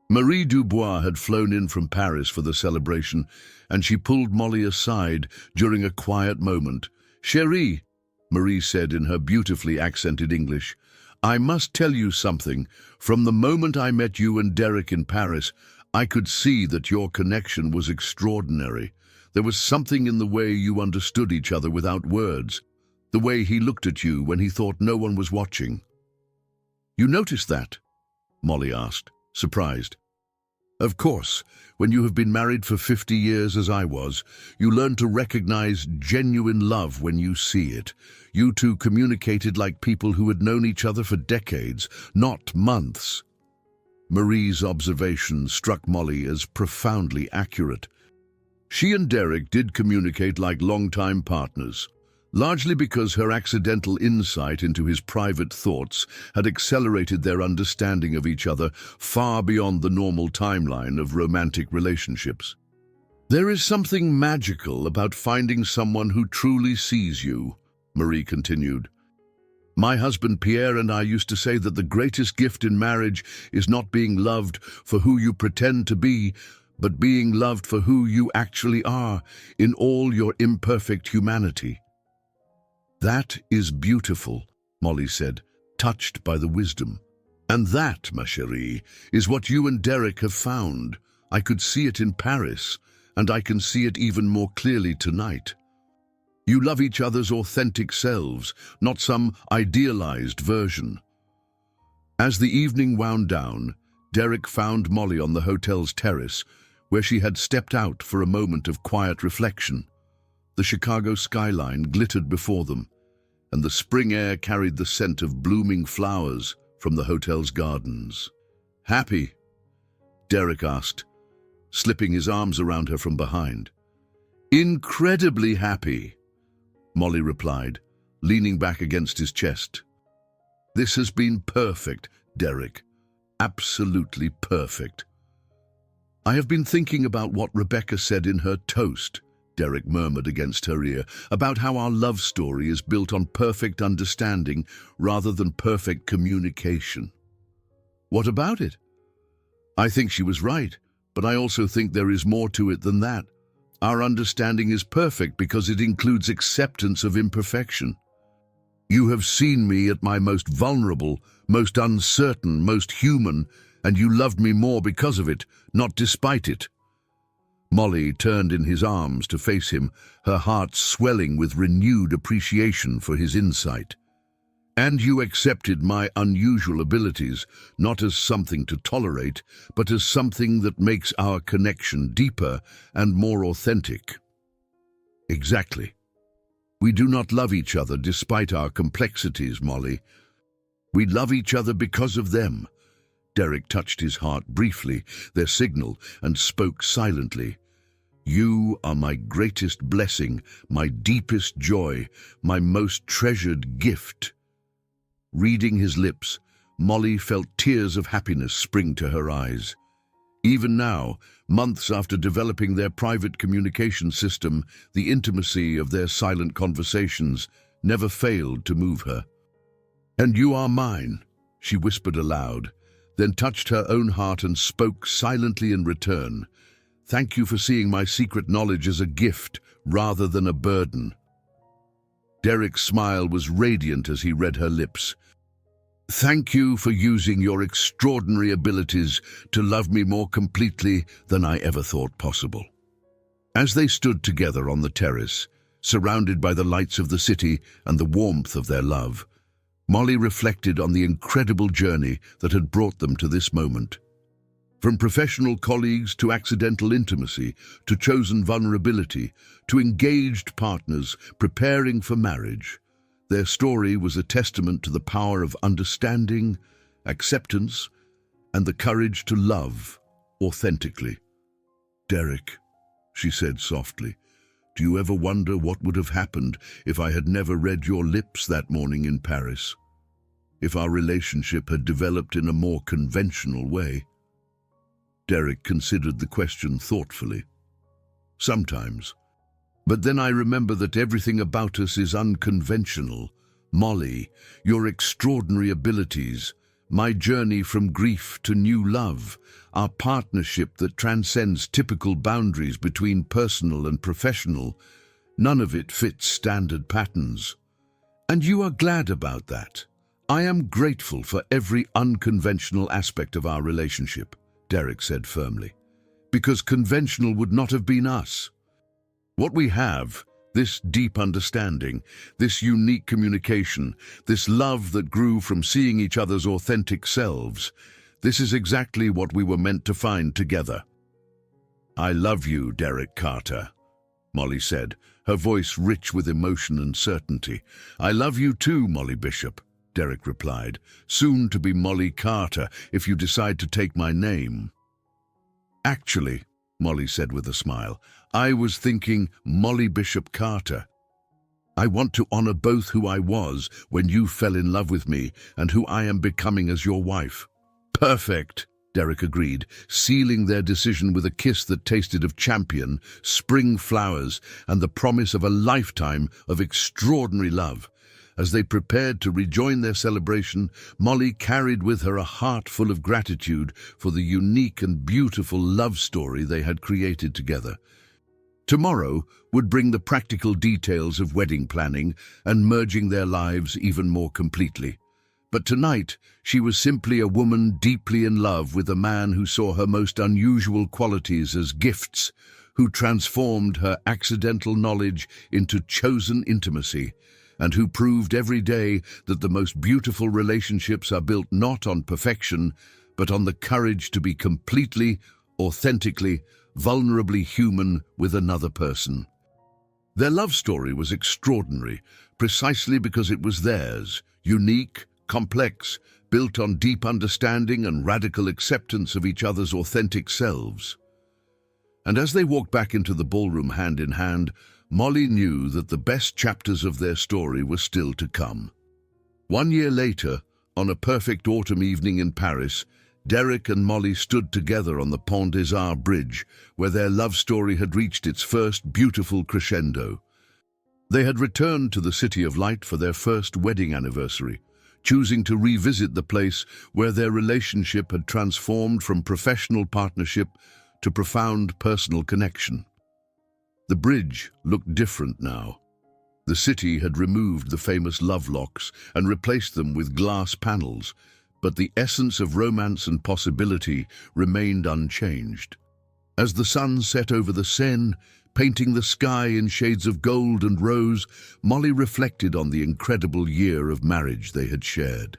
Speaker 1: Marie Dubois had flown in from Paris for the celebration, and she pulled Molly aside during a quiet moment. "Chérie," Marie said in her beautifully accented English, "I must tell you something. From the moment I met you and Derek in Paris, I could see that your connection was extraordinary. There was something in the way you understood each other without words, the way he looked at you when he thought no one was watching." "You noticed that?" Molly asked, surprised. "Of course, when you have been married for 50 years as I was, you learn to recognize genuine love when you see it. You two communicated like people who had known each other for decades, not months." Marie's observation struck Molly as profoundly accurate. She and Derek did communicate like longtime partners, largely because her accidental insight into his private thoughts had accelerated their understanding of each other far beyond the normal timeline of romantic relationships. "There is something magical about finding someone who truly sees you," Marie continued. "My husband Pierre and I used to say that the greatest gift in marriage is not being loved for who you pretend to be, but being loved for who you actually are in all your imperfect humanity." "That is beautiful," Molly said, touched by the wisdom. "And that, ma chérie, is what you and Derek have found. I could see it in Paris, and I can see it even more clearly tonight. You love each other's authentic selves, not some idealized version. As the evening wound down, Derek found Molly on the hotel's terrace, where she had stepped out for a moment of quiet reflection. The Chicago skyline glittered before them, and the spring air carried the scent of blooming flowers from the hotel's gardens. "Happy?" Derek asked, slipping his arms around her from behind. "Incredibly happy," Molly replied, leaning back against his chest. "This has been perfect, Derek. Absolutely perfect." "I have been thinking about what Rebecca said in her toast," Derek murmured against her ear, "about how our love story is built on perfect understanding rather than perfect communication." "What about it?" "I think she was right, but I also think there is more to it than that. Our understanding is perfect because it includes acceptance of imperfection. You have seen me at my most vulnerable, most uncertain, most human, and you loved me more because of it, not despite it." Molly turned in his arms to face him, her heart swelling with renewed appreciation for his insight. "And you accepted my unusual abilities, not as something to tolerate, but as something that makes our connection deeper and more authentic." "Exactly. We do not love each other despite our complexities, Molly. We love each other because of them." Derek touched his heart briefly, their signal, and spoke silently. "You are my greatest blessing, my deepest joy, my most treasured gift." Reading his lips, Molly felt tears of happiness spring to her eyes. Even now, months after developing their private communication system, the intimacy of their silent conversations never failed to move her. "And you are mine," she whispered aloud, then touched her own heart and spoke silently in return. "Thank you for seeing my secret knowledge as a gift rather than a burden." Derek's smile was radiant as he read her lips. "Thank you for using your extraordinary abilities to love me more completely than I ever thought possible." As they stood together on the terrace, surrounded by the lights of the city and the warmth of their love, Molly reflected on the incredible journey that had brought them to this moment. From professional colleagues to accidental intimacy, to chosen vulnerability, to engaged partners preparing for marriage, their story was a testament to the power of understanding, acceptance, and the courage to love authentically. "Derek," she said softly, "do you ever wonder what would have happened if I had never read your lips that morning in Paris? If our relationship had developed in a more conventional way?" Derek considered the question thoughtfully. "Sometimes. But then I remember that everything about us is unconventional. Molly, your extraordinary abilities, my journey from grief to new love, our partnership that transcends typical boundaries between personal and professional, none of it fits standard patterns. And you are glad about that. I am grateful for every unconventional aspect of our relationship," Derek said firmly, "because conventional would not have been us. What we have, this deep understanding, this unique communication, this love that grew from seeing each other's authentic selves, this is exactly what we were meant to find together." "I love you, Derek Carter," Molly said, her voice rich with emotion and certainty. "I love you too, Molly Bishop," Derek replied, "soon to be Molly Carter if you decide to take my name." "Actually," Molly said with a smile, "I was thinking Molly Bishop Carter. I want to honor both who I was when you fell in love with me and who I am becoming as your wife." "Perfect," Derek agreed, sealing their decision with a kiss that tasted of champion, spring flowers, and the promise of a lifetime of extraordinary love. As they prepared to rejoin their celebration, Molly carried with her a heart full of gratitude for the unique and beautiful love story they had created together. Tomorrow would bring the practical details of wedding planning and merging their lives even more completely. But tonight, she was simply a woman deeply in love with a man who saw her most unusual qualities as gifts, who transformed her accidental knowledge into chosen intimacy, and who proved every day that the most beautiful relationships are built not on perfection, but on the courage to be completely, authentically, vulnerably human with another person. Their love story was extraordinary, precisely because it was theirs, unique, complex, built on deep understanding and radical acceptance of each other's authentic selves. And as they walked back into the ballroom hand in hand, Molly knew that the best chapters of their story were still to come. 1 year later, on a perfect autumn evening in Paris, Derek and Molly stood together on the Pont des Arts bridge, where their love story had reached its first beautiful crescendo. They had returned to the City of Light for their first wedding anniversary, choosing to revisit the place where their relationship had transformed from professional partnership to profound personal connection. The bridge looked different now. The city had removed the famous love locks and replaced them with glass panels, but the essence of romance and possibility remained unchanged. As the sun set over the Seine, painting the sky in shades of gold and rose, Molly reflected on the incredible year of marriage they had shared.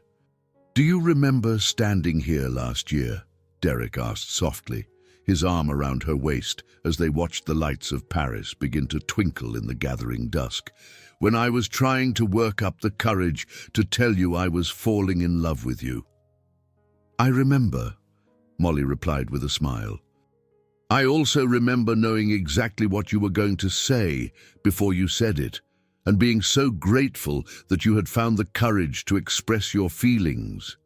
Speaker 1: "Do you remember standing here last year?" Derek asked softly, his arm around her waist as they watched the lights of Paris begin to twinkle in the gathering dusk, "when I was trying to work up the courage to tell you I was falling in love with you." "I remember," Molly replied with a smile. "I also remember knowing exactly what you were going to say before you said it, and being so grateful that you had found the courage to express your feelings.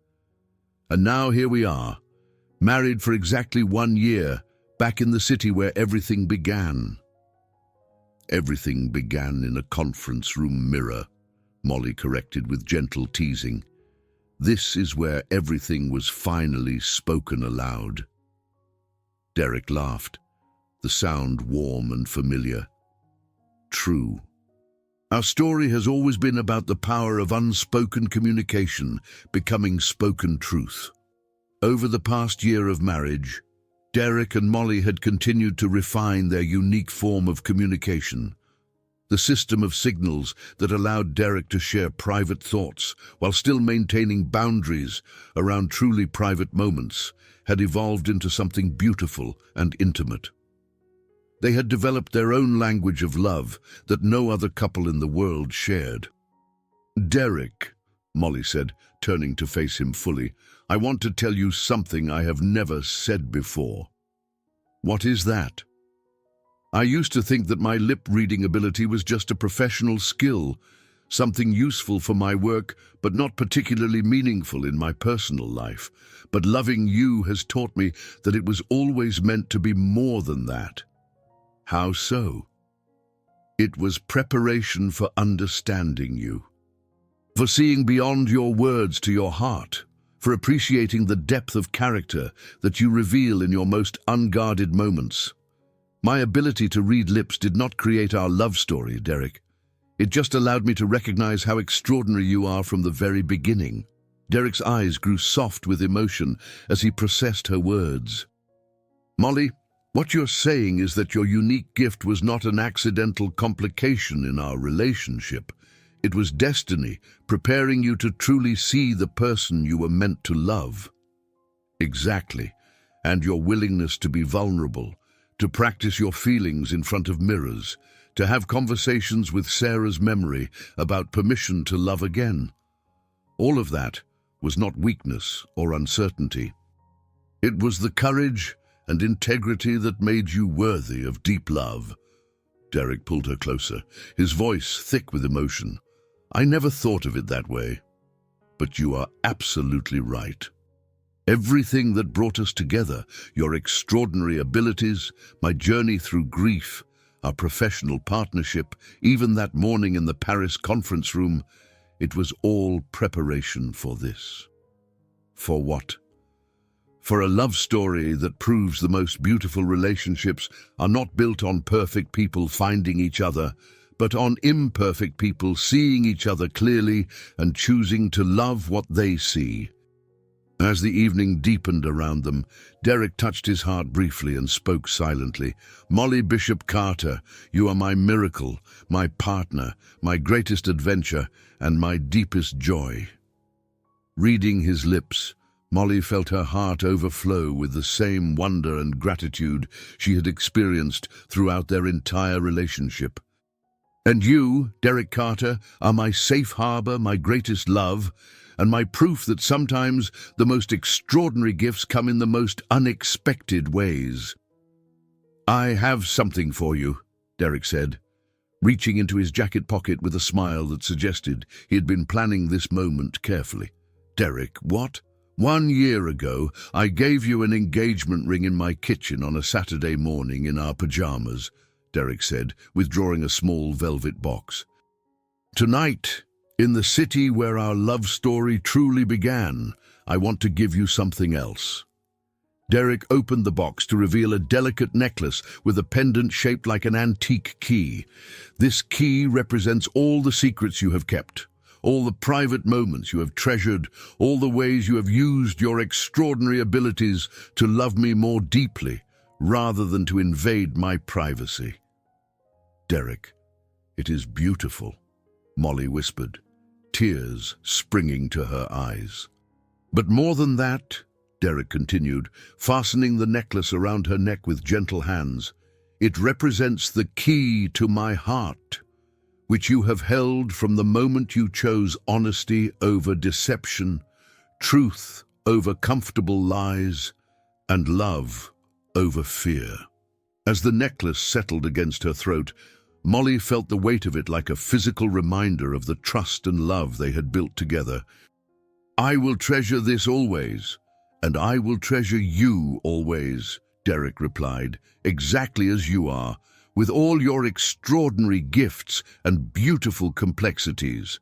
Speaker 1: And now here we are, married for exactly 1 year, back in the city where everything began." "Everything began in a conference room mirror," Molly corrected with gentle teasing. "This is where everything was finally spoken aloud." Derek laughed, the sound warm and familiar. "True. Our story has always been about the power of unspoken communication becoming spoken truth. Over the past year of marriage, Derek and Molly had continued to refine their unique form of communication. The system of signals that allowed Derek to share private thoughts while still maintaining boundaries around truly private moments had evolved into something beautiful and intimate. They had developed their own language of love that no other couple in the world shared. "Derek," Molly said, turning to face him fully, "I want to tell you something I have never said before." "What is that?" "I used to think that my lip-reading ability was just a professional skill, something useful for my work, but not particularly meaningful in my personal life. But loving you has taught me that it was always meant to be more than that." "How so?" "It was preparation for understanding you, for seeing beyond your words to your heart, for appreciating the depth of character that you reveal in your most unguarded moments. My ability to read lips did not create our love story, Derek. It just allowed me to recognize how extraordinary you are from the very beginning." Derek's eyes grew soft with emotion as he processed her words. "Molly, what you're saying is that your unique gift was not an accidental complication in our relationship. It was destiny, preparing you to truly see the person you were meant to love." "Exactly, and your willingness to be vulnerable, to practice your feelings in front of mirrors, to have conversations with Sarah's memory about permission to love again. All of that was not weakness or uncertainty. It was the courage and integrity that made you worthy of deep love." Derek pulled her closer, his voice thick with emotion. "I never thought of it that way, but you are absolutely right. Everything that brought us together, your extraordinary abilities, my journey through grief, our professional partnership, even that morning in the Paris conference room, it was all preparation for this." "For what?" "For a love story that proves the most beautiful relationships are not built on perfect people finding each other, but on imperfect people seeing each other clearly and choosing to love what they see." As the evening deepened around them, Derek touched his heart briefly and spoke silently. "Molly Bishop Carter, you are my miracle, my partner, my greatest adventure, and my deepest joy." Reading his lips, Molly felt her heart overflow with the same wonder and gratitude she had experienced throughout their entire relationship. "And you, Derek Carter, are my safe harbor, my greatest love, and my proof that sometimes the most extraordinary gifts come in the most unexpected ways." "I have something for you," Derek said, reaching into his jacket pocket with a smile that suggested he had been planning this moment carefully. "Derek, what?" "1 year ago, I gave you an engagement ring in my kitchen on a Saturday morning in our pajamas," Derek said, withdrawing a small velvet box. "Tonight, in the city where our love story truly began, I want to give you something else." Derek opened the box to reveal a delicate necklace with a pendant shaped like an antique key. "This key represents all the secrets you have kept, all the private moments you have treasured, all the ways you have used your extraordinary abilities to love me more deeply, rather than to invade my privacy." "Derek, it is beautiful," Molly whispered, tears springing to her eyes. "But more than that," Derek continued, fastening the necklace around her neck with gentle hands, "it represents the key to my heart, which you have held from the moment you chose honesty over deception, truth over comfortable lies, and love over fear." As the necklace settled against her throat, Molly felt the weight of it like a physical reminder of the trust and love they had built together. "I will treasure this always, and I will treasure you always," Derek replied, "exactly as you are, with all your extraordinary gifts and beautiful complexities."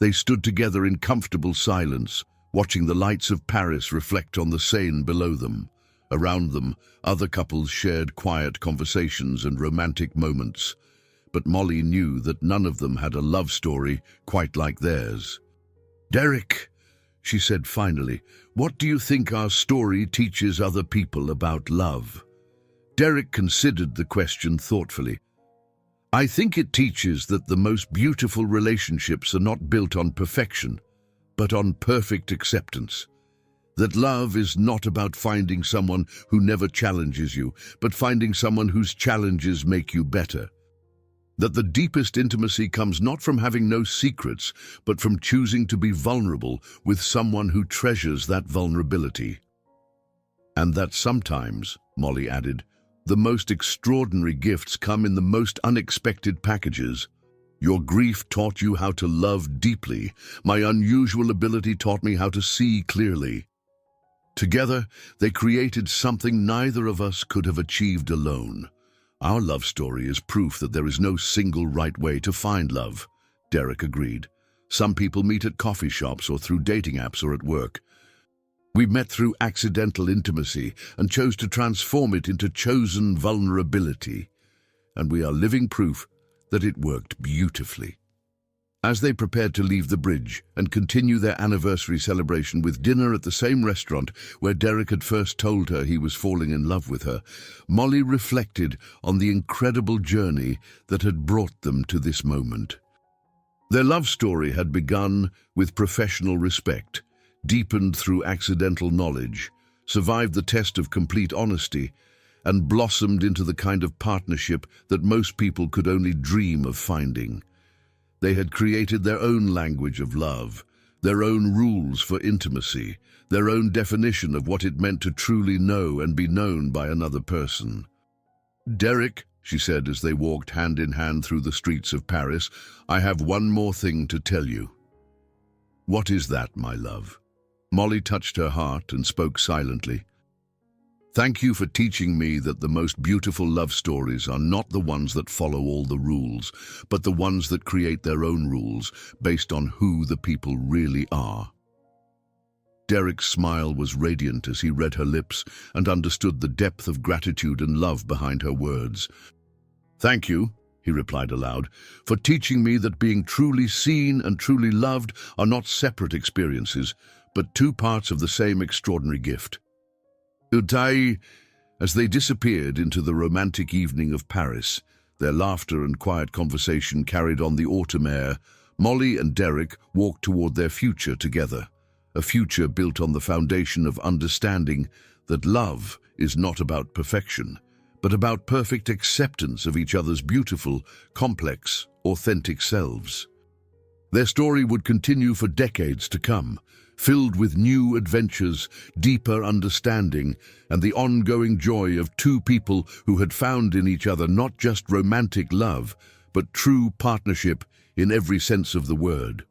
Speaker 1: They stood together in comfortable silence, watching the lights of Paris reflect on the Seine below them. Around them, other couples shared quiet conversations and romantic moments, but Molly knew that none of them had a love story quite like theirs. "Derek," she said finally, "what do you think our story teaches other people about love?" Derek considered the question thoughtfully. "I think it teaches that the most beautiful relationships are not built on perfection, but on perfect acceptance. That love is not about finding someone who never challenges you, but finding someone whose challenges make you better. That the deepest intimacy comes not from having no secrets, but from choosing to be vulnerable with someone who treasures that vulnerability. And that sometimes," Molly added, "the most extraordinary gifts come in the most unexpected packages. Your grief taught you how to love deeply. My unusual ability taught me how to see clearly. Together, they created something neither of us could have achieved alone. Our love story is proof that there is no single right way to find love," Derek agreed. "Some people meet at coffee shops or through dating apps or at work. We met through accidental intimacy and chose to transform it into chosen vulnerability. And we are living proof that it worked beautifully." As they prepared to leave the bridge and continue their anniversary celebration with dinner at the same restaurant where Derek had first told her he was falling in love with her, Molly reflected on the incredible journey that had brought them to this moment. Their love story had begun with professional respect, deepened through accidental knowledge, survived the test of complete honesty, and blossomed into the kind of partnership that most people could only dream of finding. They had created their own language of love, their own rules for intimacy, their own definition of what it meant to truly know and be known by another person. "Derek," she said as they walked hand in hand through the streets of Paris, "I have one more thing to tell you." "What is that, my love?" Molly touched her heart and spoke silently. "Thank you for teaching me that the most beautiful love stories are not the ones that follow all the rules, but the ones that create their own rules based on who the people really are." Derek's smile was radiant as he read her lips and understood the depth of gratitude and love behind her words. "Thank you," he replied aloud, "for teaching me that being truly seen and truly loved are not separate experiences, but two parts of the same extraordinary gift. Utai, as they disappeared into the romantic evening of Paris, their laughter and quiet conversation carried on the autumn air, Molly and Derek walked toward their future together, a future built on the foundation of understanding that love is not about perfection, but about perfect acceptance of each other's beautiful, complex, authentic selves. Their story would continue for decades to come, filled with new adventures, deeper understanding, and the ongoing joy of two people who had found in each other not just romantic love, but true partnership in every sense of the word.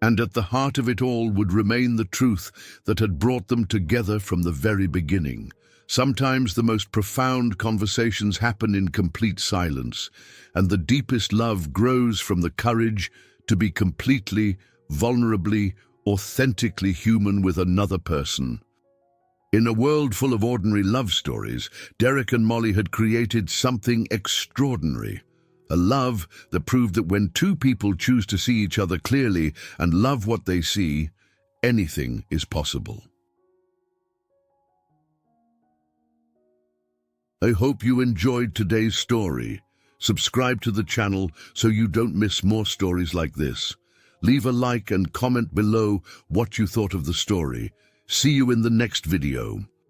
Speaker 1: And at the heart of it all would remain the truth that had brought them together from the very beginning. Sometimes the most profound conversations happen in complete silence, and the deepest love grows from the courage to be completely, vulnerably, authentically human with another person. In a world full of ordinary love stories, Derek and Molly had created something extraordinary. A love that proved that when two people choose to see each other clearly and love what they see, anything is possible. I hope you enjoyed today's story. Subscribe to the channel so you don't miss more stories like this. Leave a like and comment below what you thought of the story. See you in the next video.